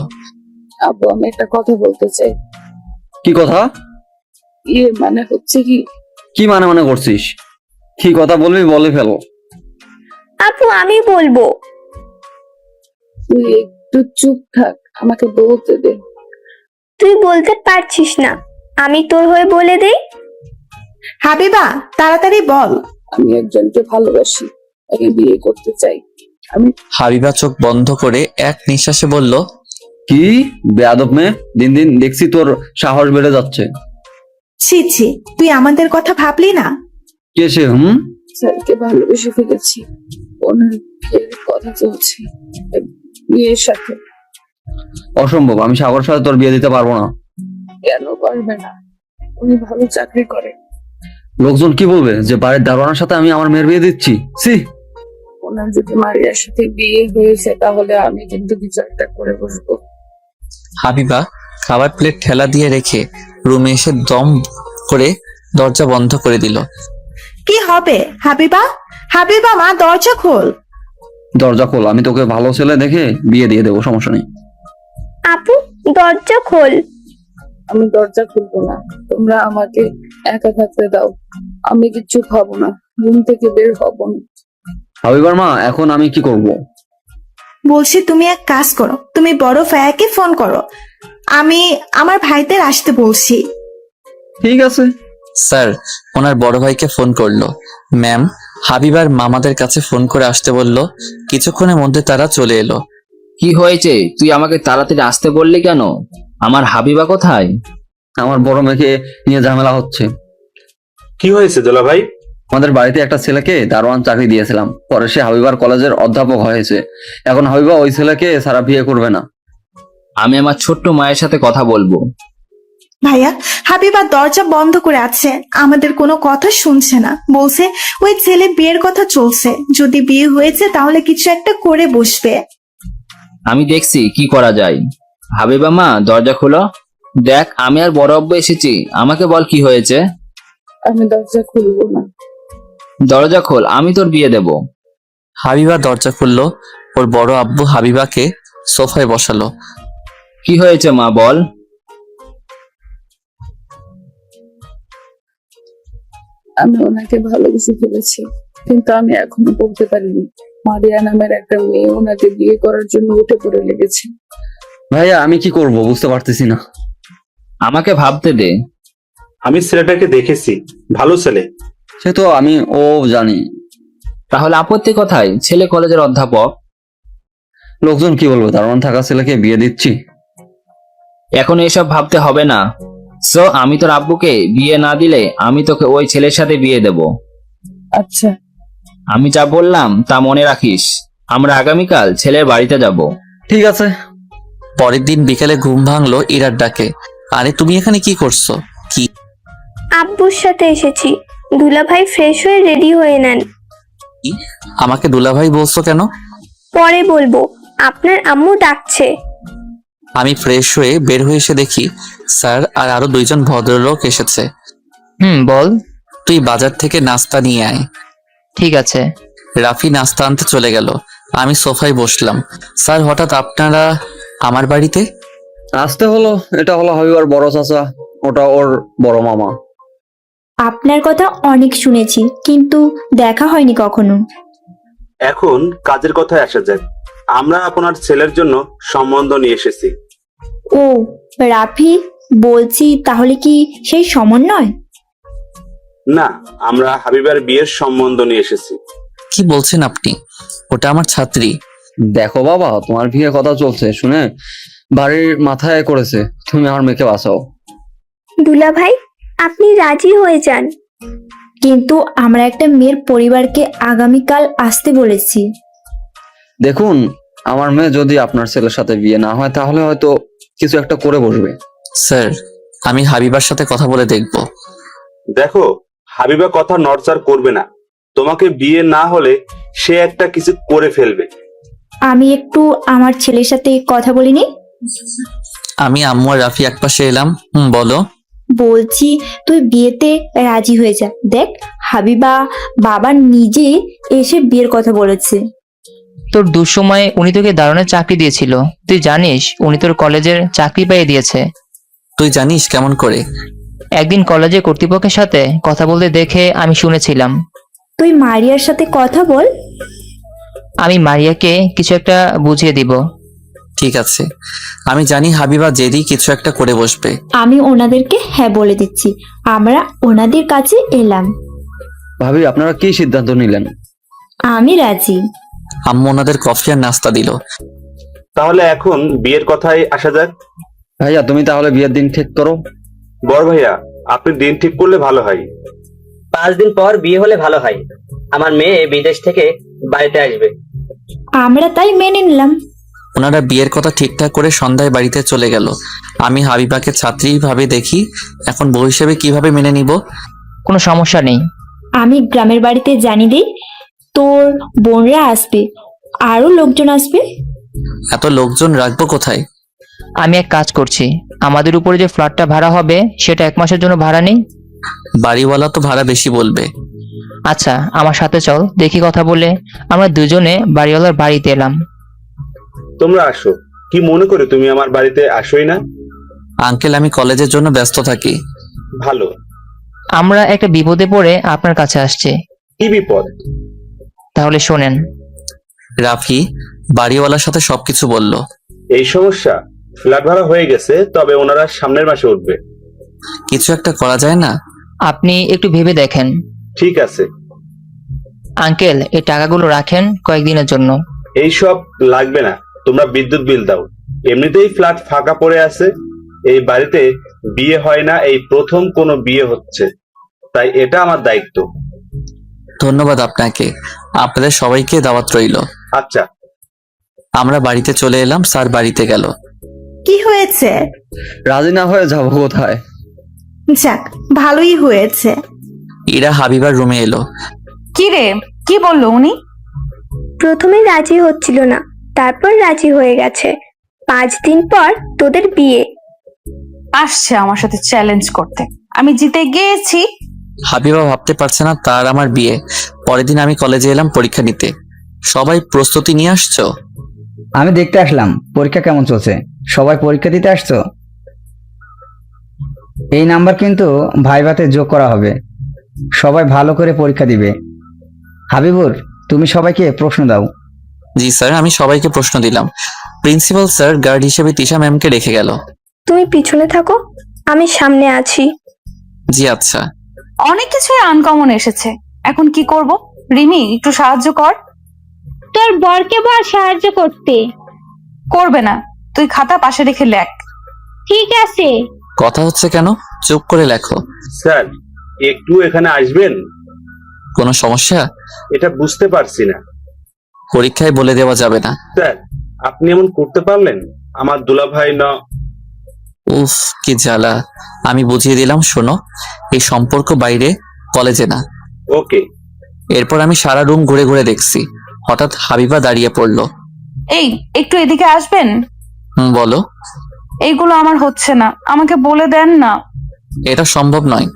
আব্বু আমি একটা কথা বলতে চাই। কি কথা? মানে হচ্ছে কি? কি মানে করছিস? কি কথা বলবি বলে ফেলো। আপু, আমি বলবো। তুই একটু চুপ থাক, আমাকে বলতে দে। তুই বলতে পারছিস না, আমি তোর হয়ে বলে দেই। হাবিবা, তাড়াতাড়ি বল। আমি একজনকে ভালোবাসি, আমি বিয়ে করতে চাই। আমি হাবিবা চোখ বন্ধ করে এক নিঃশ্বাসে বলল, কি বেয়াদব মেয়ে, দিন দিন দেখছি তোর সাহস বেড়ে যাচ্ছে। ছি ছি, তুই আমাদের কথা ভাবলি না? কে সে? স্যারকে ভালোবেসে ফেলেছি, ওনার বিয়ের কথা চলছে বিয়ের সাথে। অসম্ভব, আমি সাগরের সাথে তোর বিয়ে দিতে পারবো না। কেন পারবে না? উনি ভালো চাকরি করে। লোকজন কি বলবে যে বাড়ির দারোয়ানের সাথে আমি আমার মেয়ের বিয়ে দিচ্ছি? সি, ওনার যদি মারিয়ার সাথে বিয়ে হয়েছে তাহলে আমি কিন্তু কিছু একটা করে বসবো। হাবিবা খাবার প্লেট ঠেলা দিয়ে রেখে রুমে এসে দম করে দরজা বন্ধ করে দিল। কি হবে হাবিবা? হাবিবা মা, দরজা খোল। দরজা খোল, আমি তোকে ভালো ছেলে দেখে বিয়ে দিয়ে দেবো, সমস্যা নেই। আপু, দরজা খোল। আমি দরজা খুলবো না, তোমরা আমাকে একা থাকতে দাও। আমি কিচ্ছু খাবো না, রুম থেকে বের হবো না। হাবিবার মা, এখন আমি কি করব? বলছি তুমি এক কাজ করো, তুমি বড় ভাইয়াকে ফোন করো, আমি আমার ভাইদের আসতে বলছি। ঠিক আছে। স্যার ওনার বড় ভাইকে ফোন করলো। ম্যাম হাবিবার মামাদের কাছে ফোন করে আসতে বলল। কিছুক্ষণের মধ্যে তারা চলে এলো। কি হয়েছে? তুই আমাকে তাড়াতাড়ি আসতে বললি কেন? আমার হাবিবা কোথায়? আমার বড় মেয়েকে নিয়ে ঝামেলা হচ্ছে। কি হয়েছে দোলা ভাই? আমাদের বাড়িতে একটা ছেলেকে দারোয়ান চাকরি দিয়েছিলাম, পরে সে হাবিবার কলেজের অধ্যাপক হয়েছে। এখন হাবিবা ওই ছেলেকে সারা বিয়ে করবে না। আমি আমার ছোট্ট মায়ের সাথে কথা বলবো। ভাইয়া, হাবিবা দরজা বন্ধ করে আছে, আমাদের কোনো কথা শুনছে না। বলছে ওই ছেলে বিয়ের কথা চলছে, যদি বিয়ে হয়েছে তাহলে কিছু একটা করে বসবে। আমি দেখছি কি করা যায়। হাবিবা মা, দরজা খোলো। দেখ, আমি আর বড় আব্বু এসেছি, আমাকে বল কি হয়েছে। আমি দরজা খুলবো না। দরজা খোল, আমি তোর বিয়ে দেব। হাবিবা দরজা খুললো। ওর বড় আব্বু হাবিবাকে সোফায় বসালো। কি হয়েছে মা, বল। আমি ওনাকে ভালোবেসে ফেলেছি, কিন্তু আমি এখনো বলতে পারিনি। মারিয়া নামের একটা মেয়ে ওনাকে বিয়ে করার জন্য উঠে পড়ে লেগেছে। ভাইয়া আমি কি করব বুঝতে পারতেছি না। আমাকে ভাবতে দে। আমি ছেলেটাকে দেখেছি, ভালো ছেলে। সে তো আমি জানি। তাহলে আপত্তি কোথায়? ছেলে কলেজের অধ্যাপক। লোকজন কি বলবে, দারোয়ান থাকা ছেলেকে বিয়ে দিচ্ছি। এখন এসব ভাবতে হবে না। সো আমি তোর আব্বুকে বিয়ে না দিলে আমি তোকে ওই ছেলের সাথে বিয়ে দেব। আচ্ছা, আমি যা বললাম তা মনে রাখিস। আমরা আগামীকাল ছেলের বাড়িতে যাব। ঠিক আছে। পরের দিন বিকেলে ঘুম ভাঙলো ইরার ডাকে। আরে তুমি এখানে কি করছো? কি? আব্বুর সাথে এসেছি। দুলাভাই ফ্রেশ হয়ে রেডি হয়ে নেন। আমাকে দুলাভাই বলছো কেন? পরে বলবো, আপনার আম্মু ডাকছে। আমি ফ্রেশ হয়ে বের হয়ে এসে দেখি স্যার আর আরো 2জন ভদ্রলোক এসেছে। বল। তুই বাজার থেকে নাস্তা নিয়ে আয়। ঠিক আছে। রাফি নাস্তা আনতে চলে গেল। আমি সোফায় বসলাম। স্যার হঠাৎ আপনারা আমার বাড়িতে? আসতে হলো, এটা হলো হাবিবার বড় চাচা, ওটা ওর বড় মামা। আপনার কথা অনেক শুনেছি, কিন্তু দেখা হয়নি কখনো। এখন কাজের কথায় আসা যাক। আমরা আপনার ছেলের জন্য সম্বন্ধ নিয়ে এসেছি। ও রাফি, বলছি তাহলে কি সেই সমন্বয়? না, আমরা হাবিবার বিয়ের সম্বন্ধ নিয়ে এসেছি। কি বলছেন আপনি? ওটা আমার ছাত্রী। দেখো বাবা, তোমার বিয়ের কথা চলছে শুনে বাড়ির মাথায় করেছে, তুমি আমার মেয়েকে বাঁচাও। দুলাভাই, আপনি রাজি হয়ে যান। কিন্তু আমরা একটা মেয়ের পরিবারকে আগামীকাল আসতে বলেছি। দেখুন, আমার মেয়ে যদি আপনার ছেলের সাথে বিয়ে না হয় তাহলে হয়তো কিছু একটা করে বসবে। স্যার, আমি হাবিবার সাথে কথা বলে দেখব। দেখো, হাবিবা কথা নড়চড় করবে না। তোমাকে বিয়ে না হলে সে একটা কিছু করে ফেলবে। আমি একটু আমার ছেলের সাথে কথা বলিনি। আমি আম্মু আর রাফি একপাশে এলাম। বলো। বলছি তুই বিয়েতে রাজি হয়ে যা। দেখ, হাবিবা বাবা নিজে এসে বিয়ের কথা বলেছে। তোর দুঃসময়ে উনি তোকে দারুণের চাকরি দিয়েছিল। তুই জানিস উনি তোর কলেজের চাকরি পেয়ে দিয়েছে। তুই জানিস কেমন করে? একদিন কলেজে কর্তৃপক্ষের সাথে কথা বলতে দেখে আমি শুনেছিলাম। তুই মারিয়ার সাথে কথা বল। আমি মারিয়াকে কিছু একটা বুঝিয়ে দিব। ঠিক আছে, আমি জানি হাবিবা জেদি কিছু একটা করে বসবে। আমি ওনাদেরকে হ্যাঁ বলে দিচ্ছি। আমরা ওনাদের কাছে এলাম। ভাবি, আপনারা কি সিদ্ধান্ত নিলেন? আমি রাজি। আম্মু ওনাদের কফি আর নাস্তা দিল। তাহলে এখন বিয়ের কথায় আসা যাক। ভাইয়া, তুমি তাহলে বিয়ের দিন ঠিক করো। বড় ভাইয়া, আপনি দিন ঠিক করলে ভালো হয়। 5 দিন পর বিয়ে হলে ভালো হয়। আমার মেয়ে বিদেশ থেকে বাড়িতে আসবে। আমরা তাই মেনে নিলাম। ওনারা বিয়ের কথা ঠিকঠাক করে সন্ধ্যায় বাড়িতে চলে গেল। আমি হাবিবাকে ছাত্রী ভাবে দেখি, এখন বউ হিসেবে কিভাবে মেনে নিব? কোনো সমস্যা নেই। আমি গ্রামের বাড়িতে জানিয়ে দিই, তোর বোনরা আসবে, আরো লোকজন আসবে। এত লোকজন রাখবো কোথায়? আমি এক কাজ করছি, আমাদের উপরে যে ফ্ল্যাটটা ভাড়া হবে সেটা 1 মাসের জন্য ভাড়া নেই। বাড়িওয়ালা তো ভাড়া বেশি বলবে। আচ্ছা, আমার সাথে চল, দেখি কথা বলে আমরা দুজনে বাড়িওয়ালার বাড়িতে এলাম। তোমরা আসো। কি মনে করে তুমি আমার বাড়িতে আসোই না? আঙ্কেল, আমি কলেজের জন্য ব্যস্ত থাকি। ভালো। আমরা একটা বিপদে পড়ে আপনার কাছে আসছি। কি বিপদ? তাহলে শোনেন। রাফি বাড়িওয়ালার সাথে সবকিছু বলল। এই সমস্যা, ফ্ল্যাট ভাড়া হয়ে গেছে, তবে ওনারা সামনের মাসে উঠবে। কিছু একটা করা যায় না? আপনি একটু ভেবে দেখেন। ঠিক আছে আঙ্কেল, এই টাকাগুলো রাখেন কয়েকদিনের জন্য। এইসব লাগবে না, তোমরা বিদ্যুৎ বিল দাও। এমনিতেই ফ্ল্যাট ফাঁকা পড়ে আছে। এই বাড়িতে বিয়ে হয় না, এই প্রথম কোনো বিয়ে হচ্ছে, তাই এটা আমার দায়িত্ব। ধন্যবাদ আপনাকে। আপনাদের সবাইকে দাওয়াত রইল। আচ্ছা। আমরা বাড়িতে চলে এলাম। স্যার বাড়িতে গেল। কি হয়েছে? রাজি না হয়ে যাবো কোথায়? যাক, ভালোই হয়েছে। ইরা হাবিবার রুমে এলো। কি রে, কি বললো উনি? প্রথমে রাজি হচ্ছিল না, তারপর রাজি হয়ে গেছে। 5 দিন পর তোদের বিয়ে। আসছে আমার সাথে চ্যালেঞ্জ করতে। আমি জিতে গিয়েছি। হাবিবা ভাবতে পারছে না তার আমার বিয়ে। পরের দিন আমি কলেজে এলাম পরীক্ষা নিতে। সবাই প্রস্তুতি নিয়ে আসছো? আমি দেখতে আসলাম পরীক্ষা কেমন চলছে। সবাই পরীক্ষা দিতে আসছো? এই নাম্বার কিন্তু ভাইভাতে যোগ করা হবে। সবাই ভালো করে পরীক্ষা দিবে। হাবিবুর, তুমি সবাইকে প্রশ্ন দাও। জি স্যার, আমি সবাইকে প্রশ্ন দিলাম। প্রিন্সিপাল স্যার গার্ড হিসেবে তিশা ম্যামকে রেখে গেল। তুমি পিছনে থাকো, আমি সামনে আছি। জি আচ্ছা। অনেক কিছুই আনকমন এসেছে, এখন কি করব? রিমি একটু সাহায্য কর। তোর বরকে বল সাহায্য করতে। করবে না, তুই খাতা পাশে রেখে লেখ। ঠিক আছে। কথা হচ্ছে কেন? চুপ করে লেখো। স্যার, একটু এখানে আসবেন? কোনো সমস্যা? এটা বুঝতে পারছি না। পরীক্ষায় বলে দেওয়া যাবে না। স্যার, আপনি এমন করতে পারলেন? আমার দুলাভাই না। উফ কি জ্বালা। আমি বুঝিয়ে দিলাম, শোনো, এই সম্পর্ক বাইরে, কলেজে না। ওকে। এরপর আমি সারা রুম ঘুরে ঘুরে দেখছি। হঠাৎ হাবিবা দাঁড়িয়ে পড়লো। এই একটু এদিকে আসবেন? বলো। এইগুলো আমার হচ্ছে না, আমাকে বলে দেন না। এটা সম্ভব নয়।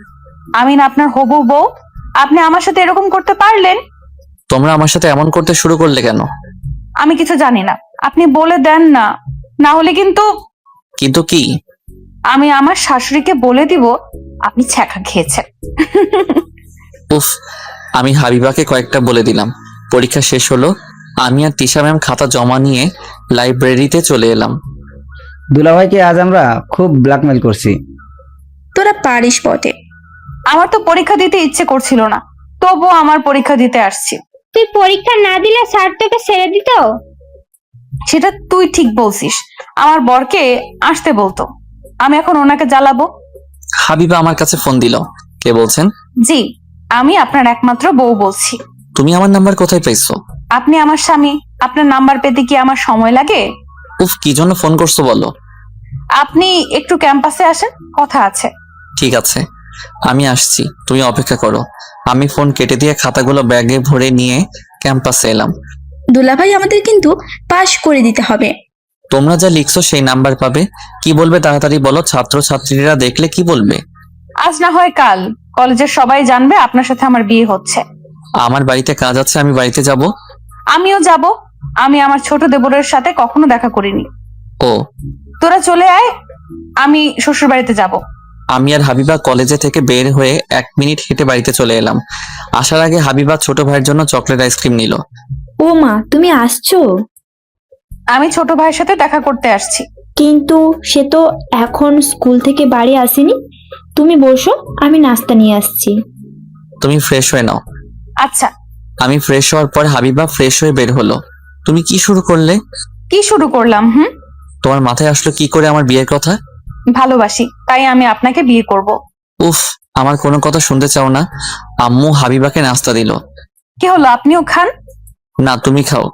আমি না আপনার হবু বউ, আপনি আমার সাথে এরকম করতে পারলেন? তোমরা আমার সাথে এমন করতে শুরু করলে কেন? আমি কিছু জানি না, আপনি বলে দেন না, না হলে কিন্তু। কিন্তু কি? আমি আমার শাশুড়িকে বলে দিব আপনি ছ্যাঁকা খেয়েছেন। উফ, আমি হাবিবাকে কয়েকটা বলে দিলাম। পরীক্ষা শেষ হলো, আমি আর তিশা ম্যাম খাতা জমা নিয়ে লাইব্রেরিতে চলে এলাম। দুলাভাইকে আজ আমরা খুব ব্ল্যাকমেল করছি। তোরা পারিস বটে। আমার তো পরীক্ষা দিতে ইচ্ছে করছিল না, তবুও আমার পরীক্ষা দিতে আসছি। তুই পরীক্ষা না দিলে স্যার তোকে ছেড়ে দিত? সেটা তুই ঠিক বলছিস, আমার বরকে আসতে বলতো, আমি এখন ওনাকে জ্বালাবো? হাবিবা আমার কাছে ফোন দিল। কে বলছেন? জি, আমি আপনার একমাত্র বউ বলছি। তুমি আমার নাম্বার কোথায় পাইছো? আপনি আমার স্বামী, আপনার নাম্বার পেতে কি আমার সময় লাগে? উফ, কি জন্য ফোন করছো বলো। আপনি একটু ক্যাম্পাসে আসেন, কথা আছে। ঠিক আছে, আমি আসছি, তুমি অপেক্ষা করো। আমি ফোন কেটে দিয়ে খাতাগুলো ব্যাগে ভরে নিয়ে ক্যাম্পাসে এলাম। দুলাভাই আমাদের কিন্তু পাশ করে দিতে হবে। তোমরা যা লিখছো সেই নাম্বার পাবে। কি বলবে তাড়াতাড়ি বলো, ছাত্র ছাত্রীরা দেখলে কি বলবে? আজ না হয় কাল কলেজের সবাই জানবে আপনার সাথে আমার বিয়ে হচ্ছে। আমার বাড়িতে কাজ আছে, আমি বাড়িতে যাব। আমিও যাব, আমি আমার ছোট দেবরের সাথে কখনো দেখা করিনি। ও, তোরা চলে আয়, আমি শ্বশুর বাড়িতে যাব। আমি আর হাবিবা কলেজে থেকে বের হয়ে 1 মিনিট হেঁটে বাড়িতে চলে এলাম। আসার আগে হাবিবা ছোট ভাইয়ের জন্য চকলেট আইসক্রিম নিল। ও মা, তুমি আসছো? আমি ছোট ভাইয়ের সাথে দেখা করতে আসছি। কিন্তু সে তো এখন স্কুল থেকে বাড়ি আসেনি। তুমি বসো, আমি নাস্তা নিয়ে আসছি। তুমি ফ্রেশ হয়ে নাও। আচ্ছা। আমি ফ্রেশ হওয়ার পর হাবিবা ফ্রেশ হয়ে বের হলো। তুমি কি শুরু করলে? কি শুরু করলাম? তোমার মাথায় আসলো কি করে আমার বিয়ের কথা? ভালোবাসি, তাই আমি আপনাকে বিয়ে করব। উফ, আমার কোনো কথা শুনতে চাও না? আম্মু হাবিবাকে নাস্তা দিল। কি হলো, আপনিও খান? না, তুমি খাও।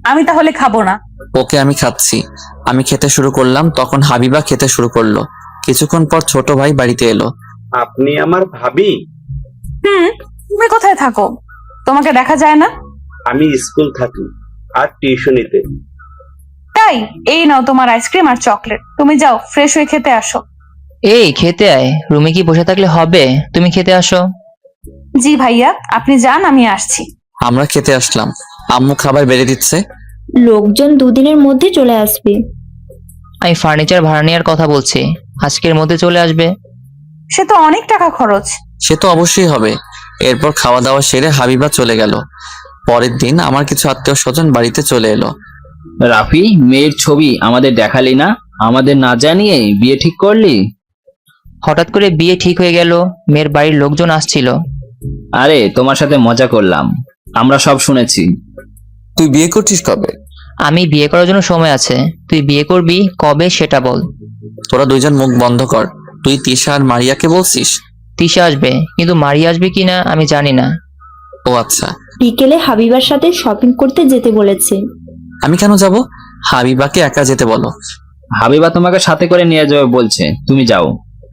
আমি তাহলে খাবো না। ওকে, আমি খাচ্ছি। আমি খেতে শুরু করলাম, তখন হাবিবা খেতে শুরু করলো। কিছুক্ষণ পর ছোট ভাই বাড়িতে এলো। আপনি আমার ভাবি? তুমি কোথায় থাকো? তোমাকে দেখা যায় না। আমি স্কুল থাকি আর টিউশনিতে। তাই? এই নাও তোমার আইসক্রিম আর চকলেট, তুমি যাও ফ্রেশ হয়ে খেতে আসো। এই খেতে আয়, রুমে কি বসে থাকলে হবে? তুমি খেতে আসো। জি ভাইয়া, আপনি যান, আমি আসছি। আমরা খেতে আসলাম, আম্মু খাবার বেড়ে দিচ্ছে। লোকজন দুদিনের মধ্যে চলে আসবে। আমি ফার্নিচার ভাড়া নেওয়ার কথা বলছি, আজকের মধ্যে চলে আসবে। সে তো অনেক টাকা খরচ। সে তো অবশ্যই হবে। এরপর খাওয়া দাওয়া সেরে হাবিবা চলে গেল। পরের দিন আমার কিছু আত্মীয় স্বজন বাড়িতে চলে এলো। রাফি, মেয়ের ছবি আমাদের দেখালি না, আমাদের না জানিয়ে বিয়ে ঠিক করলি? হঠাৎ করে বিয়ে ঠিক হয়ে গেল, মেয়ের বাড়ির লোকজন আসছিল। আরে তোমার সাথে মজা করলাম, আমরা সব শুনেছি। তুই বিয়ে করছিস কবে? আমি বিয়ে করার জন্য সময় আছে, তুই বিয়ে করবি কবে সেটা বল। তোরা দুইজন মুখ বন্ধ কর। তুই তিশা আর মারিয়াকে বলছিস? তিশা আসবে, কিন্তু মারিয়া আসবে কিনা আমি জানি না। ও আচ্ছা। বিকেলে হাবিবার সাথে শপিং করতে যেতে বলেছে। আমি কেন যাব? হাবিবাকে একা যেতে বলো। হাবিবা তোমাকে সাথে করে নিয়ে যাবে বলছে, তুমি যাও।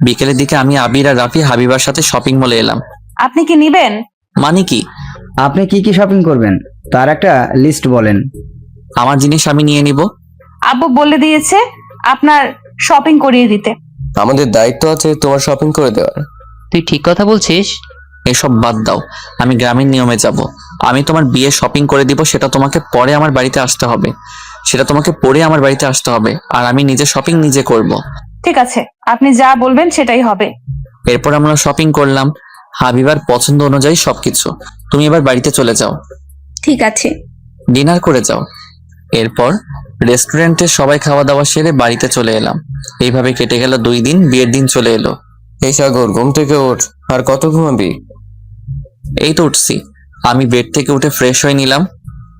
বিকেলের দিকে আমি আবির আর রাফি হাবিবার সাথে শপিং মলে এলাম। আপনি কি নিবেন? মানে কি? আপনি কি কি শপিং করবেন তার একটা লিস্ট বলেন। আমার জিনিস আমি নিয়ে নিব। আব্বু বলে দিয়েছে আপনার শপিং করিয়ে দিতে। আমাদের দায়িত্ব আছে তোমার শপিং করে দেওয়ার। তুই ঠিক কথা বলছিস। এসব বাদ দাও, আমি গ্রামীণ নিয়মে যাব। আমি তোমার বিয়ে শপিং করে দিব, সেটা তোমাকে পরে আমার বাড়িতে আসতে হবে। সেটা তোমাকে পরে আমার বাড়িতে আসতে হবে, আর আমি নিজে শপিং নিজে করব। ঠিক আছে, আপনি যা বলবেন সেটাই হবে। এরপর আমরা শপিং করলাম, হাবিবার পছন্দ অনুযায়ী সবকিছু। তুমি এবার বাড়িতে চলে যাও। ঠিক আছে। ডিনার করে যাও। এরপর রেস্টুরেন্টে সবাই খাওয়া দাওয়া সেরে বাড়িতে চলে এলাম। এইভাবে কেটে গেল 2 দিন, বিয়ের দিন চলে এলো। এই সাগর, ঘুম থেকে ওঠ। আর কত ঘুমাবি? এই তো উঠছি। আমি বেড থেকে উঠে ফ্রেশ হয়ে নিলাম।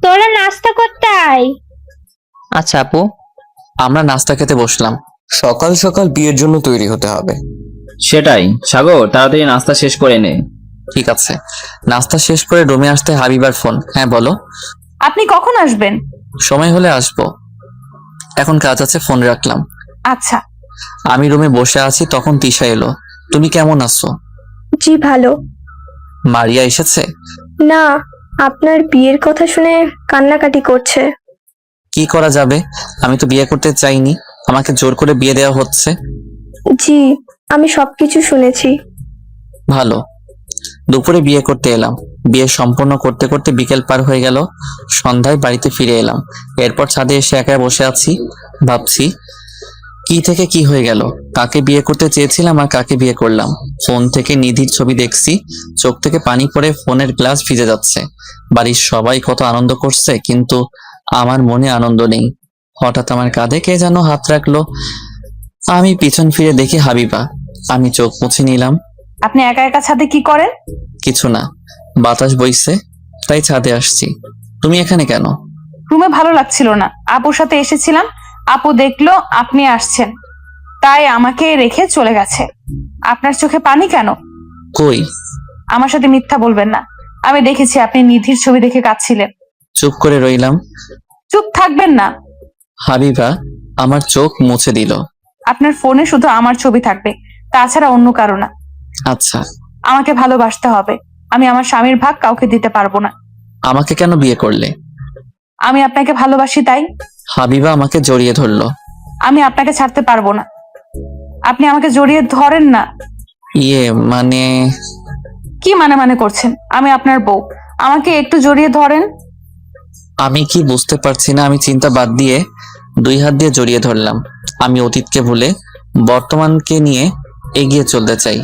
তোরা নাস্তা করতে আয়। আচ্ছা আপু। আমরা নাস্তা খেতে বসলাম। সকাল সকাল বিয়ের জন্য তৈরি হতে হবে। সেটাই, সাগর তাড়াতাড়ি নাস্তা শেষ করে নে। ঠিক আছে। নাস্তা শেষ করে রুমে আসতে হাবিবার ফোন। হ্যাঁ বলো। আপনি কখন আসবেন? সময় হলে আসবো, এখন কাজ আছে, ফোন রাখলাম। আচ্ছা। আমি রুমে বসে আছি, তখন তিশা এলো। তুমি কেমন আছো? জি ভালো। মারিয়া এসেছে? না, আপনার বিয়ের কথা শুনে কান্নাকাটি করছে। কি করা যাবে, আমি তো বিয়ে করতে চাইনি, আমাকে জোর করে বিয়ে দেওয়া হচ্ছে। জি, আমি সবকিছু শুনেছি। ভালো। দুপুরে বিয়ে করতে এলাম। বিয়ে সম্পন্ন করতে করতে বিকেল পার হয়ে গেল। সন্ধ্যায় বাড়িতে ফিরে এলাম। এরপর ছাদে এসে একা বসে আছি, ভাবছি কি থেকে কি হয়ে গেল। কাকে বিয়ে করতে চেয়েছিলাম আর কাকে বিয়ে করলাম। ফোন থেকে নিধির ছবি দেখছি, চোখ থেকে পানি পড়ে ফোনের গ্লাস ভিজে যাচ্ছে। বাড়ির সবাই কত আনন্দ করছে, কিন্তু আমার মনে আনন্দ নেই। হঠাৎ আমার কাঁধে কে যেন হাত রাখলো। আমি পিছন ফিরে দেখি হাবিবা। আমি চোখ মুছে নিলাম। আপনি একা একা ছাদে কি করেন? কিছু না, বাতাস বইছে তাই ছাদে আসছি। তুমি এখানে কেন? রুমে ভালো লাগছিল না, আপুর সাথে এসেছিলাম। আপু দেখলো আপনি আসছেন, তাই আমাকে রেখে চলে গেছে। আপনার চোখে পানি কেন? কই? আমার সাথে মিথ্যা বলবেন না, আমি দেখেছি আপনি নিধির ছবি দেখে কাঁদছিলেন। চুপ করে রইলাম। চুপ থাকবেন না। হাবিবা আমার চোখ মুছে দিল। আপনার ফোনে শুধু আমার ছবি থাকবে, তাছাড়া অন্য কারো না। আচ্ছা। আমাকে ভালোবাসতে হবে, আমি আমার স্বামীর ভাগ কাউকে দিতে পারবো না। আমাকে কেন বিয়ে করলে? আমি আপনাকে ভালোবাসি তাই। হাবিবা আমাকে জড়িয়ে ধরলো। আমি আপনাকে ছাড়তে পারবো না। আপনি আমাকে জড়িয়ে ধরেন না। মানে কি মানে করছেন? আমি আপনার বউ, আমাকে একটু জড়িয়ে ধরেন। আমি কি বুঝতে পারছি না। আমি চিন্তা বাদ দিয়ে 2 হাত দিয়ে জড়িয়ে ধরলাম। আমি অতীতকে ভুলে বর্তমানকে নিয়ে এগিয়ে চলতে চাই।